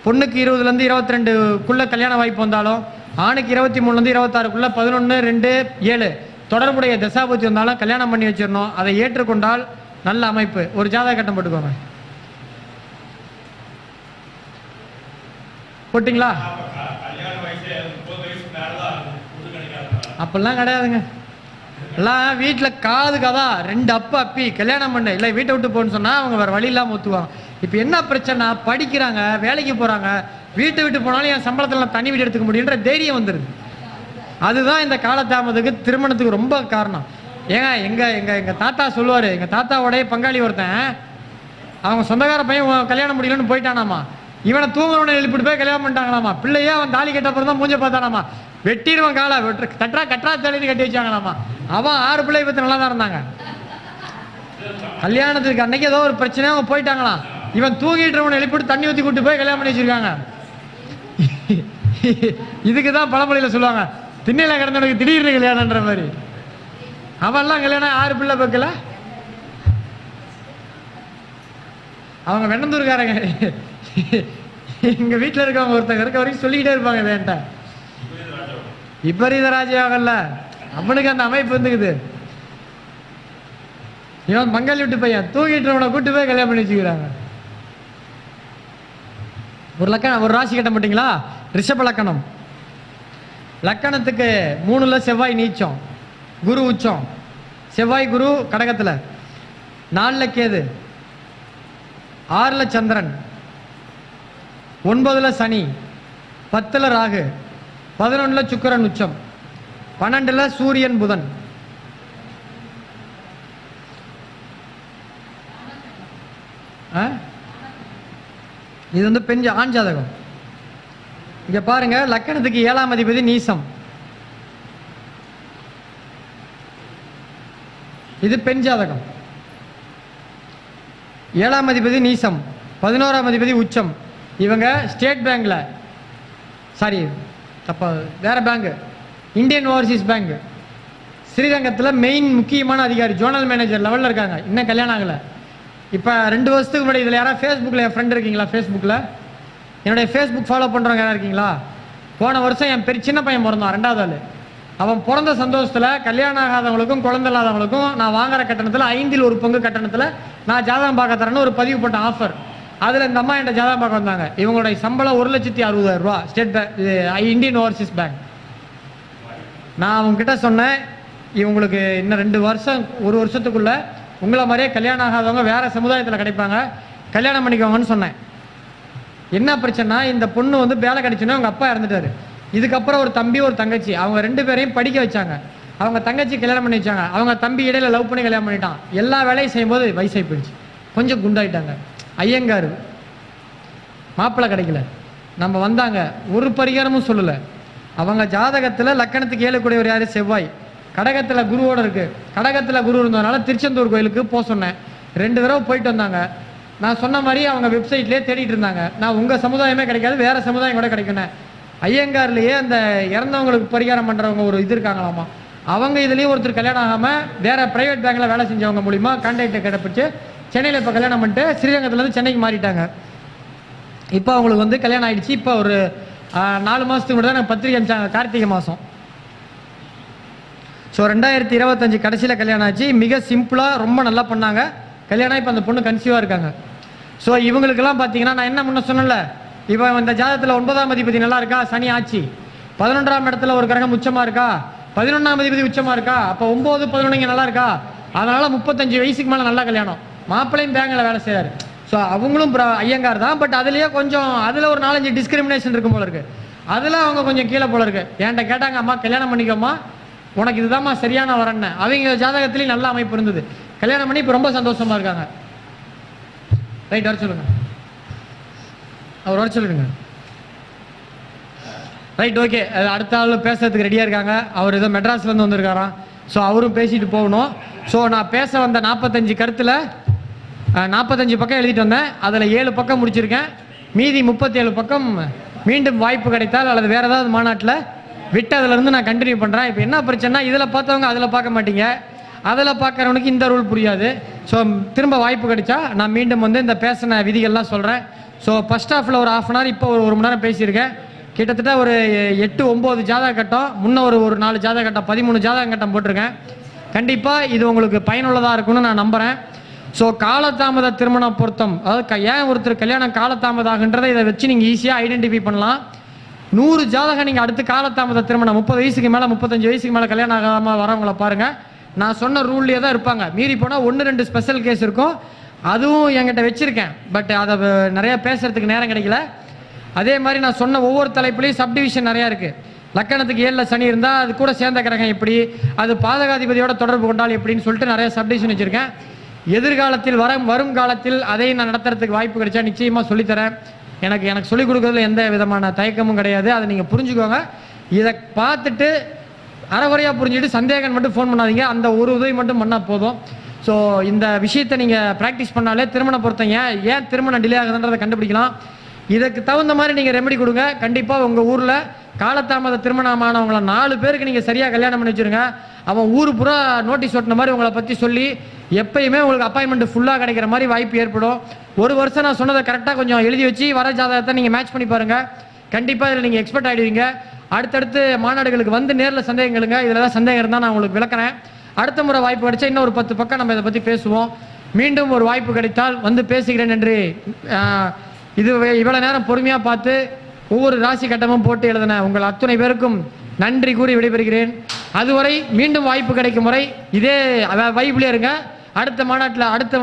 Speaker 3: பொண்ணுக்கு 20லேருந்து 22க்குள்ள கல்யாண வாய்ப்பு வந்தாலும், ஆணுக்கு 23லேருந்து 26க்குள்ள 11, 2, 7 தொடர்புடைய தசாபுத்தி வந்தாலும் கல்யாணம் பண்ணி வச்சிடணும். அதை ஏற்றுக்கொண்டால் நல்ல அமைப்பு. ஒரு ஜாதக கட்டம் போட்டுக்கோங்க. போட்டிங்களா? அப்பெல்லாம் கிடையாதுங்க. எல்லாம் வீட்டில் காது கதா 2 அப்பா அப்பி கல்யாணம் பண்ண இல்லை வீட்டை விட்டு போன்னு சொன்னா அவங்க வேற வழி இல்லாமல் ஒத்துவாங்க. இப்போ என்ன பிரச்சனை, படிக்கிறாங்க, வேலைக்கு போறாங்க, வீட்டை விட்டு போனாலும் என் சம்பளத்தில் நான் தனி வீடு எடுத்துக்க முடியுன்ற தைரியம் வந்துருது. அதுதான் இந்த காலதாமதத்துக்கு திருமணத்துக்கு ரொம்ப காரணம். ஏங்க எங்க எங்க எங்க தாத்தா சொல்லுவாரு, எங்க தாத்தாவோடைய பங்காளி ஒருத்தன், அவங்க சொந்தக்கார பையன் கல்யாணம் முடியலன்னு போயிட்டானாமா. இவனை தூங்குறவனை எழுப்பிட்டு போய் கல்யாணம் பண்ணிட்டாங்களாமா. பிள்ளையே அவன் தாலி கட்டப்புறம் தான் மூஞ்ச பார்த்தானாமா. வெட்டிடுவான் காலை, கட்டா கட்டா தலைன்னு கட்டி வச்சாங்களாமா. அவன் 6 பிள்ளை பத்தி நல்லா தான் இருந்தாங்க. கல்யாணத்துக்கு அன்னைக்கு ஏதோ ஒரு பிரச்சனை, அவங்க போயிட்டாங்களாம். இவன் தூங்கிட்டு எழுப்பிட்டு தண்ணி ஊற்றி கூட்டு போய் கல்யாணம் பண்ணி வச்சிருக்காங்க. இதுக்குதான் பழமொழியில சொல்லுவாங்க, திண்ணையில கிடந்தவனுக்கு திடீர்னு கல்யாணம்ன்ற மாதிரி. அவெல்லாம் கல்யாணம் 6 பிள்ளை பார்க்கல. அவங்க வெண்ணந்தூர்காரங்க. எங்க வீட்டுல இருக்கவங்க ஒருத்தங்க இருக்க வரைக்கும் சொல்லிக்கிட்டே இருப்பாங்க வேண்ட விபரீத ராஜயோகம்ல. அவனுக்கு அந்த அமைப்பு வந்துக்குது. இவன் மங்காளி விட்டு பையன் தூங்கிட்டு கூட்டு போய் கல்யாணம் பண்ணி வச்சுக்கிறாங்க. ஒரு லக்கணம், ஒரு ராசி கட்ட மாட்டீங்களா? ரிஷப லக்கணம். லக்கணத்துக்கு 3ல செவ்வாய் நீச்சம், குரு உச்சம். செவ்வாய் குரு கடகத்துல, 4ல கேது, 6ல சந்திரன், 9ல சனி, 10ல ராகு, 11ல சுக்கிரன் உச்சம், 12ல சூரியன் புதன். இது வந்து பெண் ஆண் ஜாதகம். இங்க பாருங்க, லக்கணத்துக்கு 7ஆம் அதிபதி நீசம். இது பெண் ஜாதகம். 7ஆம் அதிபதி நீசம், 11ஆம் அதிபதி உச்சம். இவங்க ஸ்டேட் பேங்க்ல, சாரி தப்பா, வேற பேங்க், இந்தியன் ஓவர்சீஸ் பேங்க், ஸ்ரீரங்கத்தில் மெயின் முக்கியமான அதிகாரி, ஜோனல் மேனேஜர் லெவலில் இருக்காங்க. இன்னும் கல்யாணம் ஆகலை. இப்போ 2 வருஷத்துக்கு முன்னாடி இதில் யாராவது ஃபேஸ்புக்கில் என் ஃப்ரெண்ட் இருக்கீங்களா? ஃபேஸ்புக்கில் என்னுடைய ஃபேஸ்புக் ஃபாலோ பண்ணுறவங்க யாராவது இருக்கீங்களா? போன வருஷம் என் சின்ன பையன் பிறந்தான், 2வது ஆள். அவன் பிறந்த சந்தோஷத்தில் கல்யாணம் ஆகாதவங்களுக்கும் குழந்தை இல்லாதவங்களுக்கும் நான் வாங்குற கட்டணத்தில் 5ல் 1 பங்கு கட்டணத்தில் நான் ஜாதகம் பார்க்க தரேன்னு ஒரு பதிவு போட்ட ஆஃபர். அதில் இந்த அம்மா என்கிட்ட ஜாதகம் பார்க்க வந்தாங்க. இவங்களுடைய சம்பளம் 1,60,000 ரூபா, state bank, Indian Overseas bank. நான் அவங்ககிட்ட சொன்னேன், இவங்களுக்கு இன்னும் 2 வருஷம் 1 வருஷத்துக்குள்ள உங்களை மாதிரியே கல்யாணம் ஆகாதவங்க வேற சமுதாயத்தில் கிடைப்பாங்க, கல்யாணம் பண்ணிக்கோங்கன்னு சொன்னேன். என்ன பிரச்சனை, இந்த பொண்ணு வந்து வேலை கிடைச்சுன்னா அவங்க அப்பா இறந்துட்டாரு. இதுக்கப்புறம் ஒரு தம்பி ஒரு தங்கச்சி, அவங்க 2 பேரையும் படிக்க வச்சாங்க. அவங்க தங்கச்சி கல்யாணம் பண்ணி வச்சாங்க. அவங்க தம்பி இடையில லவ் பண்ணி கல்யாணம் பண்ணிட்டான். எல்லா வேலையும் செய்யும்போது வயசாகி போயிடுச்சு, கொஞ்சம் குண்டாயிட்டாங்க. ஐயங்கார் மாப்பிள்ளை கிடைக்கல. நம்ம வந்தாங்க, ஒரு பரிகாரமும் சொல்லலை. அவங்க ஜாதகத்தில் லக்கணத்துக்கு 7 கூடியவர் யார்? செவ்வாய். கடகத்தில் குருவோட இருக்கு. கடகத்தில் குரு இருந்ததுனால திருச்செந்தூர் கோயிலுக்கு போக சொன்னேன். 2 தடவை போயிட்டு வந்தாங்க. நான் சொன்ன மாதிரி அவங்க வெப்சைட்லேயே தேடிட்டு இருந்தாங்க. நான் உங்கள் சமுதாயமே கிடைக்காது, வேற சமுதாயம் கூட கிடைக்கணும். ஐயங்கார்லேயே அந்த இறந்தவங்களுக்கு பரிகாரம் பண்ணுறவங்க ஒரு இது இருக்காங்களாமா. அவங்க இதுலேயும் ஒருத்தர் கல்யாணம் ஆகாமல் வேற பிரைவேட் பேங்க்கில் வேலை செஞ்சவங்க மூலிமா கான்டாக்டை கிடப்பிச்சு சென்னையில் இப்போ கல்யாணம் பண்ணிட்டு ஸ்ரீரங்கத்துலேருந்து சென்னைக்கு மாறிட்டாங்க. இப்போ அவங்களுக்கு வந்து கல்யாணம் ஆகிடுச்சு. இப்போ ஒரு 4 மாதத்துக்கு முன்னாடி தான் எனக்கு பத்திரிக்கை அனுப்பிச்சாங்க, கார்த்திகை மாதம். ஸோ 2025 கடைசியில் கல்யாணம் ஆச்சு. மிக சிம்பிளாக ரொம்ப நல்லா பண்ணாங்க கல்யாணம். இப்போ அந்த பொண்ணு கன்சீவாக இருக்காங்க. ஸோ இவங்களுக்கெல்லாம் பார்த்தீங்கன்னா நான் என்ன முன்ன சொன்னல, இவன் இந்த ஜாதகத்தில் 9ஆம் அதிபதி நல்லா இருக்கா, சனி ஆச்சு. 11ஆம் இடத்துல ஒரு கிரகம் உச்சமாக இருக்கா, 11ஆம் அதிபதி உச்சமாக இருக்கா, அப்போ 9, 11 நல்லா இருக்கா. அதனால 35 வயசுக்கு மேலே நல்லா கல்யாணம். மாப்பிள்ளையும் பேங்கில் வேலை செய்கிறாரு. ஸோ அவங்களும் ஐயங்கார் தான். பட் அதுலேயே கொஞ்சம் அதில் ஒரு 4-5 டிஸ்கிரிமினேஷன் இருக்கும் போல இருக்கு. அதில் அவங்க கொஞ்சம் கீழே போல இருக்கு. என்கிட்ட கேட்டாங்க, அம்மா கல்யாணம் பண்ணிக்கோமா, உனக்கு இதுதான்மா சரியான வரன்னு. அவங்க ஜாதகத்திலையும் நல்ல அமைப்பு இருந்தது. கல்யாணம் பண்ணி இப்போ ரொம்ப சந்தோஷமா இருக்காங்க. ரைட், வர சொல்லுங்க, அவர் வர சொல்லுங்க. Right, okay. அடுத்த ஆள் பேசுறதுக்கு ரெடியாக இருக்காங்க. அவர் ஏதோ மெட்ராஸ்லேருந்து வந்திருக்காராம். ஸோ அவரும் பேசிட்டு போகணும். ஸோ நான் பேச வந்த 45 கருத்தில் 45 பக்கம் எழுதிட்டு வந்தேன். அதில் 7 பக்கம் முடிச்சிருக்கேன். மீதி 37 பக்கம் மீண்டும் வாய்ப்பு கிடைத்தால் அல்லது வேறு ஏதாவது மாநாட்டில் விட்டதுலேருந்து நான் கண்டினியூ பண்ணுறேன். இப்போ என்ன பிரச்சனைனா, இதில் பார்த்தவங்க அதில் பார்க்க மாட்டீங்க, அதில் பார்க்குறவனுக்கு இந்த ரூல் புரியாது. ஸோ திரும்ப வாய்ப்பு கிடைச்சா நான் மீண்டும் வந்து இந்த பேசின விதிகள்லாம் சொல்கிறேன். ஸோ ஃபர்ஸ்ட் ஹாஃபில் ஒரு 1/2 hour, இப்போ ஒரு மணி நேரம் பேசியிருக்கேன். கிட்டத்தட்ட ஒரு 8-9 ஜாதக கட்டம், முன்ன ஒரு 4 ஜாதக கட்டம், 13 ஜாதக கட்டம் போட்டிருக்கேன். கண்டிப்பாக இது உங்களுக்கு பயனுள்ளதாக இருக்கும்னு நான் நம்புகிறேன். ஸோ காலதாமத திருமண பொருத்தம், அதாவது ஏன் ஒருத்தர் கல்யாணம் காலதாமதம் ஆகுன்றதை இதை வச்சு நீங்கள் ஈஸியாக ஐடென்டிஃபை பண்ணலாம். 100 ஜாதகம் நீங்கள் அடுத்து காலதாமத திருமணம் 30 வயசுக்கு மேலே 35 வயசுக்கு மேலே கல்யாணம் ஆகாமல் வரவங்களை பாருங்கள். நான் சொன்ன ரூல்லே தான் இருப்பாங்க. மீறி போனால் 1-2 ஸ்பெஷல் கேஸ் இருக்கும். அதுவும் என்கிட்ட வச்சுருக்கேன். பட் அதை நிறையா பேசுகிறதுக்கு நேரம் கிடைக்கல. அதே மாதிரி நான் சொன்ன ஒவ்வொரு தலைப்புலையும் சப்டிவிஷன் நிறையா இருக்குது. லக்கணத்துக்கு 7ல் சனி இருந்தால் அது கூட சேர்ந்த கிரகம் எப்படி, அது பாதகாதிபதியோட தொடர்பு கொண்டால் எப்படின்னு சொல்லிட்டு நிறைய சப்டிவிஷன் வச்சுருக்கேன். எதிர்காலத்தில் வரும் காலத்தில் அதை நான் நடத்துறதுக்கு வாய்ப்பு கிடைச்சா நிச்சயமாக சொல்லித்தரேன். எனக்கு சொல்லிக் கொடுக்குறதுல எந்த விதமான தயக்கமும் கிடையாது. அதை நீங்கள் புரிஞ்சுக்கோங்க. இதை பார்த்துட்டு அரைகுறையாக புரிஞ்சுட்டு சந்தேகம் மட்டும் ஃபோன் பண்ணாதீங்க. அந்த ஒரு உதவி மட்டும் பண்ணால் போதும். ஸோ இந்த விஷயத்தை நீங்கள் ப்ராக்டிஸ் பண்ணாலே திருமண பொருத்தம் ஏன் திருமணம் டிலே ஆகுதுன்றதை கண்டுபிடிக்கலாம். இதுக்கு தகுந்த மாதிரி நீங்கள் ரெமெடி கொடுங்க. கண்டிப்பாக உங்கள் ஊரில் காலதாமத திருமணமானவங்களை 4 பேருக்கு நீங்கள் சரியாக கல்யாணம் பண்ணி வச்சுருங்க. அவன் ஊர் பூரா நோட்டீஸ் ஓட்டின மாதிரி உங்களை பற்றி சொல்லி எப்பயுமே உங்களுக்கு அப்பாயின்மெண்ட் ஃபுல்லாக கிடைக்கிற மாதிரி வாய்ப்பு ஏற்படும். 1 வருஷம் நான் சொன்னதை கரெக்டாக கொஞ்சம் எழுதி வச்சு வர ஜாதகத்தை நீங்கள் மேட்ச் பண்ணி பாருங்கள். கண்டிப்பாக இதில் நீங்கள் எக்ஸ்பர்ட் ஆகிடுவீங்க. அடுத்தடுத்து மாநாடுகளுக்கு வந்து நேரில் சந்தேகங்களுங்க. இதில் தான் சந்தேகம் இருந்தால் நான் உங்களுக்கு விளக்குறேன். அடுத்த முறை வாய்ப்பு கிடைச்சா இன்னும் ஒரு 10 பக்கம் நம்ம இதை பற்றி பேசுவோம். மீண்டும் ஒரு வாய்ப்பு கிடைத்தால் வந்து பேசுகிறேன் என்று இது இவ்வளோ நேரம் பொறுமையாக பார்த்து ஒவ்வொரு ராசி கட்டமும் போட்டு எழுதின உங்கள் அத்துணை பேருக்கும் நன்றி கூறி விடைபெறுகிறேன். அதுவரை மீண்டும் வாய்ப்பு கிடைக்கும் வரை இதே வைப்லேயே இருங்க. அடுத்த மாநாட்டில் அடுத்த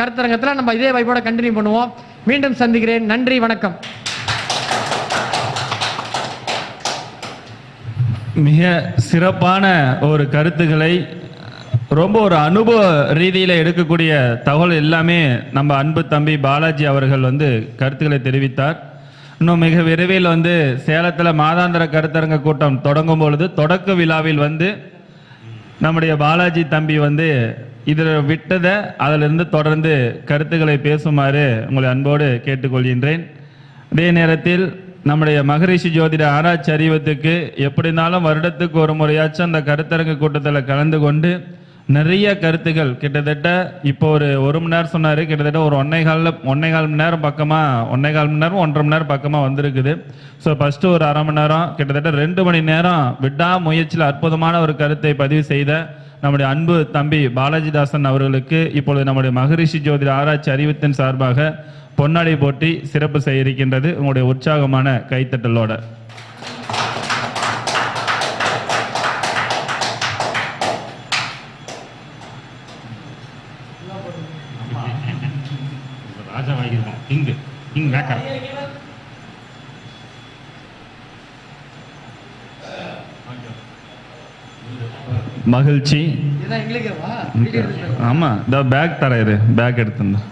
Speaker 3: கருத்தரங்கத்தில் நம்ம இதே வைப்போட கண்டினியூ பண்ணுவோம். மீண்டும் சந்திக்கிறேன். நன்றி, வணக்கம்.
Speaker 2: மிக சிறப்பான ஒரு கருத்துக்களை ரொம்ப ஒரு அனுபவ ரீதியில் எடுக்கக்கூடிய தகவல் எல்லாமே நம்ம அன்பு தம்பி பாலாஜி அவர்கள் வந்து கருத்துக்களை தெரிவித்தார். இன்னும் மிக விரைவில் வந்து சேலத்தில் மாதாந்திர கருத்தரங்க கூட்டம் தொடங்கும் பொழுது தொடக்க விழாவில் வந்து நம்முடைய பாலாஜி தம்பி வந்து இதில் விட்டதை அதிலிருந்து தொடர்ந்து கருத்துக்களை பேசுமாறு உங்களை அன்போடு கேட்டுக்கொள்கின்றேன். அதே நேரத்தில் நம்முடைய மகரிஷி ஜோதிட ஆராய்ச்சி அறிவத்துக்கு எப்படி இருந்தாலும் வருடத்துக்கு ஒரு முறையாச்சும் அந்த கருத்தரங்கு கூட்டத்தில் கலந்து கொண்டு நிறைய கருத்துக்கள் கிட்டத்தட்ட இப்போ ஒரு மணி நேரம் சொன்னார், கிட்டத்தட்ட ஒரு ஒன்னே கால் மணி நேரம் பக்கமாக 1.25 மணி நேரம் பக்கமாக வந்திருக்குது. ஸோ ஃபஸ்ட்டு ஒரு அரை மணி நேரம் கிட்டத்தட்ட 2 மணி நேரம் விடா முயற்சியில் அற்புதமான ஒரு கருத்தை பதிவு செய்த நம்முடைய அன்பு தம்பி பாலாஜிதாசன் அவர்களுக்கு இப்பொழுது நம்முடைய மகரிஷி ஜோதிட ஆராய்ச்சி அறிவித்தின் சார்பாக பொன்னாடை போட்டி சிறப்பு செய்ய இருக்கின்றது. உங்களுடைய உற்சாகமான கைத்தட்டலோட மகிழ்ச்சி.
Speaker 3: இதுதான் எங்களுக்கு வா
Speaker 2: ஆமா, இந்த பேக் தர, இது பேக் எடுத்துருந்தேன்.